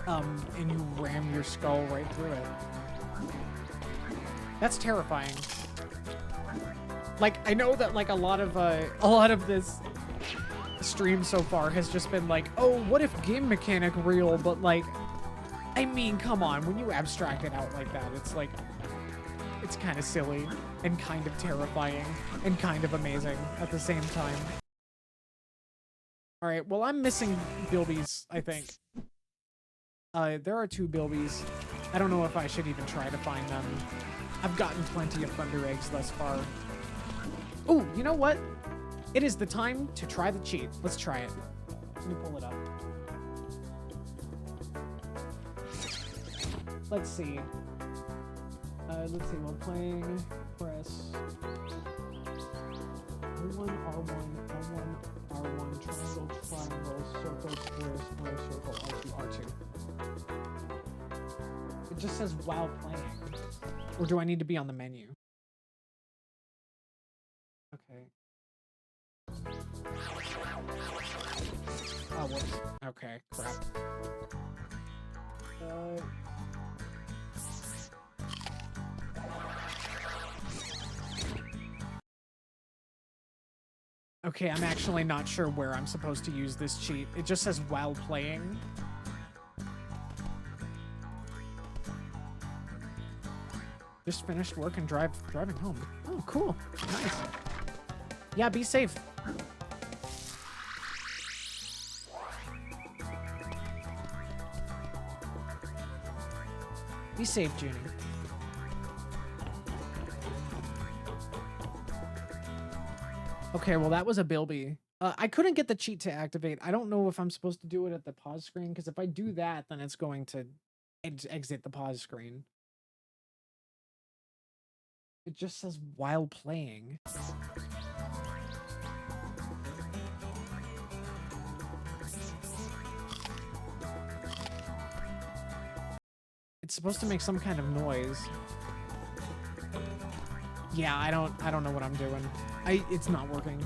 And you ram your skull right through it. That's terrifying. Like, I know that, like, a lot of this stream so far has just been like, oh, what if game mechanic real? But, like, I mean, come on, when you abstract it out like that, it's like, it's kind of silly and kind of terrifying and kind of amazing at the same time. All right, well, I'm missing bilbies, I think. There are 2 bilbies. I don't know if I should even try to find them. I've gotten plenty of thunder eggs thus far. Ooh, you know what? It is the time to try the cheat. Let's try it. Let me pull it up. Let's see. Let's see, while playing, press R1, R1, R1, R1, triangle, circle, square, circle, R2, R2. It just says while playing. Or do I need to be on the menu? Okay. Oh, whoops. Okay, crap. Okay, I'm actually not sure where I'm supposed to use this cheat. It just says while playing. Just finished work and driving home. Oh, cool. Nice. Yeah, be safe. Be safe, Junie. Okay, well, that was a bilby. I couldn't get the cheat to activate. I don't know if I'm supposed to do it at the pause screen, because if I do that, then it's going to exit the pause screen. It just says while playing. It's supposed to make some kind of noise. Yeah, I don't know what I'm doing. It's not working.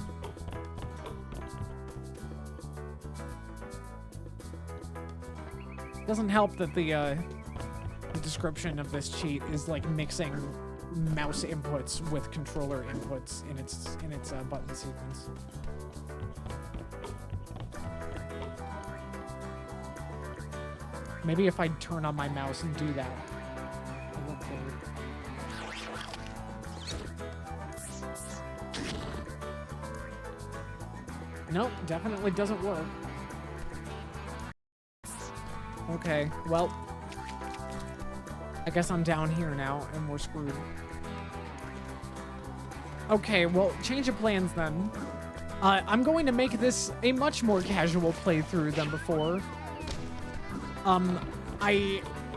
Doesn't help that the description of this cheat is like mixing mouse inputs with controller inputs in its button sequence. Maybe if I turn on my mouse and do that. Nope, definitely doesn't work. Okay, well, I guess I'm down here now, and we're screwed. Okay, well, change of plans then. I'm going to make this a much more casual playthrough than before.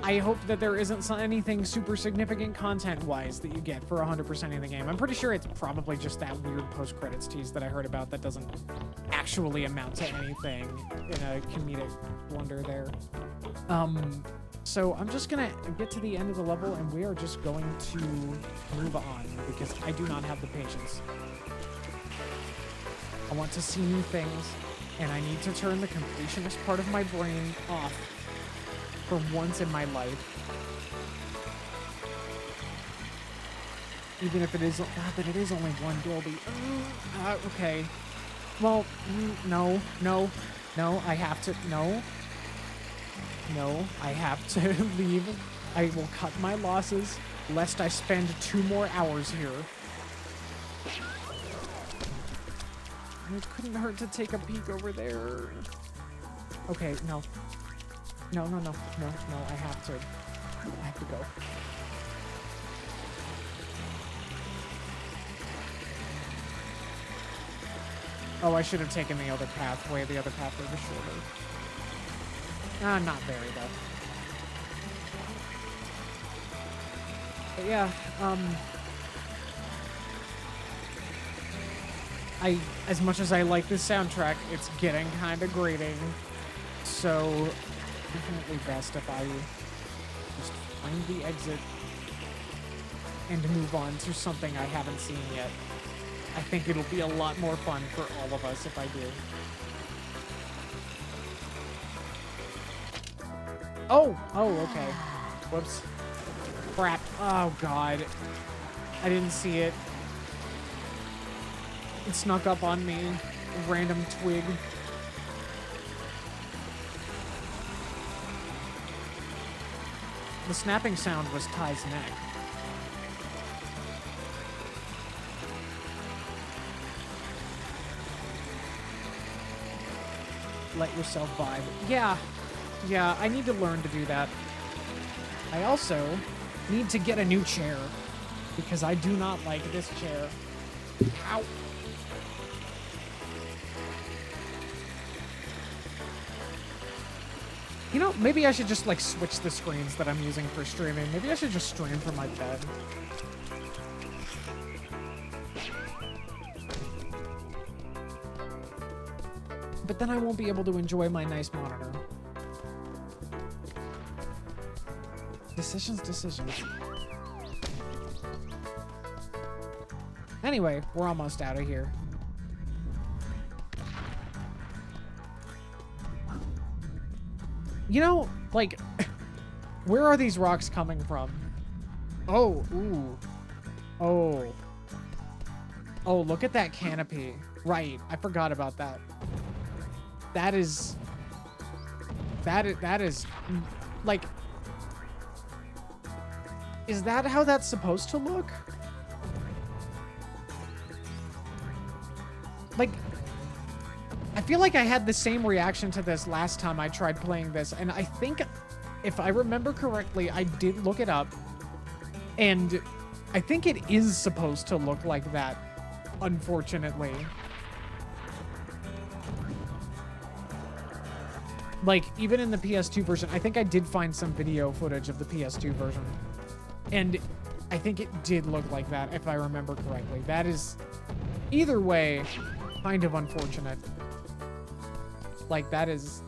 I hope that there isn't anything super significant content-wise that you get for 100% of the game. I'm pretty sure it's probably just that weird post-credits tease that I heard about that doesn't actually amount to anything in a comedic wonder there. So I'm just gonna get to the end of the level and we are just going to move on because I do not have the patience. I want to see new things and I need to turn the completionist part of my brain off for once in my life. Even if it is, but it is only one Gilby. Okay. Well, no, I have to, no, I have to leave. I will cut my losses, lest I spend 2 more hours here. It couldn't hurt to take a peek over there. Okay, no, I have to go. Oh, I should have taken the other pathway. The other pathway was shorter. Not very, though. But yeah, as much as I like this soundtrack, it's getting kind of grating. So, definitely best if I just find the exit and move on to something I haven't seen yet. I think it'll be a lot more fun for all of us if I do. Oh, okay. Whoops. Crap. Oh, God. I didn't see it. It snuck up on me. A random twig. The snapping sound was Ty's neck. Let yourself vibe. Yeah, I need to learn to do that. I also need to get a new chair because I do not like this chair. Ow. You know, maybe I should just like switch the screens that I'm using for streaming. Maybe I should just stream from my bed. But then I won't be able to enjoy my nice monitor. Decisions. Anyway, we're almost out of here. You know, like, where are these rocks coming from? Oh, ooh. Oh, look at that canopy. Right, I forgot about that. That is, like, is that how that's supposed to look? Like, I feel like I had the same reaction to this last time I tried playing this, and I think, if I remember correctly, I did look it up, and I think it is supposed to look like that, unfortunately. Like, even in the PS2 version, I think I did find some video footage of the PS2 version. And I think it did look like that, if I remember correctly. That is, either way, kind of unfortunate. Like, that is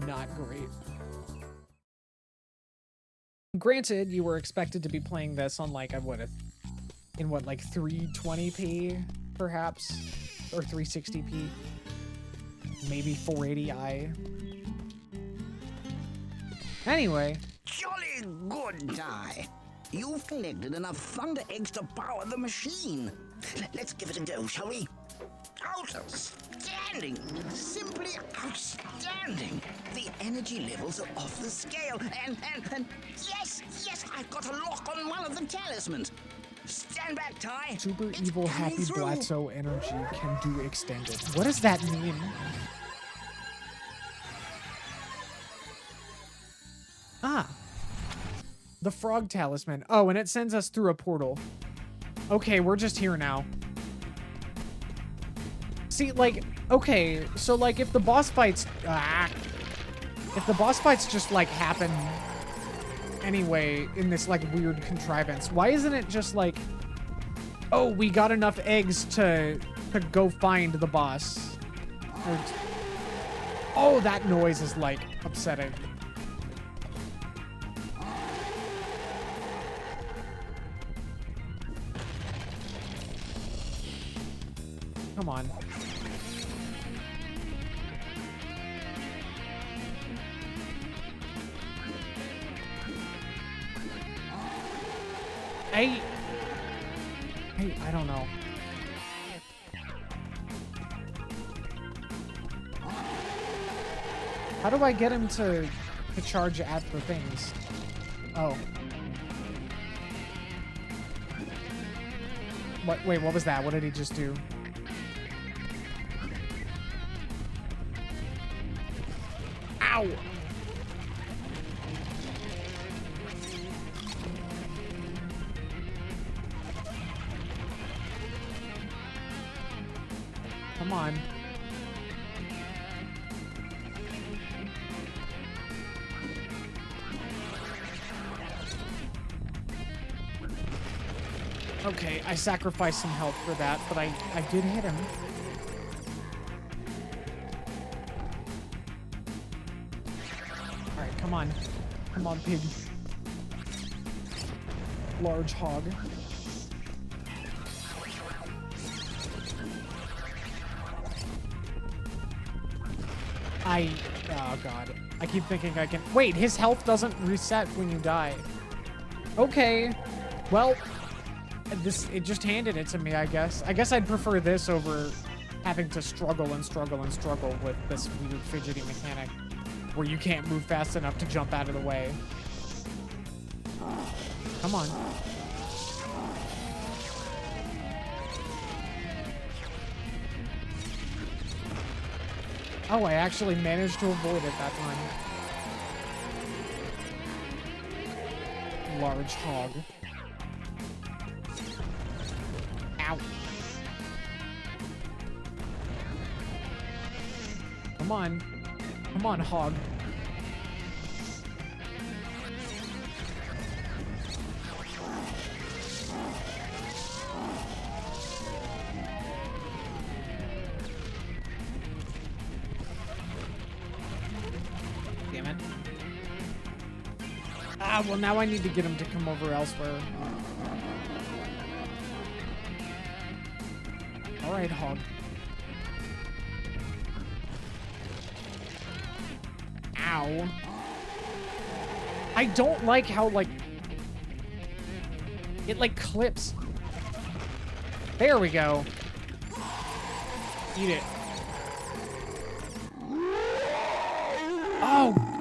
not great. Granted, you were expected to be playing this on, like, in what, like 320p, perhaps? Or 360p? Maybe 480i. Anyway. Jolly good, Ty. You've collected enough thunder eggs to power the machine. Let's give it a go, shall we? Outstanding! Simply outstanding! The energy levels are off the scale, and yes, I've got a lock on one of the talismans. Stand back, Ty. Super evil happy Blatzo energy can do extended. What does that mean? Ah. The frog talisman. Oh, and it sends us through a portal. Okay, we're just here now. See, like, okay, so, like, if the boss fights... if the boss fights just, like, happen anyway in this like weird contrivance? Why isn't it just like, oh, we got enough eggs to go find the boss? Or oh, that noise is like upsetting. Come on. Hey, I don't know. How do I get him to charge at the things? Oh. What? Wait, what was that? What did he just do? Ow! Come on. Okay, I sacrificed some health for that, but I did hit him. Alright, come on. Come on, pig. Large hog. Oh god. I keep thinking I can... Wait, his health doesn't reset when you die. Okay. Well, it just handed it to me, I guess. I guess I'd prefer this over having to struggle and struggle and struggle with this weird fidgety mechanic where you can't move fast enough to jump out of the way. Come on. Oh, I actually managed to avoid it that time. Large hog. Ow. Come on. Come on, hog. Damn it. Ah, well, now I need to get him to come over elsewhere. All right, hog. Ow. I don't like how, like, it, like, clips. There we go. Eat it.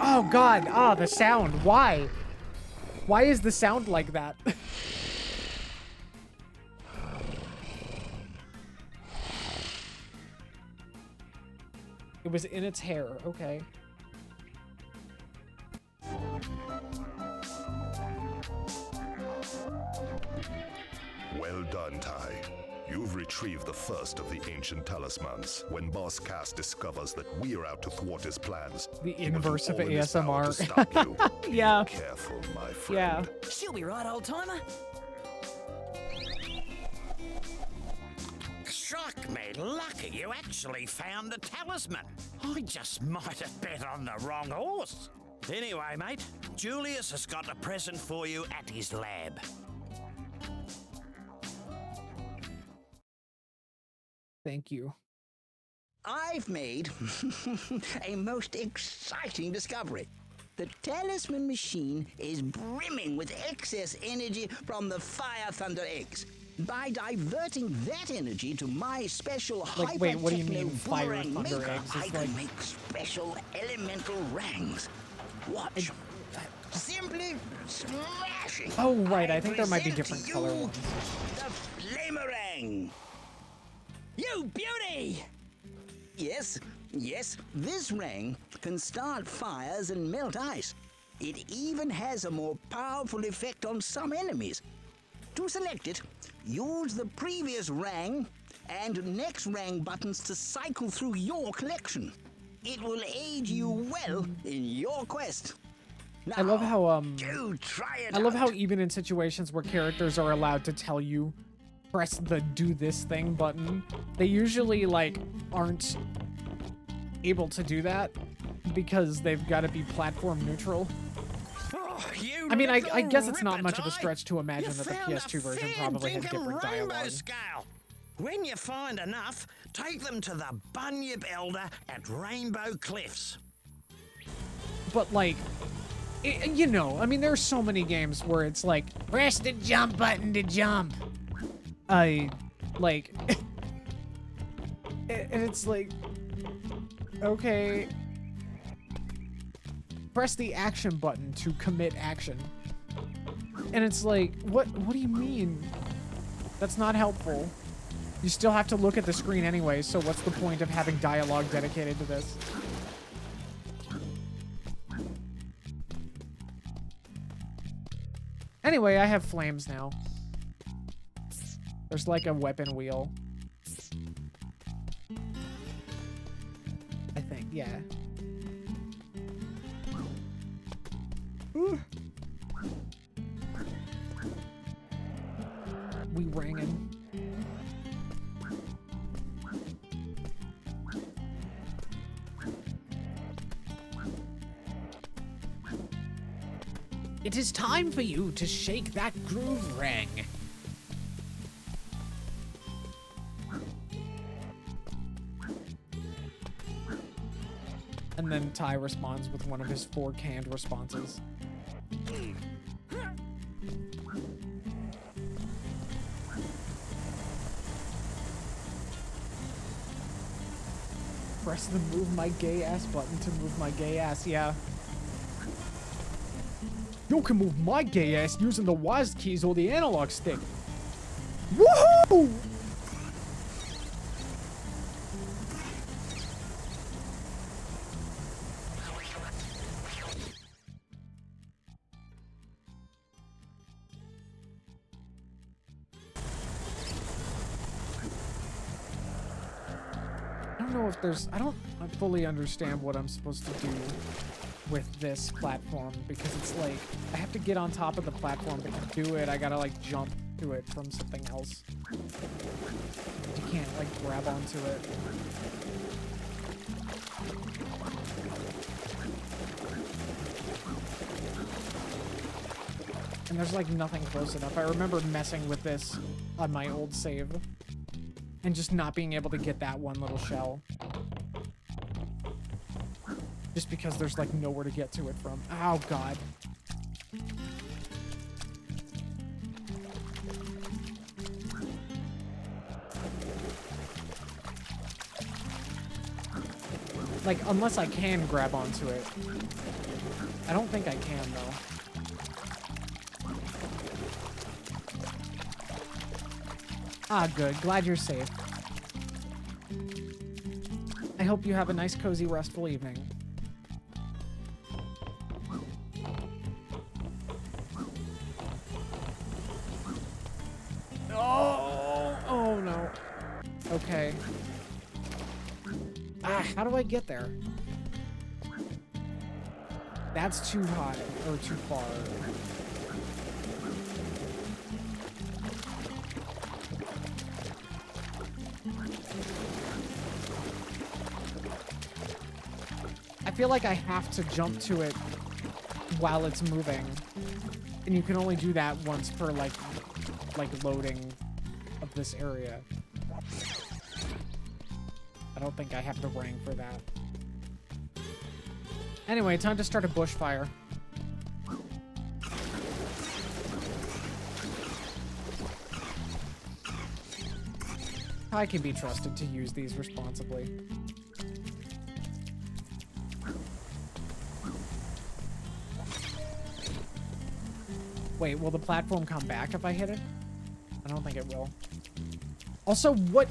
Oh, God. Oh, the sound. Why? Why is the sound like that? It was in its hair. Okay. Well done, Ty. You've retrieved the first of the ancient talismans. When Boss Cass discovers that we're out to thwart his plans, The he will do inverse of all in his power to ASMR. stop you. Yeah. Be careful, my friend. Yeah. She'll be right, old timer. Shock me lucky you actually found the talisman. I just might have bet on the wrong horse. Anyway, mate, Julius has got a present for you at his lab. Thank you. I've made a most exciting discovery. The talisman machine is brimming with excess energy from the fire thunder eggs. By diverting that energy to my special Like, wait, what do you mean, hyper-techno fire boomerang thunder maker, eggs? I It's can like... make special elemental rangs. Watch. Simply smashing. Oh, right. I think there might be present different to color you ones. The flamerang. You beauty! Yes, this rang can start fires and melt ice. It even has a more powerful effect on some enemies. To select it, use the previous rang and next rang buttons to cycle through your collection. It will aid you well in your quest. I love how You try it I love how out. even in situations where characters are allowed to tell you press the do this thing button, they usually like aren't able to do that because they've got to be platform neutral. Oh, you I mean, I little guess it's not much of a ripper, stretch to imagine that the found a PS2 version probably had fan-dinkum different rainbow dialogue. scale. When you find enough, take them to the Bunyip Elder at Rainbow Cliffs. But like, you know, I mean, there's so many games where it's like, press the jump button to jump. And it's like, okay, press the action button to commit action. And it's like, what do you mean? That's not helpful. You still have to look at the screen anyway, so what's the point of having dialogue dedicated to this? Anyway, I have flames now. There's like a weapon wheel. I think, yeah. Ooh. We ringing. It is time for you to shake that groove ring. And then Ty responds with one of his 4 canned responses. Press the move my gay ass button to move my gay ass, yeah. You can move my gay ass using the WASD keys or the analog stick. Woohoo! I don't know if there's, I don't fully understand what I'm supposed to do with this platform, because it's like, I have to get on top of the platform to do it. I gotta like jump to it from something else. You can't like grab onto it. And there's like nothing close enough. I remember messing with this on my old save and just not being able to get that one little shell. Just because there's like nowhere to get to it from. Oh god. Like, unless I can grab onto it. I don't think I can, though. Ah, good. Glad you're safe. I hope you have a nice, cozy, restful evening. Oh no. Okay. Ah, how do I get there? That's too high, or too far. I feel like I have to jump to it while it's moving. And you can only do that once per like loading of this area. I don't think I have the ring for that. Anyway, time to start a bushfire. I can be trusted to use these responsibly. Wait, will the platform come back if I hit it? I don't think it will. Also, what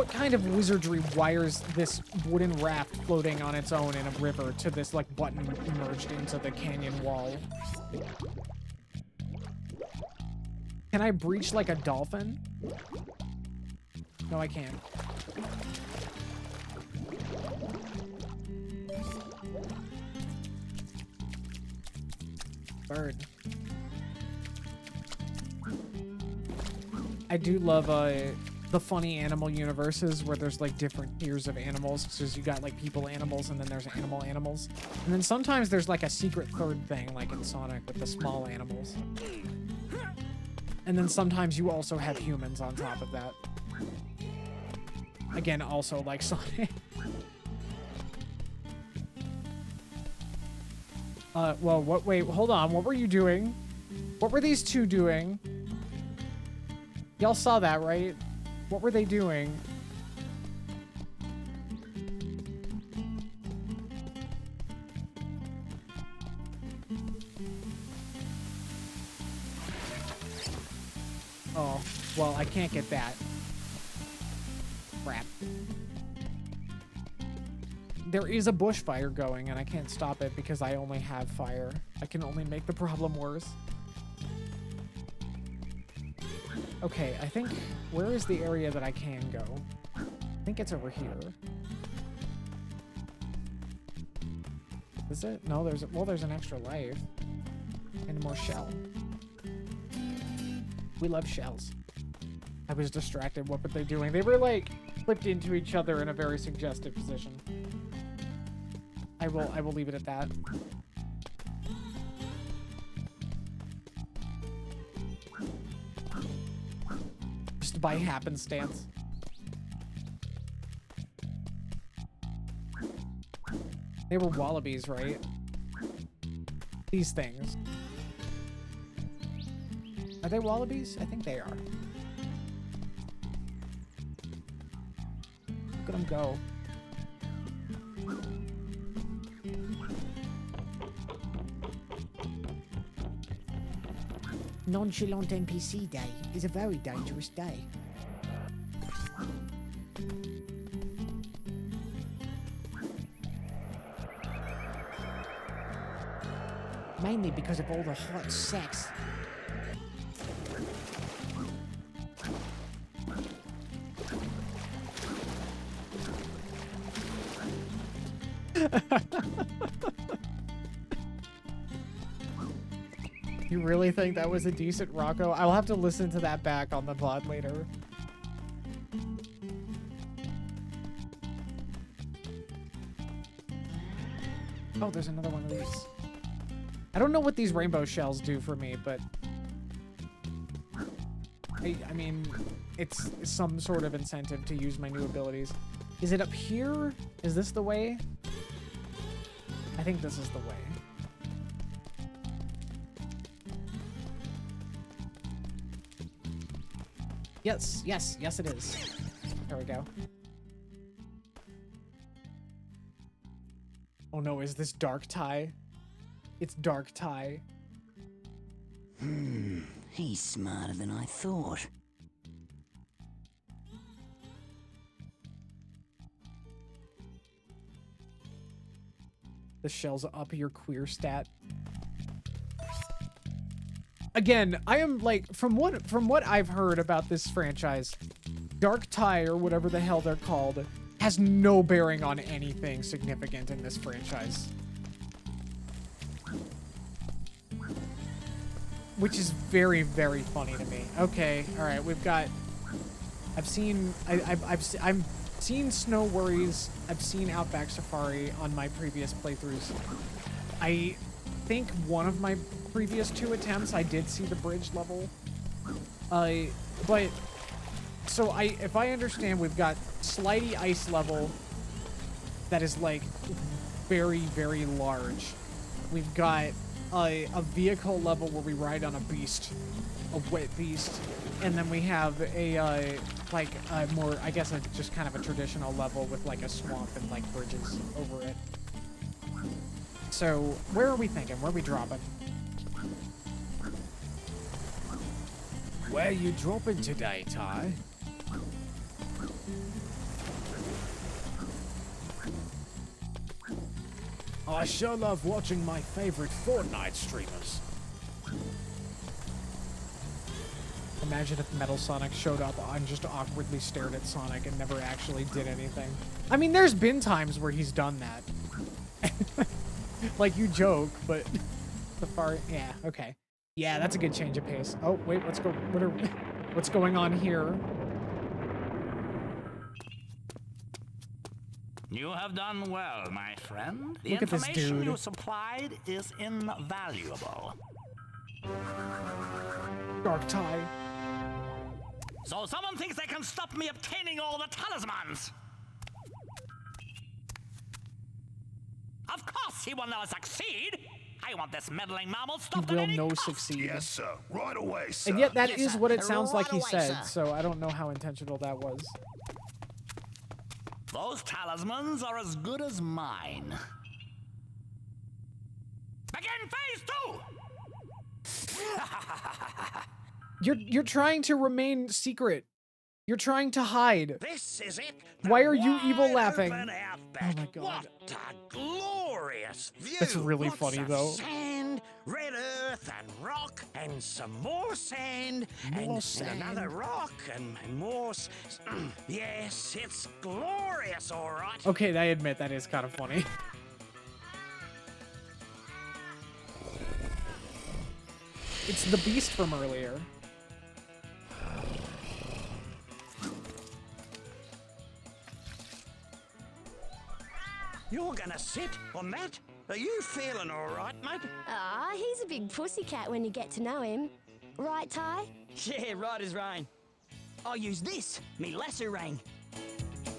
kind of wizardry wires this wooden raft floating on its own in a river to this, like, button merged into the canyon wall? Can I breach like a dolphin? No, I can't. Bird. I do love the funny animal universes where there's like different tiers of animals. So you got like people animals and then there's animals. And then sometimes there's like a secret third thing like in Sonic with the small animals. And then sometimes you also have humans on top of that. Again, also like Sonic. Well, wait, hold on. What were you doing? What were these two doing? Y'all saw that, right? What were they doing? Oh, well, I can't get that. Crap. There is a bushfire going, and I can't stop it because I only have fire. I can only make the problem worse. Okay, I think... Where is the area that I can go? I think it's over here. Is it? No, there's... Well, there's an extra life. And more shell. We love shells. I was distracted. What were they doing? They were, like, flipped into each other in a very suggestive position. I will leave it at that. Just by happenstance. They were wallabies, right? These things. Are they wallabies? I think they are. Look at them go. Nonchalant NPC day is a very dangerous day. Mainly because of all the hot sex. You really think that was a decent Rocco? I'll have to listen to that back on the pod later. Oh, there's another one of these. I don't know what these rainbow shells do for me, but... I mean, it's some sort of incentive to use my new abilities. Is it up here? Is this the way? I think this is the way. Yes, yes, yes it is. There we go. Oh no, is this Dark Tie? It's Dark Tie. He's smarter than I thought. The shell's up your queer stat. Again, I am like, from what I've heard about this franchise, Dark Tie, or whatever the hell they're called, has no bearing on anything significant in this franchise. Which is very, very funny to me. Okay, all right, we've got... I've seen Snow Worries. I've seen Outback Safari on my previous playthroughs. I think one of my previous 2 attempts, I did see the bridge level. But so if I understand, we've got Slidey Ice level that is like very, very large. We've got a vehicle level where we ride on a beast, a wet beast, and then we have a like a more, I guess, just kind of a traditional level with like a swamp and like bridges over it. So where are we thinking? Where are we dropping? Where you dropping today, Ty? I sure love watching my favorite Fortnite streamers. Imagine if Metal Sonic showed up and just awkwardly stared at Sonic and never actually did anything. I mean, there's been times where he's done that. Like, you joke, but... The far, yeah, okay. Yeah, that's a good change of pace. Oh, wait, let's go. What's going on here? You have done well, my friend. The Look at this information dude. you supplied is invaluable. Dark tie. So someone thinks they can stop me obtaining all the talismans. Of course he will never succeed. I want this meddling mammal He stopped will at any no cost. succeed. Yes, sir. Right away, sir. And yet that Yes, is sir. what it sounds like Right he away, said, sir. so I don't know how intentional that was. Those talismans are as good as mine. Begin phase 2! You're trying to remain secret. You're trying to hide. This is it. Why are you evil Wide laughing? open outback. Oh my God. What a glorious view. It's really Lots funny, of though. Sand, red earth, and rock, and some more sand, and another rock, and more. Yes, it's glorious, all right. Okay, I admit that is kind of funny. It's the beast from earlier. You're gonna sit on that? Are you feeling all right, mate? Ah, he's a big pussycat when you get to know him. Right, Ty? Yeah, right as rain. I'll use this, me lasso ring.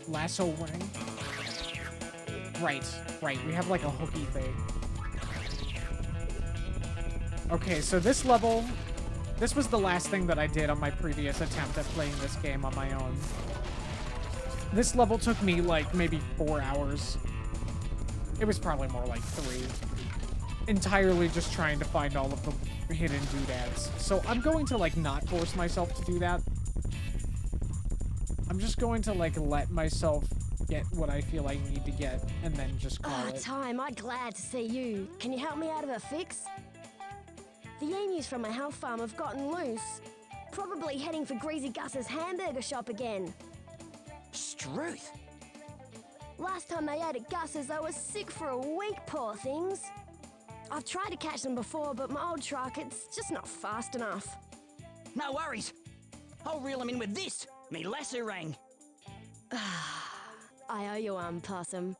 Lasso ring. Right. We have like a hooky thing. Okay, so this level, this was the last thing that I did on my previous attempt at playing this game on my own. This level took me like maybe 4 hours. It was probably more like 3. Entirely just trying to find all of the hidden doodads. So I'm going to like not force myself to do that. I'm just going to like let myself get what I feel I need to get and then just call it. Ty, I'm glad to see you. Can you help me out of a fix? The emus from my health farm have gotten loose. Probably heading for Greasy Gus's hamburger shop again. Struth. Last time they ate at Gus's, they were sick for a week, poor things. I've tried to catch them before, but my old truck, it's just not fast enough. No worries. I'll reel him in with this, me lasso ring. I owe you one, Possum.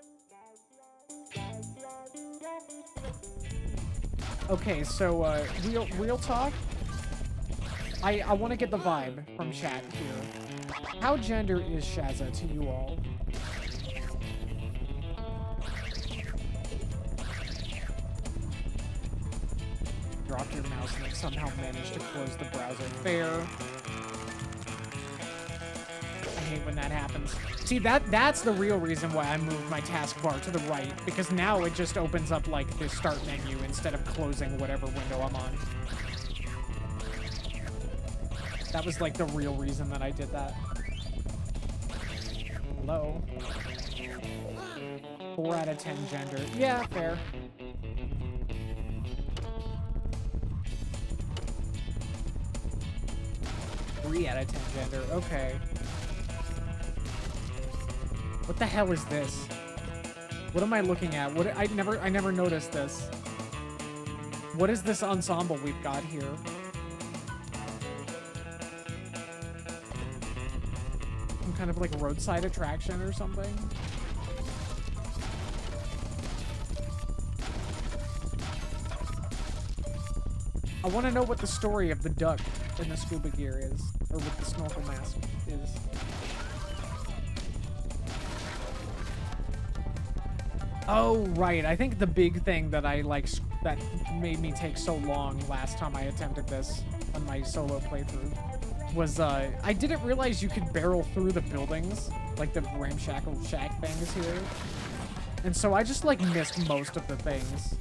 Okay, so real talk. I want to get the vibe from chat here. How gender is Shazza to you all? Dropped your mouse and somehow managed to close the browser. Fair. I hate when that happens. See, that's the real reason why I moved my taskbar to the right, because now it just opens up like the start menu instead of closing whatever window I'm on. That was like the real reason that I did that. Hello? 4 out of 10 gender. Yeah, fair. Three out of 10 gender. Okay. What the hell is this? What am I looking at? What I never noticed this. What is this ensemble we've got here? Some kind of like roadside attraction or something? I want to know what the story of the duck in the scuba gear is, or what the snorkel mask is. Oh, right. I think the big thing that I like that made me take so long last time I attempted this on my solo playthrough was I didn't realize you could barrel through the buildings, like the ramshackle shack things here. And so I just like missed most of the things.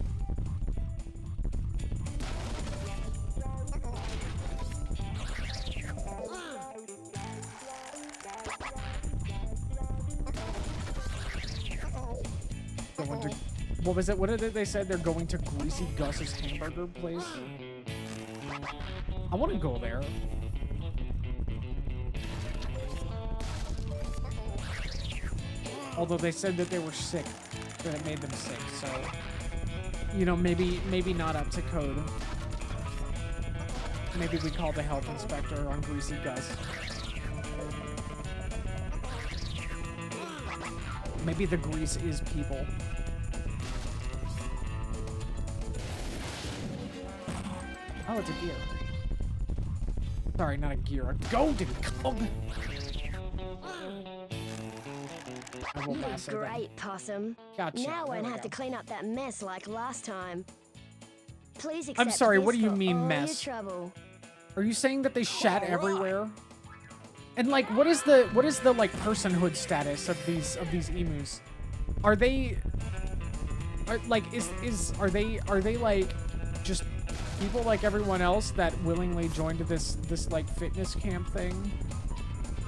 What was it? What did they say? They're going to Greasy Gus's hamburger place? I want to go there. Although they said that they were sick, that it made them sick, so... you know, maybe not up to code. Maybe we call the health inspector on Greasy Gus. Maybe the grease is people. Oh, it's a gear. Sorry, not a gear. A golden cog. I will pass it then. Great, Possum. Gotcha. Now I There won't we have go. to clean up that mess like last time. Please accept I'm sorry, this what do you for mean all mess? your trouble. Are you saying that they shat everywhere? And like, what is the like personhood status of these emus? Are they like are they like just people like everyone else that willingly joined this like fitness camp thing,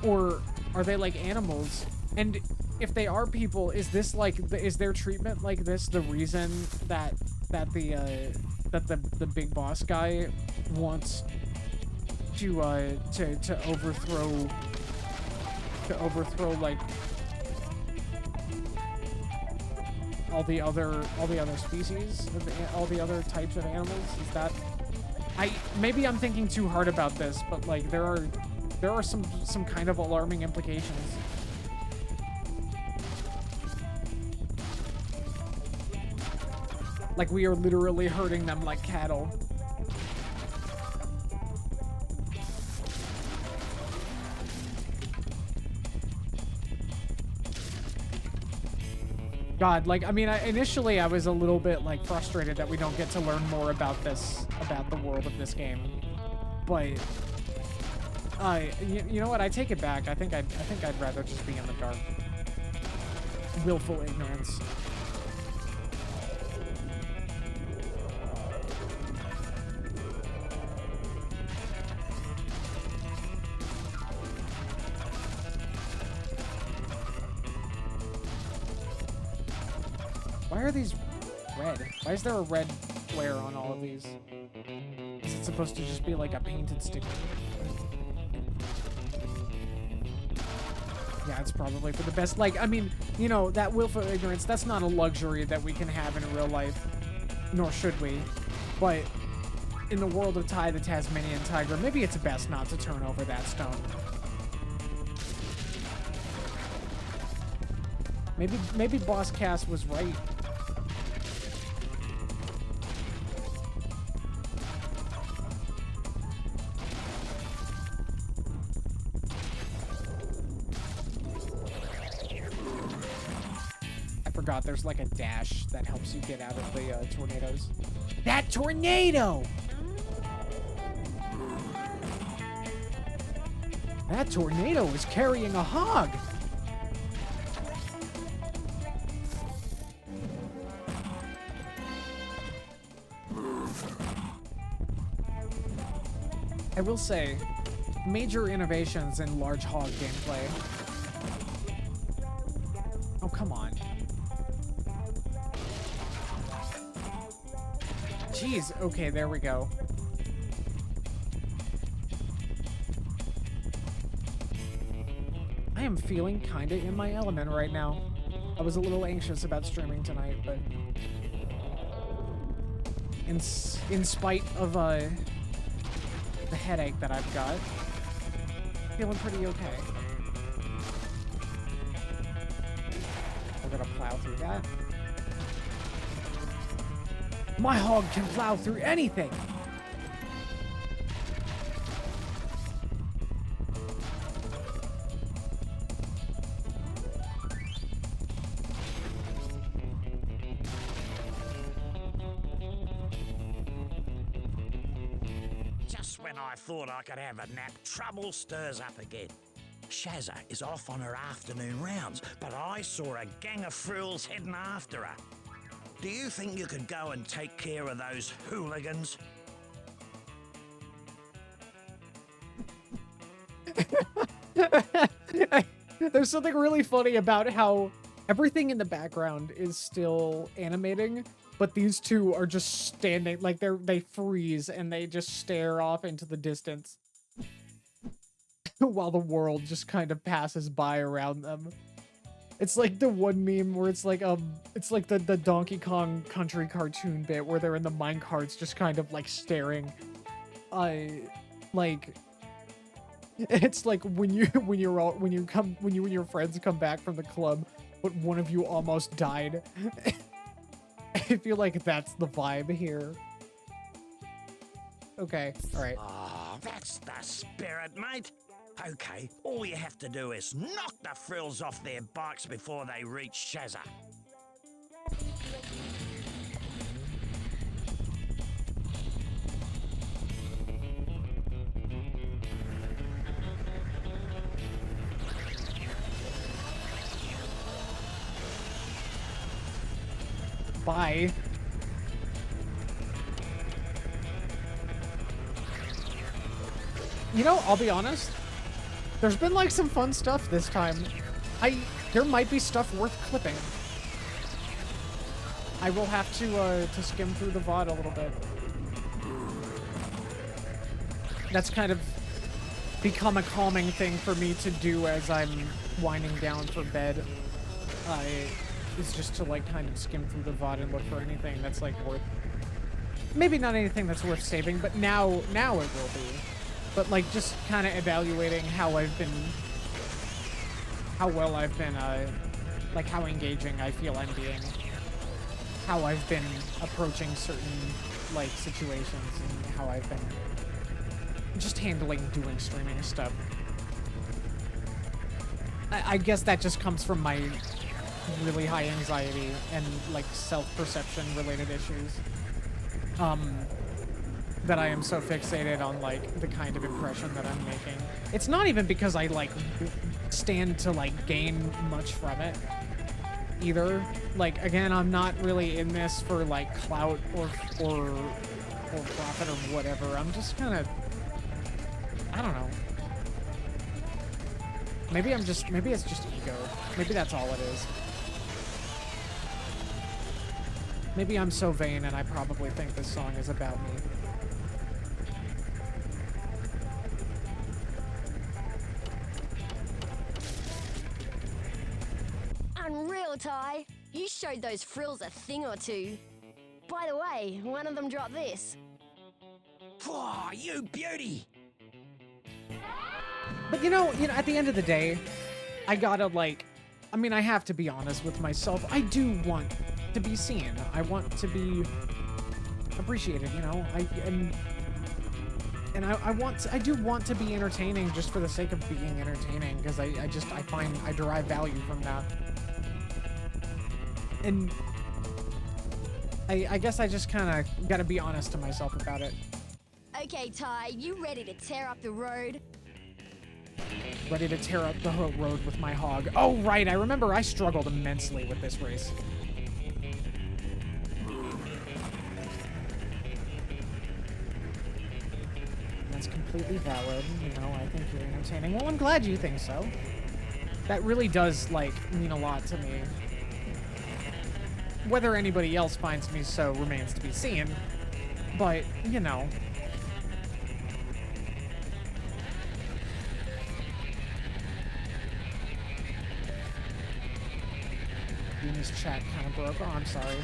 or are they like animals? And if they are people, is this like is their treatment like this the reason that the big boss guy wants to overthrow like all the other species, all the other types of animals? Is that maybe I'm thinking too hard about this, but like there are some kind of alarming implications. Like we are literally herding them like cattle. God, like, I mean, initially I was a little bit, like, frustrated that we don't get to learn more about the world of this game. But, you know what? I take it back. I think I'd rather just be in the dark. Willful ignorance. Why are these red? Why is there a red flare on all of these? Is it supposed to just be like a painted sticker? Yeah, it's probably for the best. Like, I mean, you know, that willful ignorance, that's not a luxury that we can have in real life, nor should we. But in the world of Ty the Tasmanian tiger, maybe it's best not to turn over that stone. Maybe Boss Cass was right. I forgot there's like a dash that helps you get out of the tornadoes. That tornado! That tornado is carrying a hog! I will say, major innovations in large hog gameplay. Oh, come on. Jeez, okay, there we go. I am feeling kinda in my element right now. I was a little anxious about streaming tonight, but in spite of the headache that I've got, feeling pretty okay. We're gonna plow through that. My hog can plow through anything! Just when I thought I could have a nap, trouble stirs up again. Shazza is off on her afternoon rounds, but I saw a gang of frills heading after her. Do you think you could go and take care of those hooligans? There's something really funny about how everything in the background is still animating, but these two are just standing, like they freeze and they just stare off into the distance while the world just kind of passes by around them. It's like the one meme where it's like the Donkey Kong Country cartoon bit where they're in the mine carts just kind of like staring. Like it's like when you and your friends come back from the club, but one of you almost died. I feel like that's the vibe here. Okay, all right. Oh, that's the spirit, mate. Okay, all you have to do is knock the frills off their bikes before they reach Shazza. Bye. You know, I'll be honest. There's been like some fun stuff this time. There might be stuff worth clipping. I will have to skim through the VOD a little bit. That's kind of become a calming thing for me to do as I'm winding down for bed. Is just to like kind of skim through the VOD and look for anything that's like worth, maybe not anything that's worth saving, but now it will be. But like just kind of evaluating how well I've been, like how engaging I feel I'm being, how I've been approaching certain like situations, and how I've been just handling doing streaming stuff. I guess that just comes from my really high anxiety and like self-perception related issues. That I am so fixated on like the kind of impression that I'm making. It's not even because I like stand to like gain much from it either. Like again, I'm not really in this for like clout or profit or whatever. I'm just kind of, I don't know. Maybe it's just ego. Maybe that's all it is. Maybe I'm so vain and I probably think this song is about me. Unreal, Ty. You showed those frills a thing or two. By the way, one of them dropped this. Oh, you beauty! But you know, at the end of the day, I gotta like, I mean, I have to be honest with myself. I do want to be seen. I want to be appreciated, you know? I do want to be entertaining just for the sake of being entertaining, because I find I derive value from that. And I guess I just kind of gotta be honest to myself about it. Okay, Ty, you ready to tear up the road? Ready to tear up the road with my hog. Oh, right, I remember I struggled immensely with this race. That's completely valid, you know, I think you're entertaining. Well, I'm glad you think so. That really does, like, mean a lot to me. Whether anybody else finds me so remains to be seen, but, you know. Venus chat kind of broke. Oh, I'm sorry.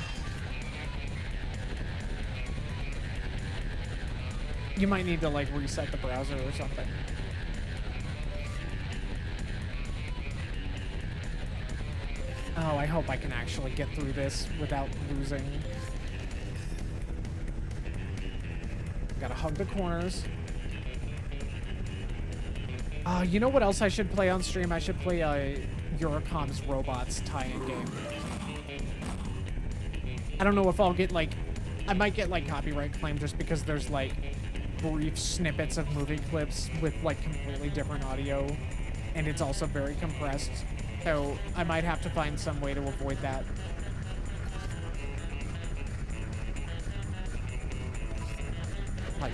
You might need to, like, reset the browser or something. Oh, I hope I can actually get through this without losing. Gotta hug the corners. You know what else I should play on stream? I should play Eurocom's Robots tie-in game. I don't know if I'll get, like... I might get, like, copyright claim just because there's, like, brief snippets of movie clips with, like, completely different audio. And it's also very compressed. So I might have to find some way to avoid that.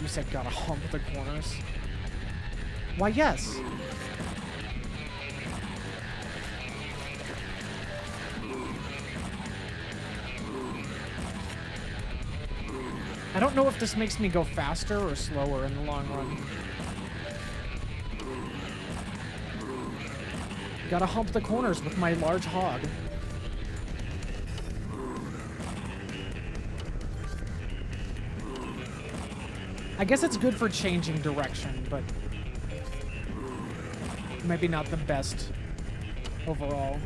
You said gotta hump the corners. Why, yes. I don't know if this makes me go faster or slower in the long run. Gotta hump the corners with my large hog. I guess it's good for changing direction, but maybe not the best overall.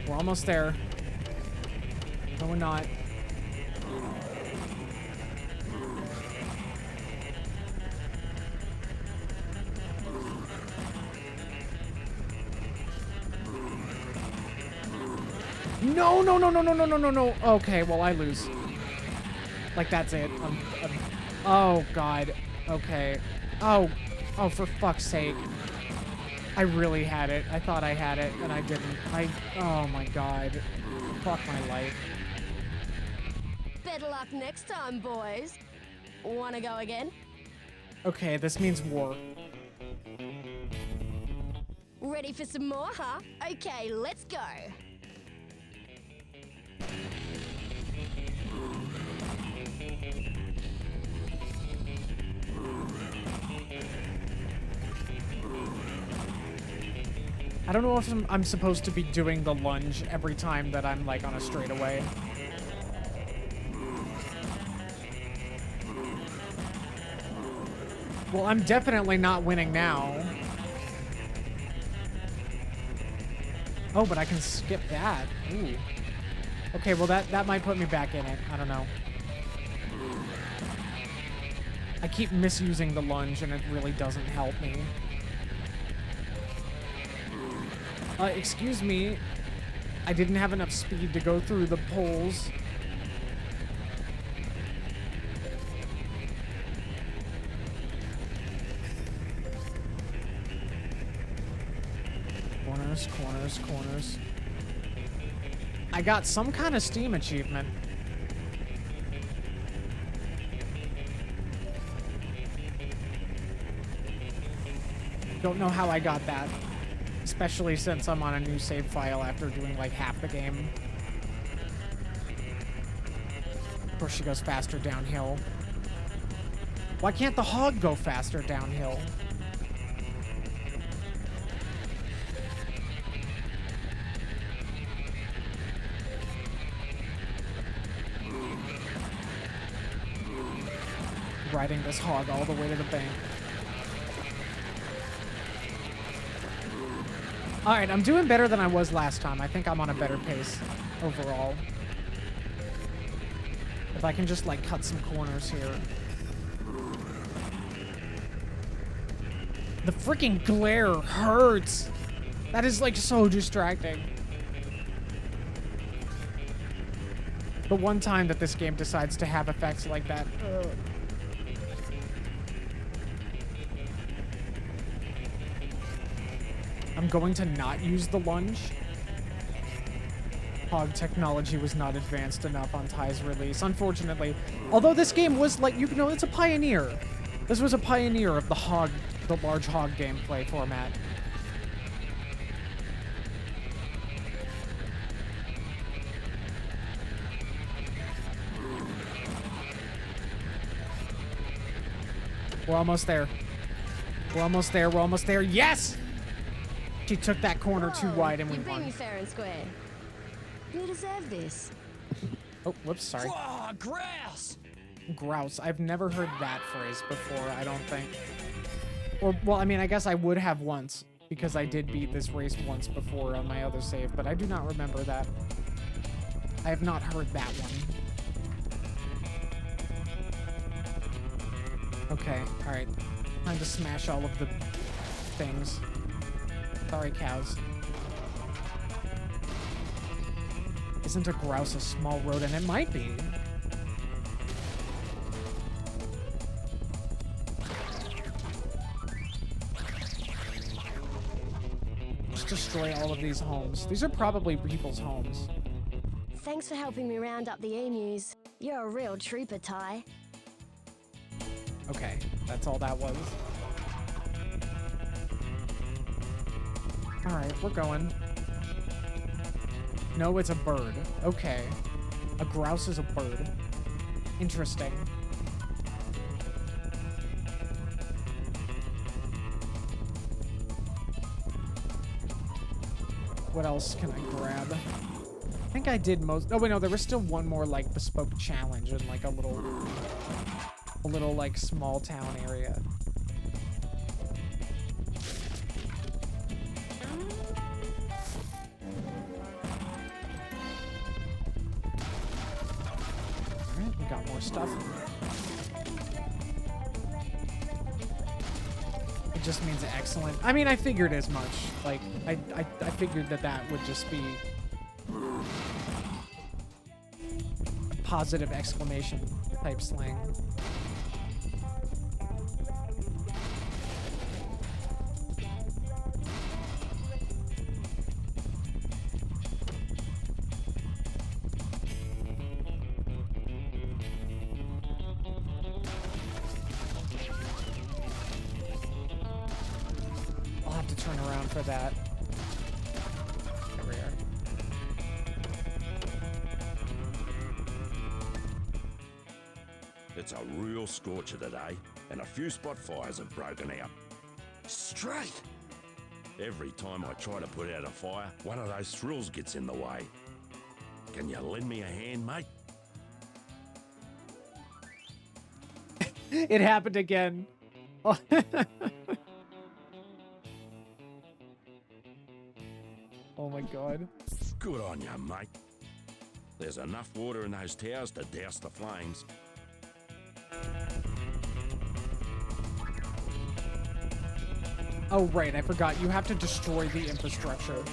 We're almost there. No, we're not. No, no, no, no, no, no, no, no, no. Okay, well, I lose. Like, that's it. Oh, God. Okay. Oh, for fuck's sake. I really had it. I thought I had it, and I didn't. Oh, my God. Fuck my life. Better luck next time, boys. Wanna go again? Okay, this means war. Ready for some more, huh? Okay, let's go. I don't know if I'm supposed to be doing the lunge every time that I'm, like, on a straightaway. Well, I'm definitely not winning now. Oh, but I can skip that. Ooh. Okay, well, that might put me back in it. I don't know. I keep misusing the lunge, and it really doesn't help me. Excuse me. I didn't have enough speed to go through the poles. Corners, corners, corners. I got some kind of Steam achievement. Don't know how I got that. Especially since I'm on a new save file after doing like half the game. Of course she goes faster downhill. Why can't the hog go faster downhill? Riding this hog all the way to the bank. Alright, I'm doing better than I was last time. I think I'm on a better pace overall. If I can just, like, cut some corners here. The freaking glare hurts! That is, like, so distracting. The one time that this game decides to have effects like that. Ugh. I'm going to not use the lunge. Hog technology was not advanced enough on Ty's release, unfortunately. Although this game was like, you know, it's a pioneer. This was a pioneer of the large hog gameplay format. We're almost there. We're almost there. We're almost there. Yes! She took that corner too wide and we You beat won. me fair and square. You deserve this. Oh, whoops, sorry. Whoa, grouse! Grouse. I've never heard that phrase before, I don't think. Or, well, I mean, I guess I would have once, because I did beat this race once before on my other save, but I do not remember that. I have not heard that one. Okay, alright. Time to smash all of the things. Sorry, cows. Isn't a grouse a small rodent? It might be. Just destroy all of these homes. These are probably people's homes. Thanks for helping me round up the emus. You're a real trooper, Ty. Okay, that's all that was. Alright, we're going. No, it's a bird. Okay. A grouse is a bird. Interesting. what else can I grab? I think I did most. Oh wait, no, there was still one more like bespoke challenge in like a little like small town area. All right, we got more stuff. It just means excellent. I mean, I figured as much. Like, I figured that would just be a positive exclamation type slang. I'll have to turn around for that. There we are. It's a real scorcher today, and a few spot fires have broken out. Straight! Every time I try to put out a fire, one of those thrills gets in the way. Can you lend me a hand, mate? It happened again. Oh. Oh my god. Good on you, mate. There's enough water in those towers to douse the flames. Oh, right, I forgot. You have to destroy the infrastructure.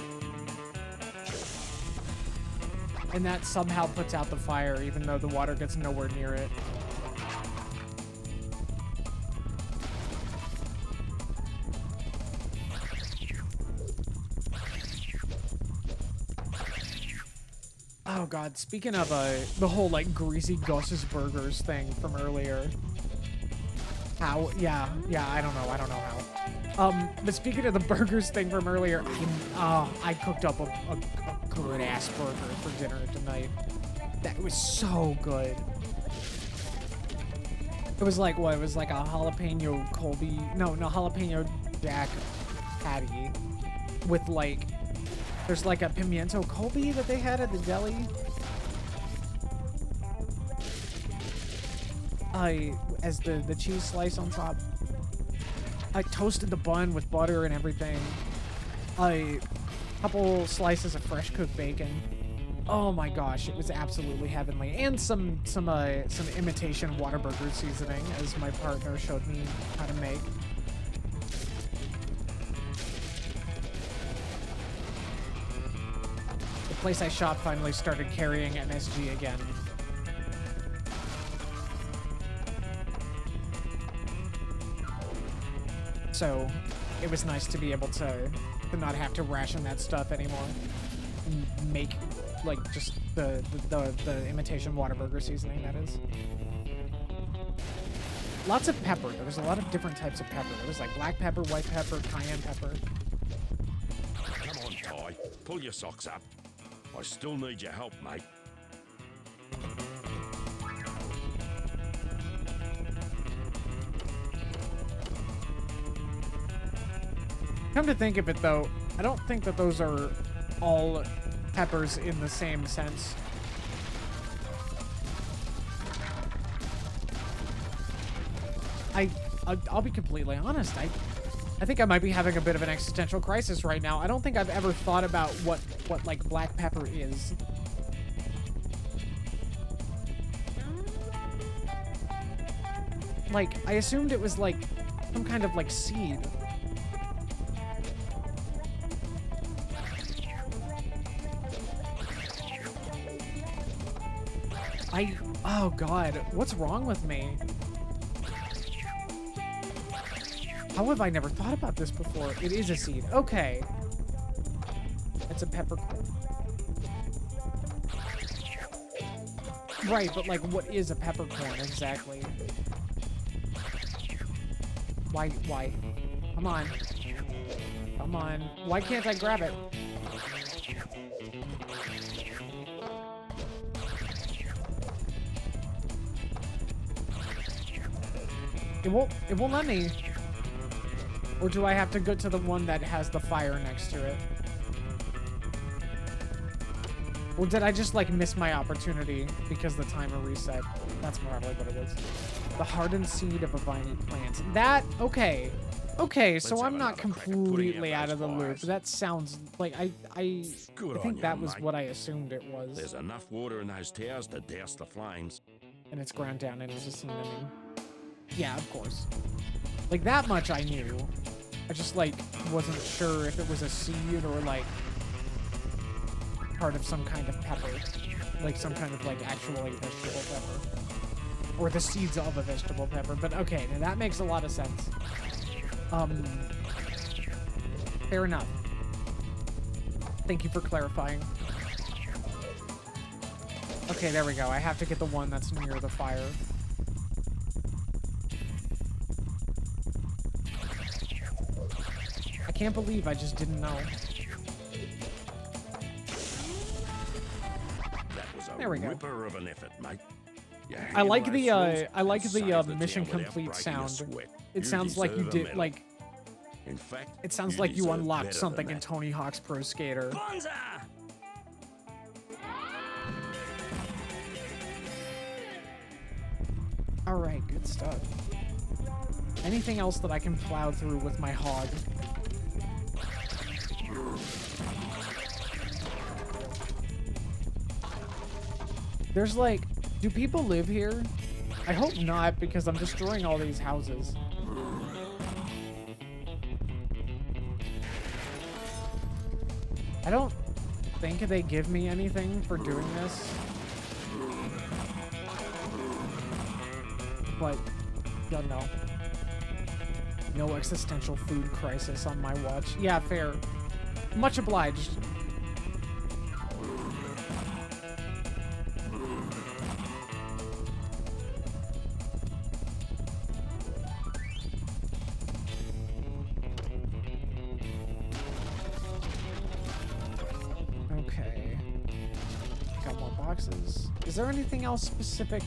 And that somehow puts out the fire, even though the water gets nowhere near it. Oh god, speaking of the whole like greasy Gus's burgers thing from earlier. How? Yeah, I don't know how. But speaking of the burgers thing from earlier, I cooked up a good ass burger for dinner tonight. That was so good. It was like what? It was like a jalapeno Colby, no jalapeno jack patty with like, there's like a pimiento Colby that they had at the deli. As the cheese slice on top. I toasted the bun with butter and everything. A couple slices of fresh cooked bacon. Oh my gosh, it was absolutely heavenly. And some imitation Whataburger seasoning, as my partner showed me how to make. The place I shop finally started carrying MSG again. So it was nice to be able to not have to ration that stuff anymore and make like just the imitation Whataburger seasoning, that is. Lots of pepper. There was a lot of different types of pepper. There was like black pepper, white pepper, cayenne pepper. Come on, Ty. Pull your socks up. I still need your help, mate. Come to think of it, though, I don't think that those are all peppers in the same sense. I'll be completely honest. I think I might be having a bit of an existential crisis right now. I don't think I've ever thought about what like black pepper is. Like, I assumed it was like some kind of like seed. Oh god, what's wrong with me? How have I never thought about this before? It is a seed. Okay. It's a peppercorn. Right, but like, what is a peppercorn exactly? Why? Come on. Come on. Why can't I grab it? It won't let me. Or do I have to go to the one that has the fire next to it? Or did I just like miss my opportunity because the timer reset? That's probably what it was. The hardened seed of a viney plant. That, okay. Okay, so I'm not completely out of the loop. That sounds like I think that was what I assumed it was. There's enough water in those towers to douse the flames. And it's ground down into cinnamon. Yeah, of course. Like, that much I knew. I just, like, wasn't sure if it was a seed or, like, part of some kind of pepper. Like, some kind of, like, actually vegetable pepper. Or the seeds of a vegetable pepper. But, okay, now that makes a lot of sense. Fair enough. Thank you for clarifying. Okay, there we go. I have to get the one that's near the fire. I can't believe I just didn't know. That was a There we go. ripper of an effort, mate. I like the mission complete sound. It sounds like you did like. In fact, it sounds like you unlocked something in Tony Hawk's Pro Skater. All right, good stuff. Anything else that I can plow through with my hog? There's like, do people live here? I hope not, because I'm destroying all these houses. I don't think they give me anything for doing this. But, don't know. No existential food crisis on my watch. Yeah, fair. Much obliged. Okay. Got more boxes. Is there anything else specific?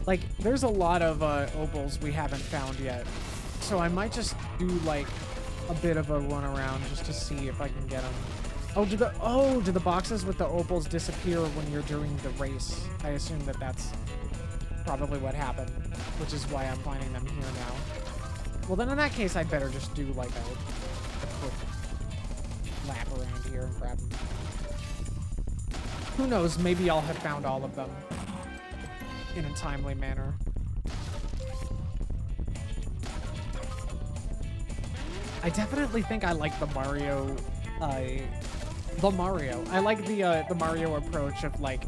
Like, there's a lot of opals we haven't found yet. So I might just do, like, a bit of a run around just to see if I can get them. Oh, do the boxes with the opals disappear when you're doing the race? I assume that that's probably what happened, which is why I'm finding them here now. Well, then in that case, I'd better just do, like, a quick lap around here and grab them. Who knows, maybe I'll have found all of them in a timely manner. I definitely think I like the Mario. I like the Mario approach of like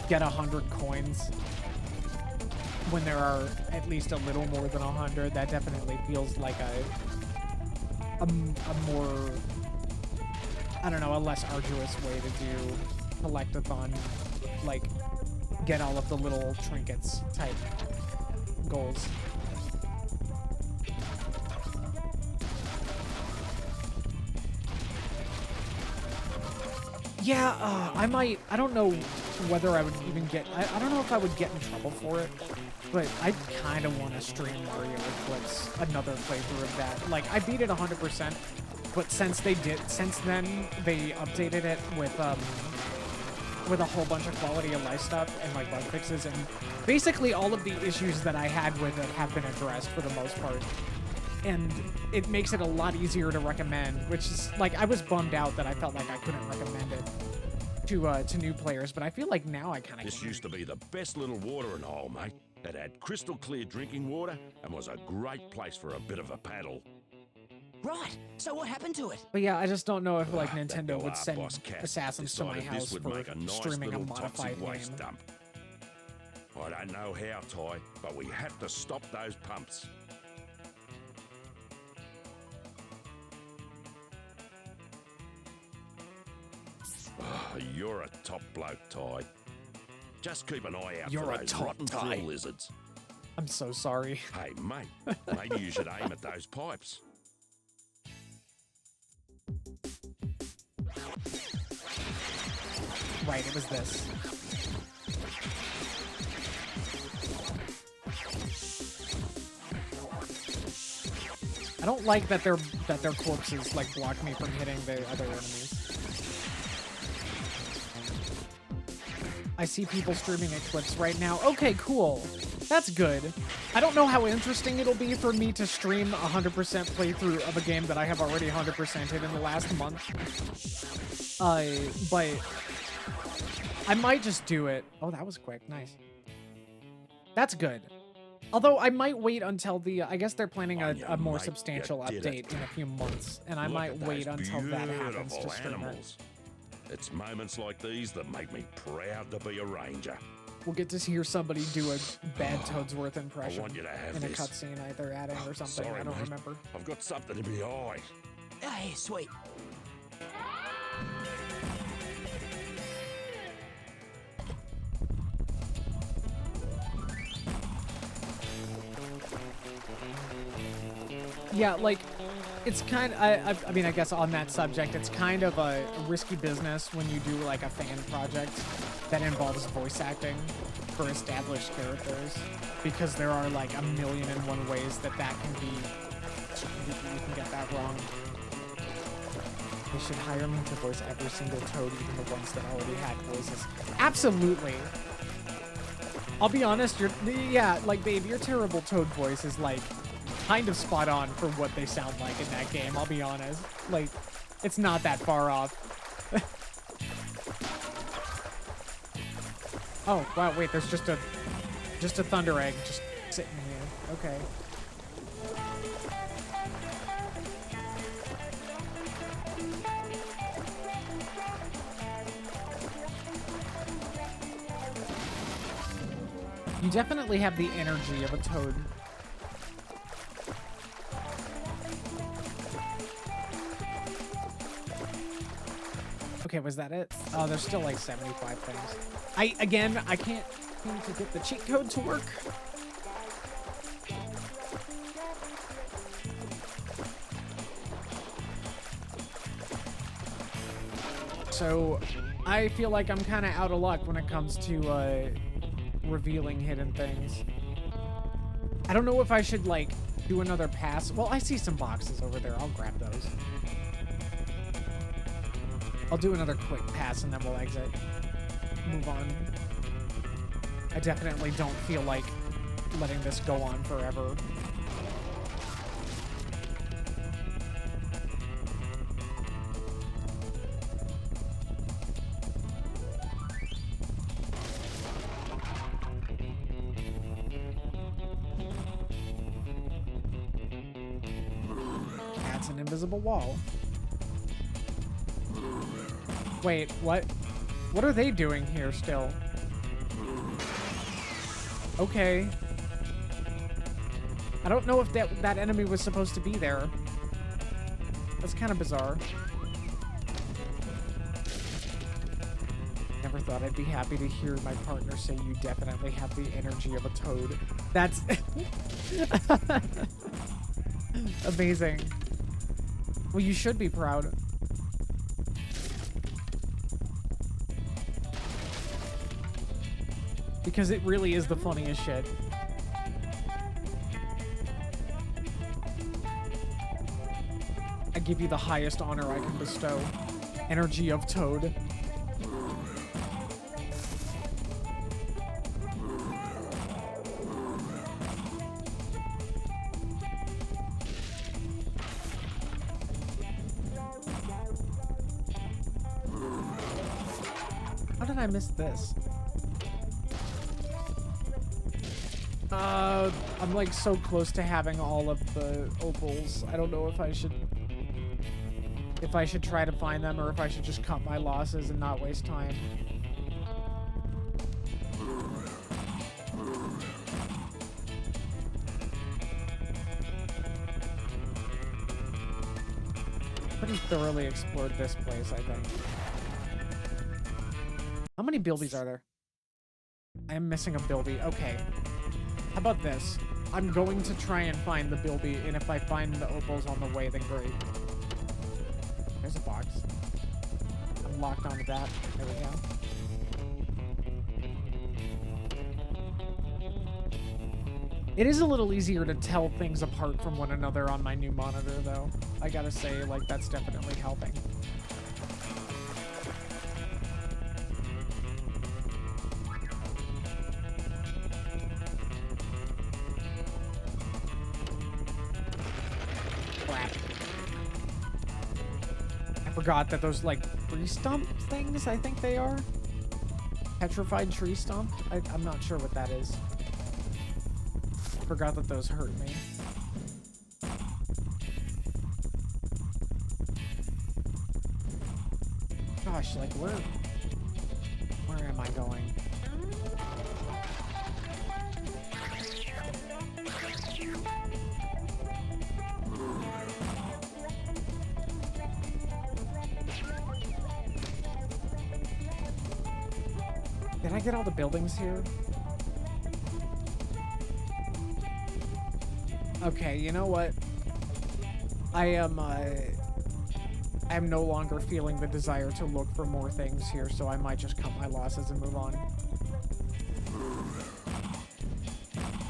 get 100 coins when there are at least a little more than 100. That definitely feels like a more, I don't know, a less arduous way to do collectathon, like get all of the little trinkets type goals. Yeah, I don't know whether I would even get, I don't know if I would get in trouble for it, but I kind of want to stream Mario Eclipse, another playthrough of that. Like, I beat it 100%, but since then, they updated it with a whole bunch of quality of life stuff and like bug fixes, and basically all of the issues that I had with it have been addressed for the most part. And it makes it a lot easier to recommend, which is like, I was bummed out that I felt like I couldn't recommend it to new players, but I feel like now I kind of This used to be the best little watering hole, mate. It had crystal clear drinking water and was a great place for a bit of a paddle. Right, so what happened to it? But yeah, I just don't know if like Nintendo would send assassins to my house for streaming a modified game. Dump. I don't know how, Ty, but we have to stop those pumps. You're a top bloke, Ty. Just keep an eye out for those rotten frill lizards. I'm so sorry. Hey, mate, maybe you should aim at those pipes. Right, it was this. I don't like that their corpses like block me from hitting the other enemies. I see people streaming Eclipse right now. Okay, cool. That's good. I don't know how interesting it'll be for me to stream 100% playthrough of a game that I have already 100%ed in the last month. But I might just do it. Oh, that was quick. Nice. That's good. Although I might wait until the, I guess they're planning a more substantial update in a few months, and I might wait until that happens to stream it. It's moments like these that make me proud to be a ranger. We'll get to hear somebody do a bad Toadsworth impression I want you to have in a this. cutscene either adding or something. Sorry, I don't mate. remember. I've got something in my eye. Hey, sweet. Yeah, like, it's kind of, I mean, I guess on that subject, it's kind of a risky business when you do, like, a fan project that involves voice acting for established characters, because there are, like, 1,000,001 ways that can be, you can get that wrong. They should hire me to voice every single Toad, even the ones that already had voices. Absolutely. I'll be honest, yeah, like, babe, your terrible Toad voice is, like, kind of spot on for what they sound like in that game, I'll be honest. Like, it's not that far off. Oh, wow, wait, there's just a thunder egg just sitting here. Okay. You definitely have the energy of a Toad. Okay, was that it? Oh, there's still like 75 things. I can't seem to get the cheat code to work. So, I feel like I'm kind of out of luck when it comes to revealing hidden things. I don't know if I should like do another pass. Well, I see some boxes over there. I'll grab those. I'll do another quick pass and then we'll exit. Move on. I definitely don't feel like letting this go on forever. That's an invisible wall. Wait, what? What are they doing here still? Okay. I don't know if that enemy was supposed to be there. That's kind of bizarre. Never thought I'd be happy to hear my partner say you definitely have the energy of a Toad. That's amazing. Well, you should be proud. Because it really is the funniest shit. I give you the highest honor I can bestow. Energy of Toad. How did I miss this? I'm like so close to having all of the opals. I don't know if I should try to find them or if I should just cut my losses and not waste time. Pretty thoroughly explored this place, I think. How many bilbies are there? I am missing a bilby. Okay. How about this? I'm going to try and find the bilby, and if I find the opals on the way, then great. There's a box. I'm locked onto that. There we go. It is a little easier to tell things apart from one another on my new monitor, though. I gotta say, like, that's definitely helping. forgot that those, like, tree stump things, I think they are. Petrified tree stump? I'm not sure what that is. Forgot that those hurt me. Gosh, like, where am I going? Did I get all the buildings here? Okay, you know what? I'm no longer feeling the desire to look for more things here, so I might just cut my losses and move on.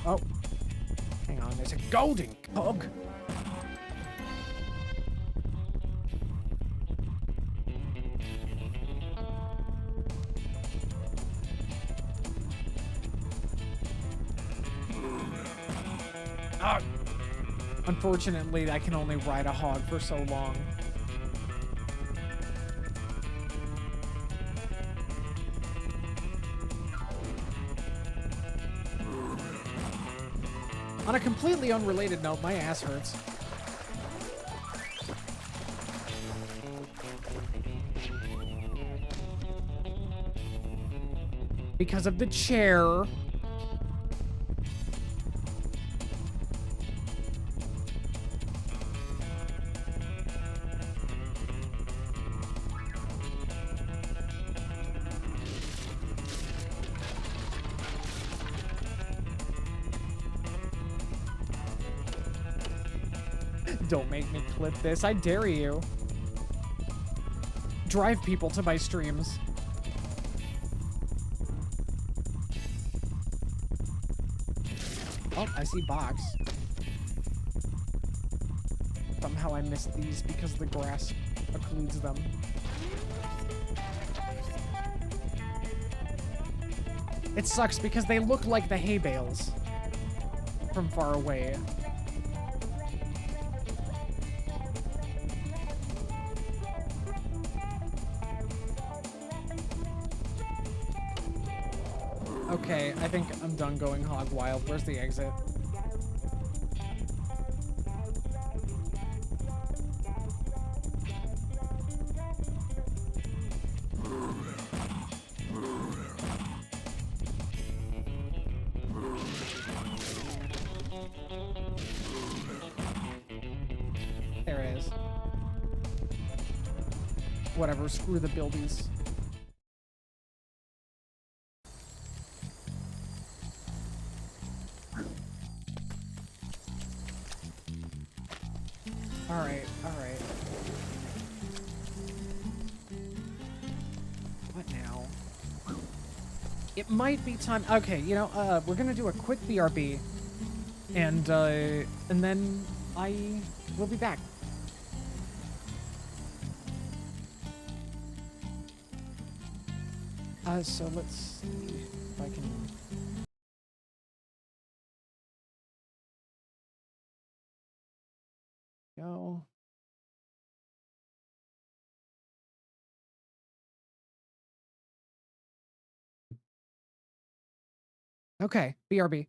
Oh. Hang on, there's a golden cog. Unfortunately, I can only ride a hog for so long. On a completely unrelated note, my ass hurts. Because of the chair. Don't make me clip this. I dare you. Drive people to my streams. Oh, I see box. Somehow I missed these because the grass occludes them. It sucks because they look like the hay bales from far away. Okay, I think I'm done going hog wild. Where's the exit? There it is. Whatever, screw the buildies. Alright, alright. What now? It might be time. Okay, you know, we're gonna do a quick BRB. And then I will be back. So let's see if I can... Go. Okay, BRB.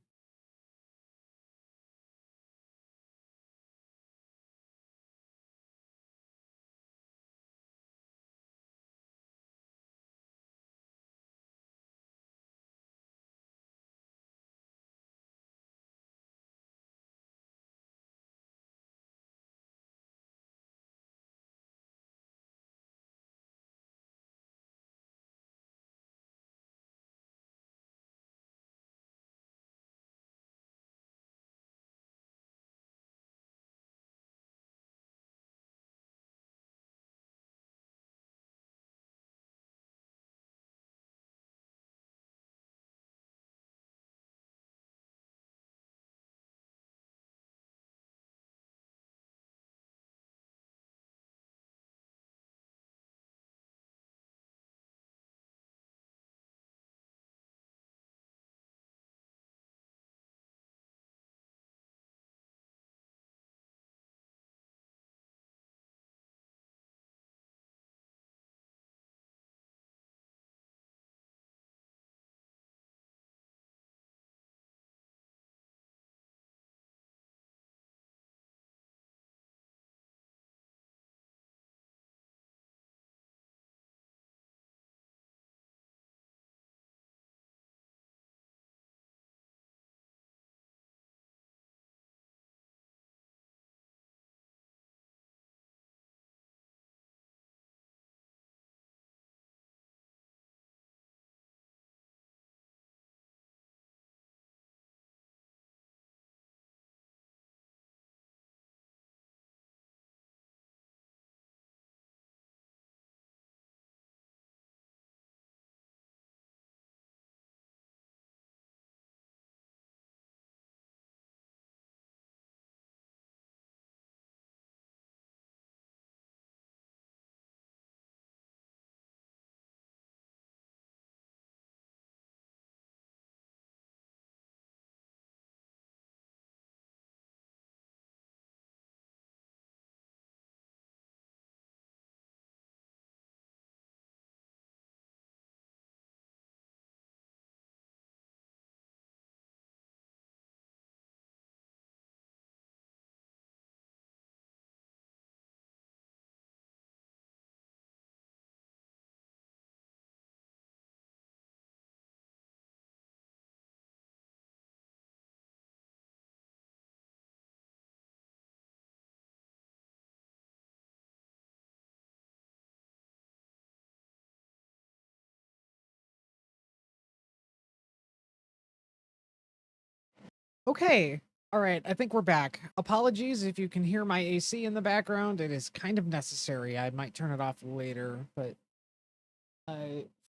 Okay. All right. I think we're back. Apologies if you can hear my AC in the background. It is kind of necessary. I might turn it off later, but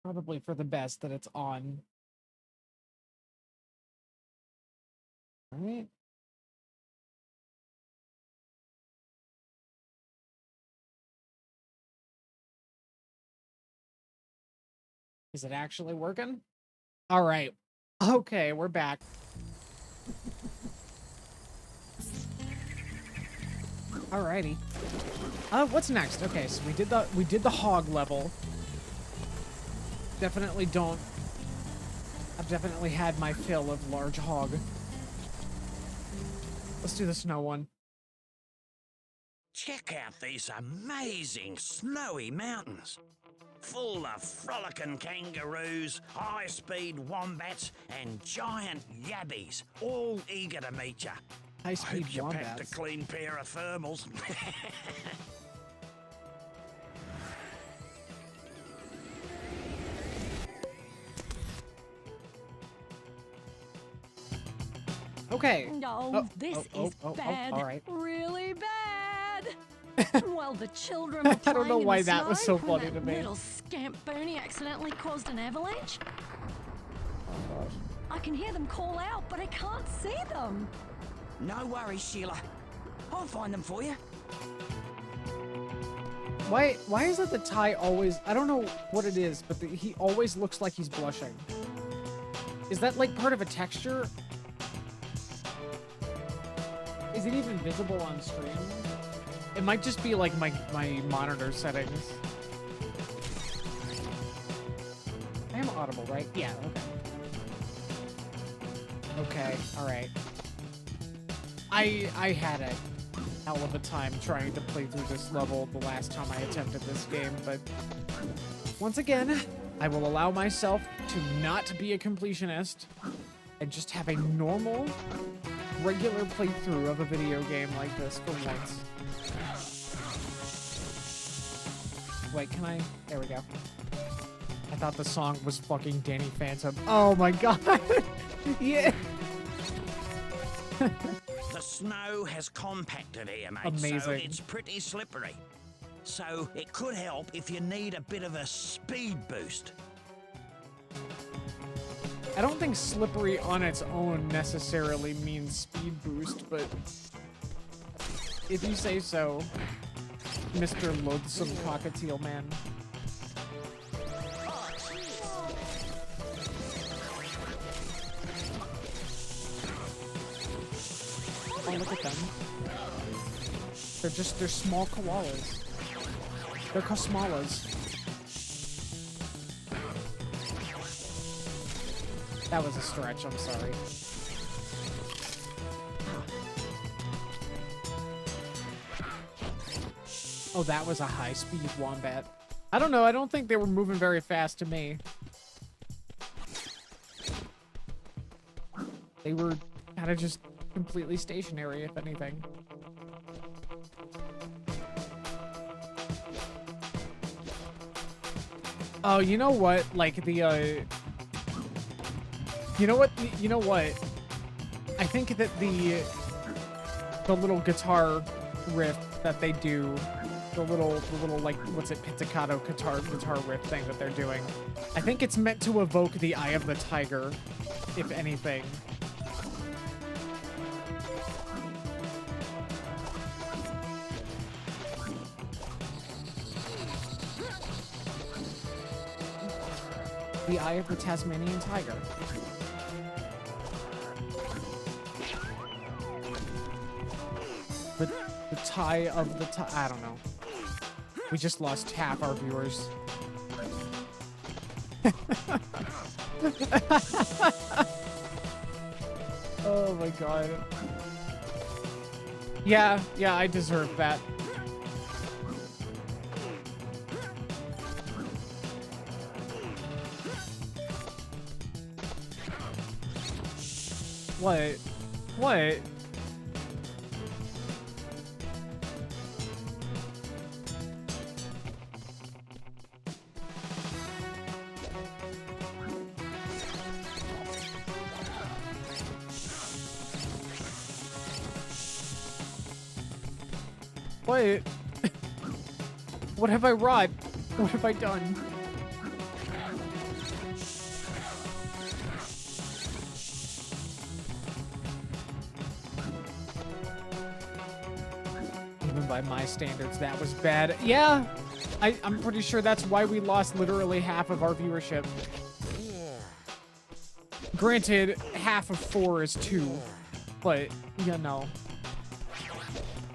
probably for the best that it's on. All right. Is it actually working? All right. Okay, we're back. Alrighty. What's next? Okay, so we did the hog level. Definitely don't. I've definitely had my fill of large hog. Let's do the snow one. Check out these amazing snowy mountains. Full of frolicking kangaroos, high-speed wombats, and giant yabbies, all eager to meet you. High-speed Hope you packed wombats. a clean pair of thermals. Okay. No, this is bad. all right. Really bad. While the children were I don't know playing in why the that was snow, so funny when to that me. little scamp Bernie accidentally caused an avalanche. I can hear them call out, but I can't see them. No worries, Sheila. I'll find them for you. Why is it the Ty always... I don't know what it is, but he always looks like he's blushing. Is that like part of a texture? Is it even visible on stream? It might just be like my monitor settings. I am audible, right? Yeah, okay. Okay, alright. I had a hell of a time trying to play through this level the last time I attempted this game, but once again, I will allow myself to not be a completionist and just have a normal, regular playthrough of a video game like this for once. Wait, can I? There we go. I thought the song was fucking Danny Phantom. Oh my god! Yeah! The snow has compacted here, mate, Amazing. so it's pretty slippery. So it could help if you need a bit of a speed boost. I don't think slippery on its own necessarily means speed boost, but if you say so, Mr. Loathsome Cockatiel Man. Oh, look at them. They're small koalas. They're kosmalas. That was a stretch, I'm sorry. Oh, that was a high-speed wombat. I don't know, I don't think they were moving very fast to me. They were kind of just completely stationary, if anything. Oh, you know what? Like the, You know what? You know what? I think that the little guitar riff that they do, the little like, what's it, pizzicato guitar riff thing that they're doing, I think it's meant to evoke the Eye of the Tiger, if anything. The Eye of the Tasmanian Tiger. The tie of the I don't know. We just lost half our viewers. Oh my god. Yeah, I deserve that. What? What? What? What have I wrought? What have I done? Even by my standards, that was bad. Yeah, I'm pretty sure that's why we lost literally half of our viewership. Granted, half of 4 is 2, but, you know.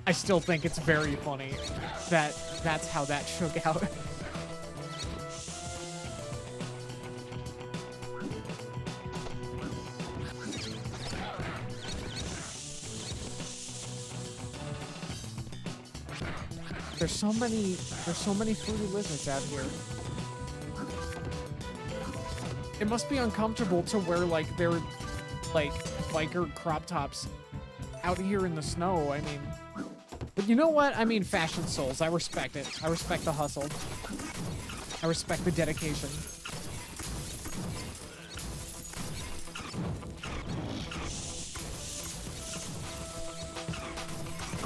I still think it's very funny that that's how that shook out. There's so many fruity lizards out here. It must be uncomfortable to wear like their like biker crop tops out here in the snow. I mean, but you know what? I mean, fashion souls. I respect it. I respect the hustle. I respect the dedication.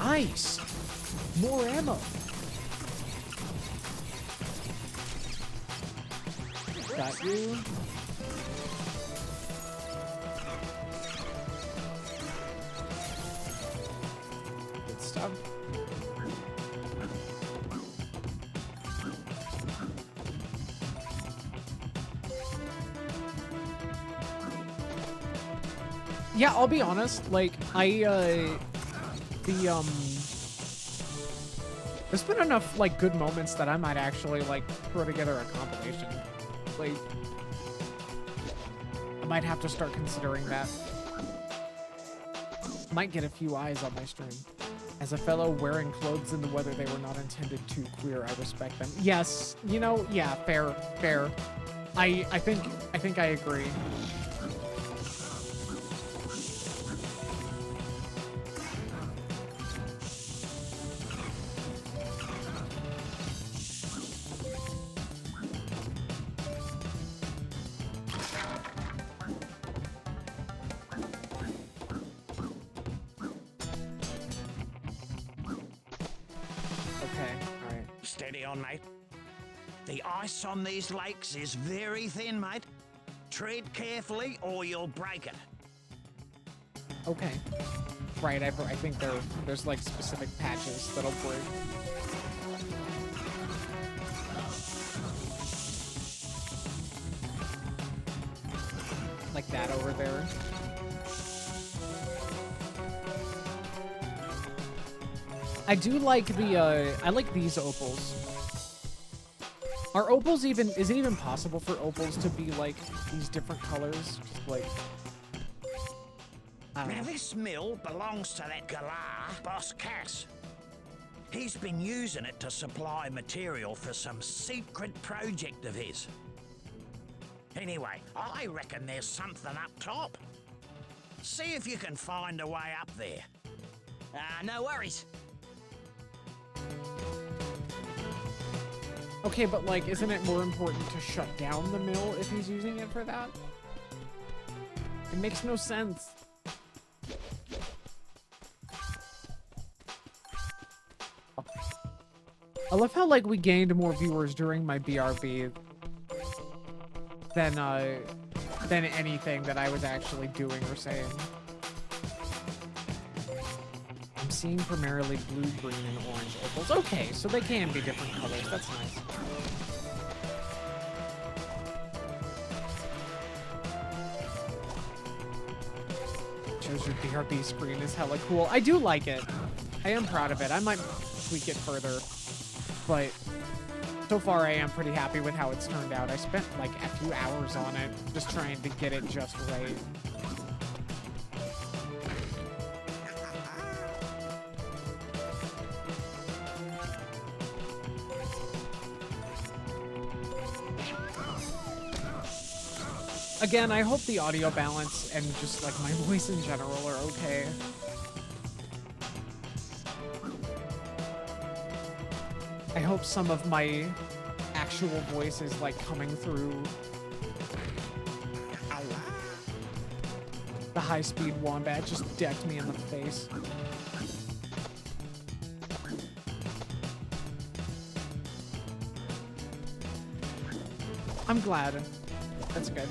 Ice. More ammo. Got you. Good stuff. Yeah, I'll be honest, like, there's been enough, like, good moments that I might actually, like, throw together a compilation. Like, I might have to start considering that. Might get a few eyes on my stream. As a fellow wearing clothes in the weather they were not intended to queer, I respect them. Yes, you know, yeah, fair, fair. I think I agree. Steady on, mate. The ice on these lakes is very thin, mate. Tread carefully or you'll break it. Okay. Right, I think there's like specific patches that'll break. Like that over there. I do like the, I like these opals. Are opals even, is it even possible for opals to be like these different colors? Just like, I don't Now know. this mill belongs to that galah, Boss Cass. He's been using it to supply material for some secret project of his. Anyway, I reckon there's something up top. See if you can find a way up there. No worries. Okay, but like, isn't it more important to shut down the mill if he's using it for that? It makes no sense. I love how like we gained more viewers during my BRB than anything that I was actually doing or saying. I'm seeing primarily blue, green, and orange opals. Okay, so they can be different colors. That's nice. Shows your BRB screen is hella cool. I do like it. I am proud of it. I might tweak it further, but so far I am pretty happy with how it's turned out. I spent like a few hours on it, just trying to get it just right. Again, I hope the audio balance and just like my voice in general are okay. I hope some of my actual voice is like coming through. Ow. The high-speed wombat just decked me in the face. I'm glad. That's good.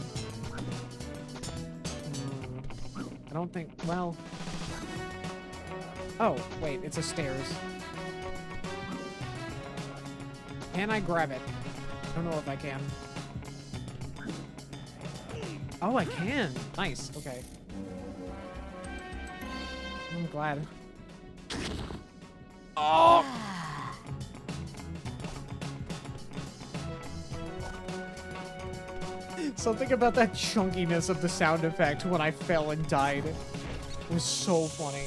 I don't think... Well... Oh, wait. It's a stairs. Can I grab it? I don't know if I can. Oh, I can. Nice. Okay. I'm glad. Oh! Something about that chunkiness of the sound effect when I fell and died was so funny.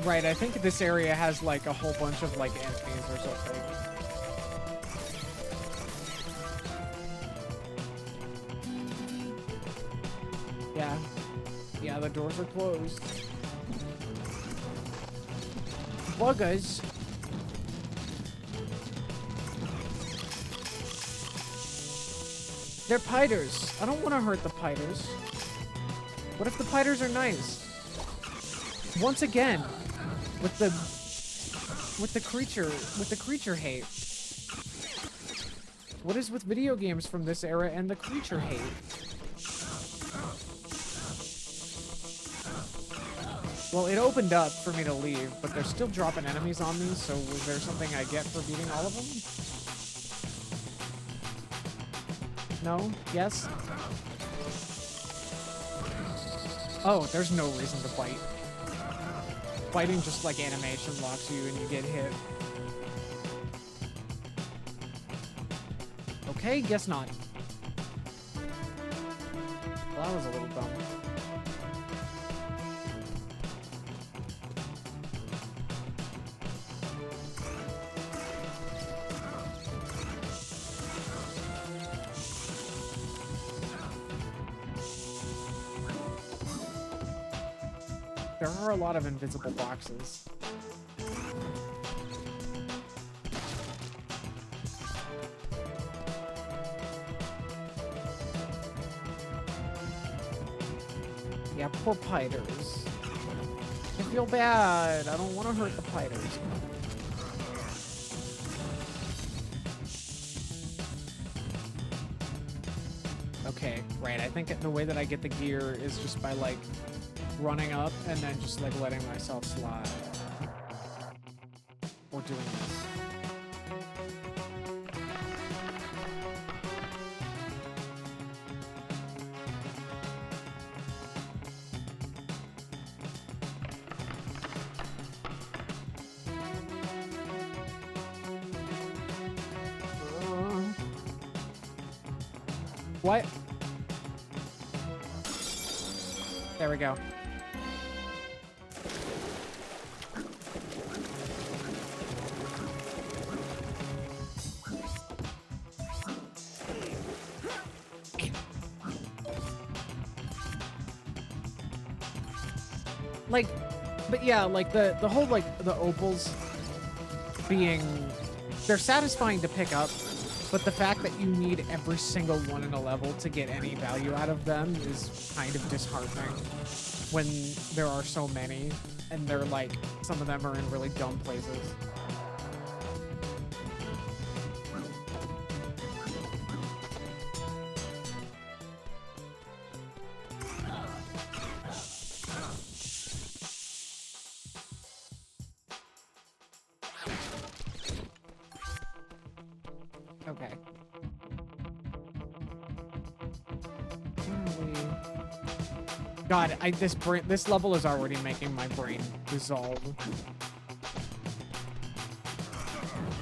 Right, I think this area has like a whole bunch of like enemies or something. Yeah. Yeah, the doors are closed. Buggers. They're piters. I don't want to hurt the piters. What if the piters are nice? Once again, with the creature hate. What is with video games from this era and the creature hate? Well, it opened up for me to leave, but they're still dropping enemies on me, so was there something I get for beating all of them? No? Yes? Oh, there's no reason to bite. Biting just like animation locks you and you get hit. Okay, guess not. Well, that was a little dumb. There are a lot of invisible boxes. Yeah, poor piters. I feel bad. I don't want to hurt the piters. Okay, right. I think the way that I get the gear is just by like running up and then just like letting myself slide. Or doing this. What? There we go. Like, but yeah, like the whole like the opals being, they're satisfying to pick up, but the fact that you need every single one in a level to get any value out of them is kind of disheartening when there are so many and they're like, some of them are in really dumb places. Okay. God, this level is already making my brain dissolve.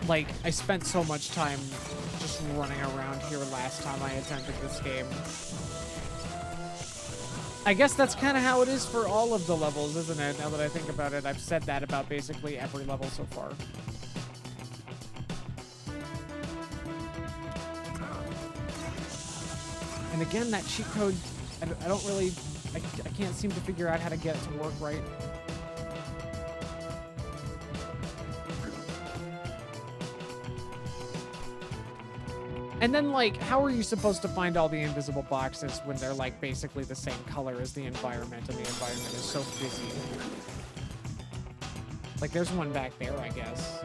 Like, I spent so much time just running around here last time I attempted this game. I guess that's kind of how it is for all of the levels, isn't it? Now that I think about it, I've said that about basically every level so far. And again, that cheat code, I don't really, I can't seem to figure out how to get it to work right. And then, like, how are you supposed to find all the invisible boxes when they're, like, basically the same color as the environment, and the environment is so busy? Like, there's one back there, I guess.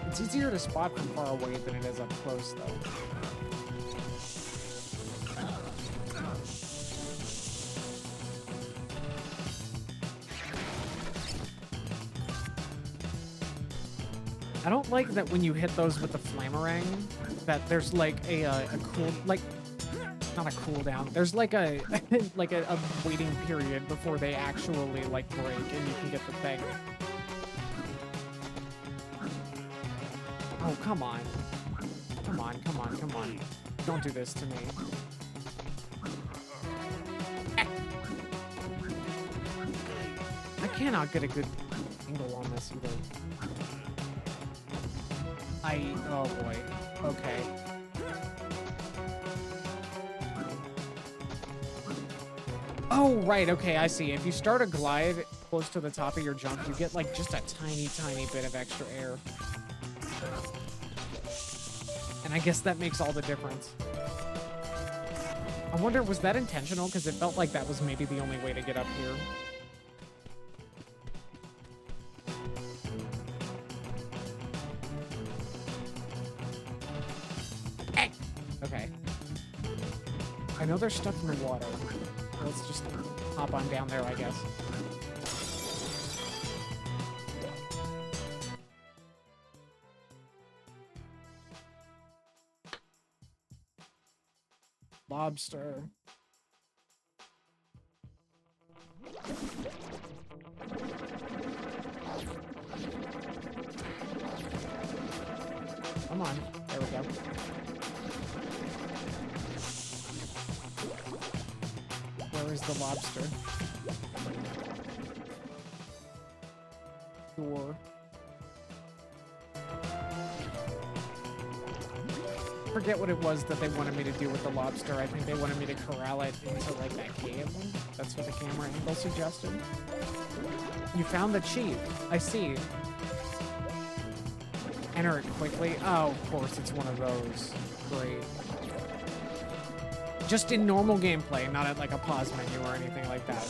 It's easier to spot from far away than it is up close, though. I don't like that when you hit those with the flamerang, that there's like a cool, like, not a cooldown. There's like a like a waiting period before they actually like break and you can get the thing. Oh, come on. Come on, come on, come on. Don't do this to me. I cannot get a good angle on this either. Oh boy. Okay. Oh, right, okay, I see. If you start a glide close to the top of your jump, you get like just a tiny, tiny bit of extra air. And I guess that makes all the difference. I wonder, was that intentional? Because it felt like that was maybe the only way to get up here. Okay. I know there's stuff in the water. Let's just hop on down there, I guess. Lobster. Come on. There we go. Where is the lobster? Door. Forget what it was that they wanted me to do with the lobster. I think they wanted me to corral it into like that cave. That's what the camera angle suggested. You found the cheat. I see. Enter it quickly. Oh, of course, it's one of those. Great. Just in normal gameplay, not at like a pause menu or anything like that.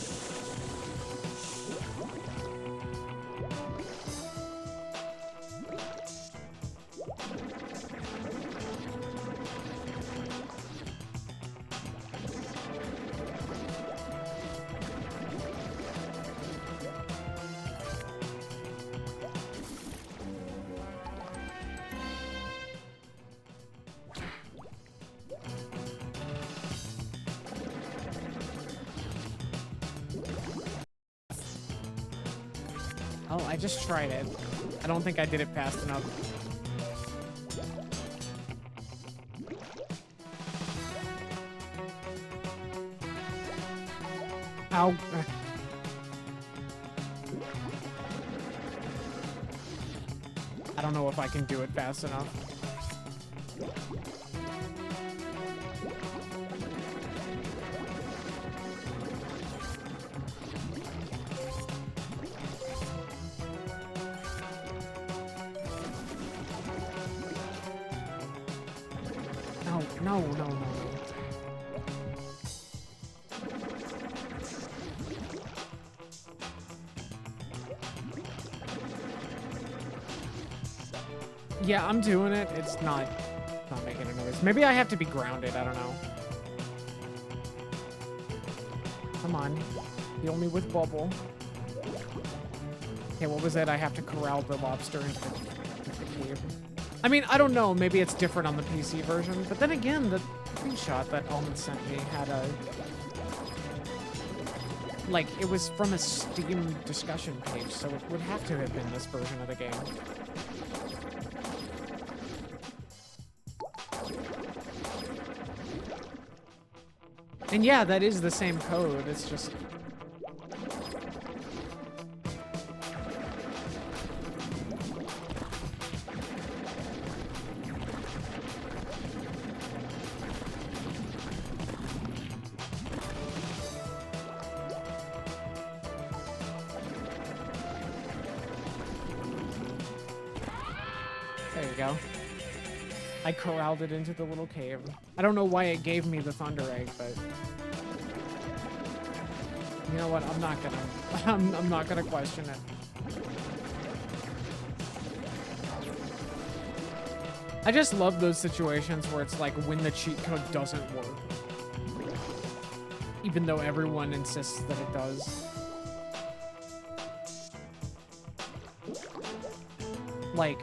Oh, I just tried it. I don't think I did it fast enough. Ow. I don't know if I can do it fast enough. No, no, no. Yeah, I'm doing it. It's not making a noise. Maybe I have to be grounded. I don't know. Come on. Heal me with bubble. Okay, what was it? I have to corral the lobster into the cave. I mean, I don't know. Maybe it's different on the PC version. But then again, the screenshot that Almond sent me had a... Like, it was from a Steam discussion page, so it would have to have been this version of the game. And yeah, that is the same code. It's just... There you go. I corralled it into the little cave. I don't know why it gave me the thunder egg, but... You know what? I'm not gonna. I'm not gonna question it. I just love those situations where it's like when the cheat code doesn't work, even though everyone insists that it does. Like,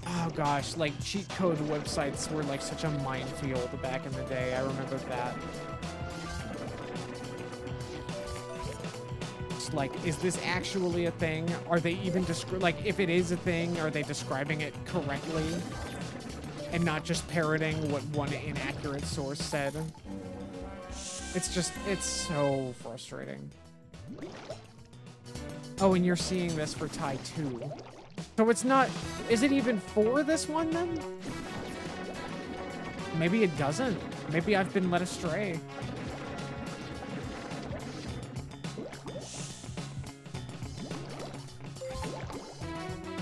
oh gosh, like cheat code websites were like such a minefield back in the day. I remember that. It's like, is this actually a thing? Are they even like, if it is a thing, are they describing it correctly and not just parroting what one inaccurate source said? It's just, it's so frustrating. Oh, and you're seeing this for tie 2. So it's not... Is it even for this one, then? Maybe it doesn't. Maybe I've been led astray.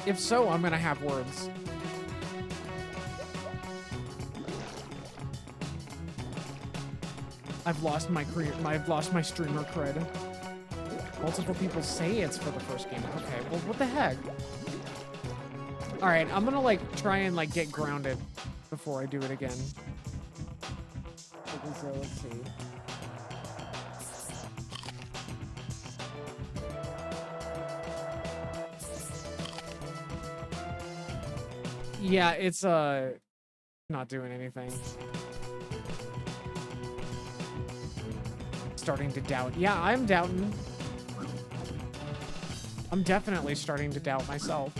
If so, I'm gonna have words. I've lost my streamer cred. Multiple people say it's for the first game. Okay, well, what the heck? All right, I'm gonna like try and like get grounded before I do it again. So let's see. Yeah, it's not doing anything. Starting to doubt. Yeah, I'm doubting. I'm definitely starting to doubt myself.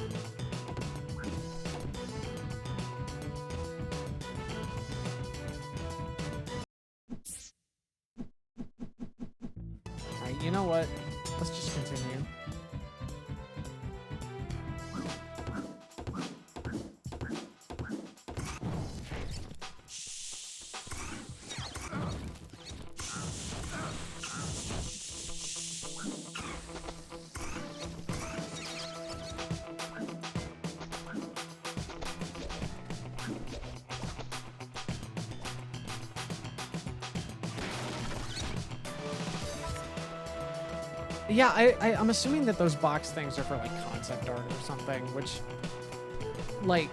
Alright, you know what? Let's just continue. Yeah, I'm assuming that those box things are for, like, concept art or something, which, like...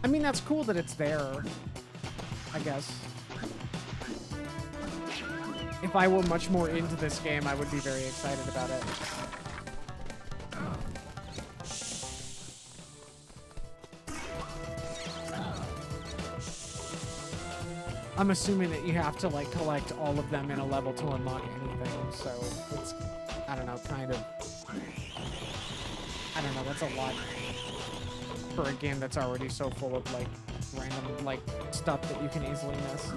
I mean, that's cool that it's there, I guess. If I were much more into this game, I would be very excited about it. I'm assuming that you have to, like, collect all of them in a level to unlock anything, so it's, I don't know, kind of... I don't know, that's a lot for a game that's already so full of, like, random, like, stuff that you can easily miss.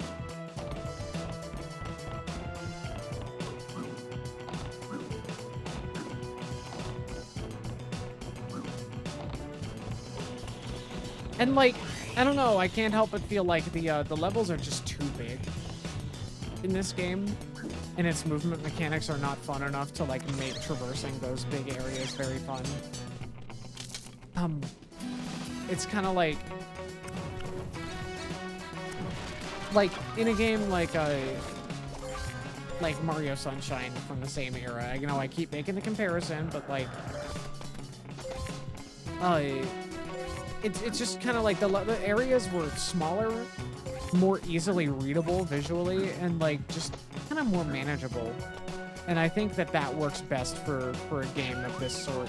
And, like, I don't know, I can't help but feel like the levels are just too big in this game, and its movement mechanics are not fun enough to, like, make traversing those big areas very fun. It's kind of like in a game like Mario Sunshine from the same era. You know, I keep making the comparison, but, like, it's just kind of like the areas were smaller, more easily readable visually, and, like, just kind of more manageable. And I think that works best for a game of this sort.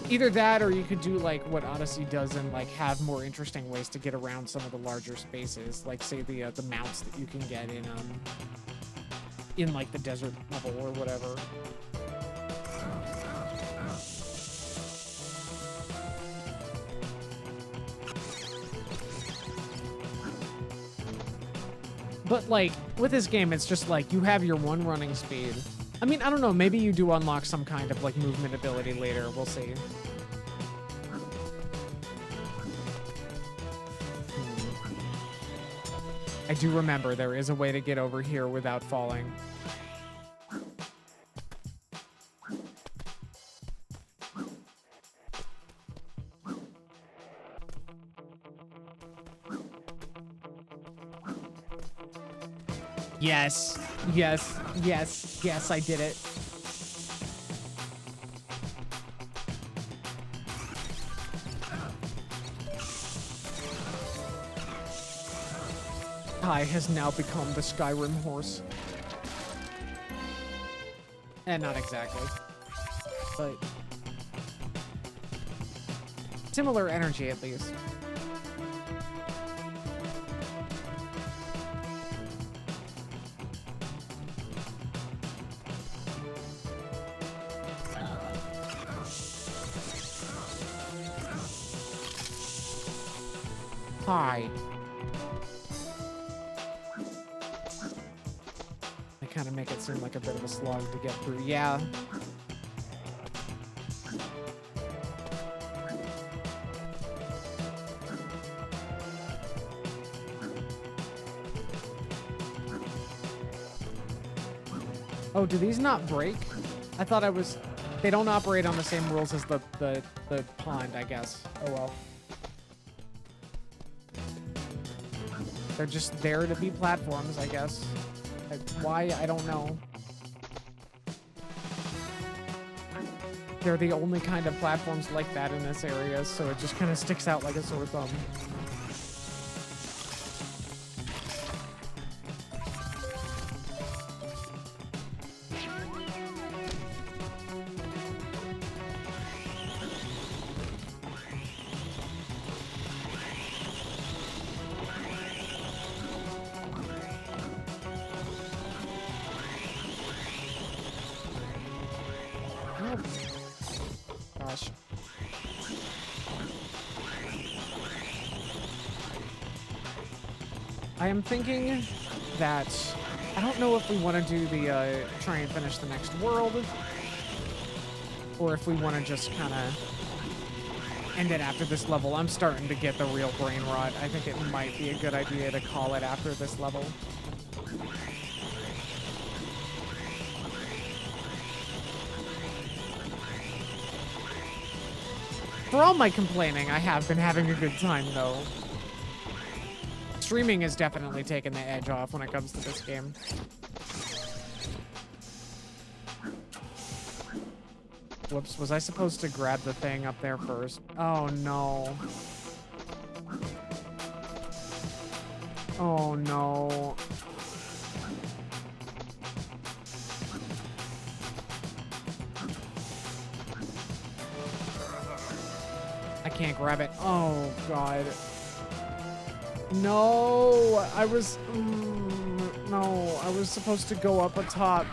Either that, or you could do, like, what Odyssey does and, like, have more interesting ways to get around some of the larger spaces. Like, say, the mounts that you can get in, like, the desert level or whatever. But, like, with this game, it's just, like, you have your one running speed. I mean, I don't know, maybe you do unlock some kind of, like, movement ability later. We'll see. I do remember there is a way to get over here without falling. Yes. Yes. Yes. Yes, I did it. Kai has now become the Skyrim horse. And not exactly. But similar energy, at least. Hi. They kind of make it seem like a bit of a slog to get through. Yeah. Oh, do these not break? I thought I was... They don't operate on the same rules as the pond, I guess. Oh well. They're just there to be platforms, I guess. Why? I don't know. They're the only kind of platforms like that in this area, so it just kind of sticks out like a sore thumb. Gosh. I am thinking that I don't know if we want to do the try and finish the next world, or if we want to just kind of end it after this level. I'm starting to get the real brain rot. I think it might be a good idea to call it after this level. For all my complaining, I have been having a good time, though. Streaming has definitely taken the edge off when it comes to this game. Whoops, was I supposed to grab the thing up there first? Oh, no. Oh, no. I can't grab it. Oh, God. No, I was... no, I was supposed to go up atop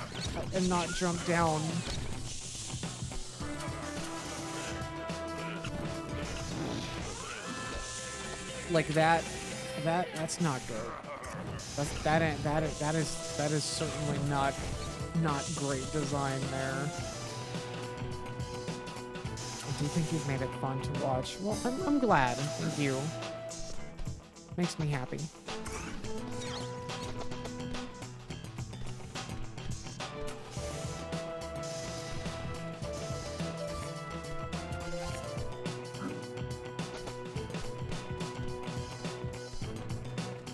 and not jump down. Like that's not good. That is certainly not great design there. I do think you've made it fun to watch. Well, I'm glad. Thank you. Makes me happy.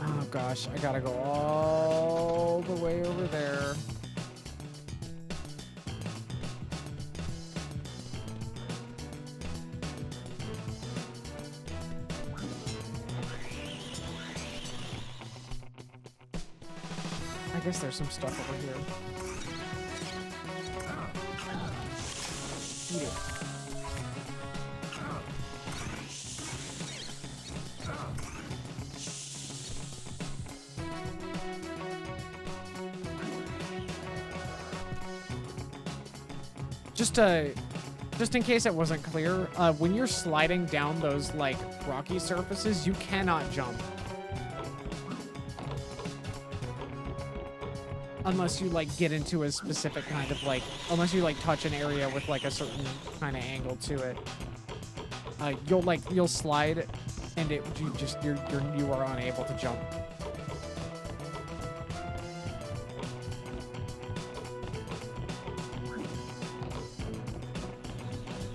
Oh gosh, I gotta go all the way over there. I guess there's some stuff over here. Eat it. Just in case it wasn't clear, when you're sliding down those like rocky surfaces, you cannot jump. Unless you like get into a specific kind of like, unless you like touch an area with like a certain kind of angle to it. You'll slide and you are unable to jump.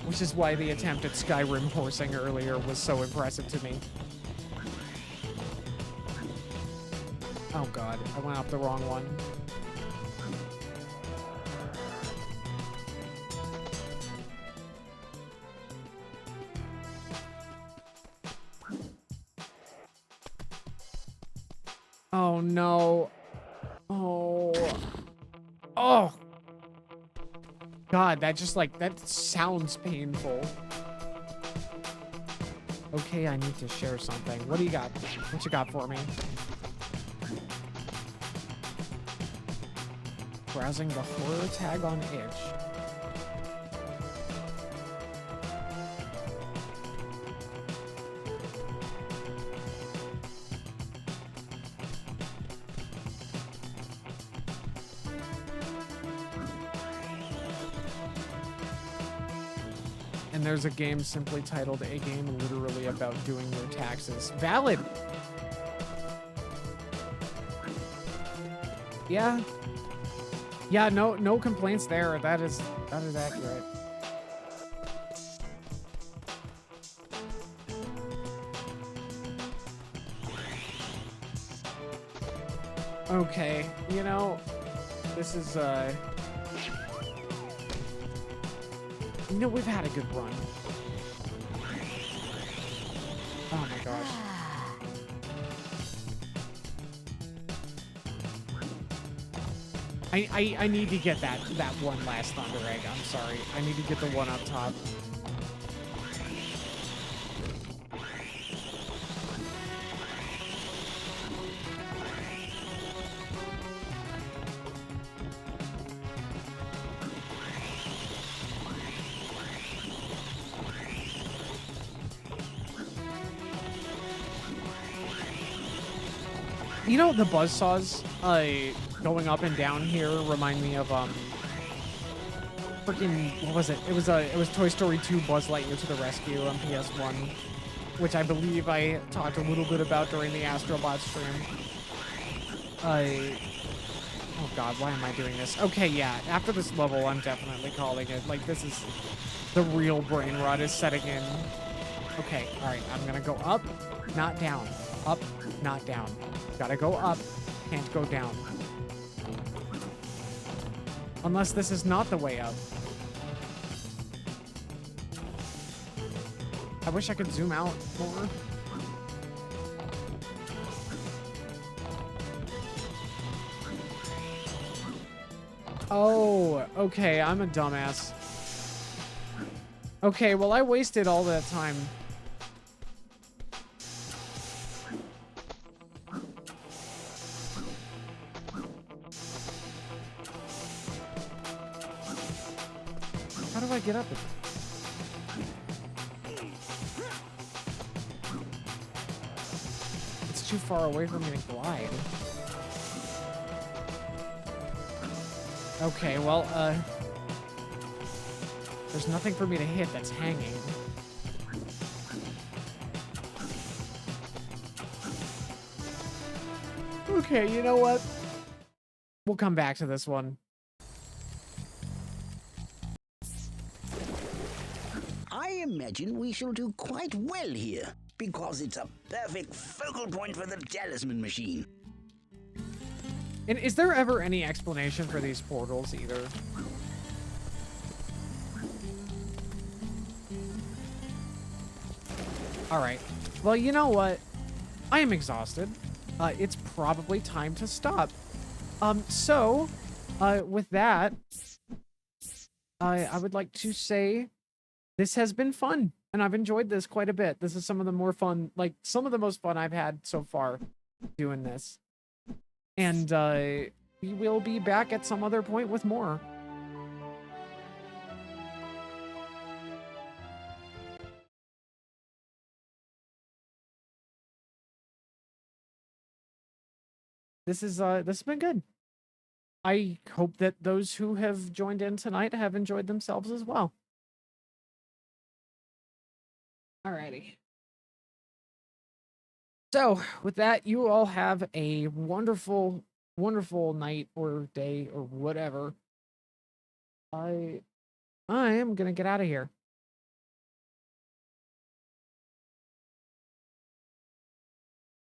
Which is why the attempt at Skyrim horsing earlier was so impressive to me. Oh god, I went up the wrong one. Oh no. Oh. Oh. God, that just like, that sounds painful. Okay, I need to share something. What do you got? What you got for me? Browsing the horror tag on Itch. And there's a game simply titled A Game Literally About Doing Your Taxes. Valid! Yeah. Yeah, no complaints there. That is accurate. Okay, you know, this is you know, we've had a good run. Oh my gosh. I need to get that one last Thunder Egg. I'm sorry. I need to get the one up top. You know, the buzzsaws going up and down here remind me of freaking, what was it? It was Toy Story 2 Buzz Lightyear to the Rescue on PS1, which I believe I talked a little bit about during the Astrobot stream. Oh god, why am I doing this? Okay, yeah, after this level, I'm definitely calling it. Like, this is the real brain rot is setting in. Okay, alright, I'm gonna go up, not down. Up, not down. Gotta go up, can't go down. Unless this is not the way up. I wish I could zoom out more. Oh, okay, I'm a dumbass. Okay, well, I wasted all that time. How do I get up? It's too far away for me to glide. Okay, well, there's nothing for me to hit that's hanging. Okay, you know what? We'll come back to this one. I imagine we shall do quite well here, because it's a perfect focal point for the talisman machine. And is there ever any explanation for these portals either? Alright. Well, you know what? I am exhausted. It's probably time to stop. With that, I would like to say this has been fun, and I've enjoyed this quite a bit. This is some of the more fun, like, some of the most fun I've had so far doing this. And, we will be back at some other point with more. This has been good. I hope that those who have joined in tonight have enjoyed themselves as well. Alrighty. So, with that, you all have a wonderful, wonderful night or day or whatever. I am gonna get out of here.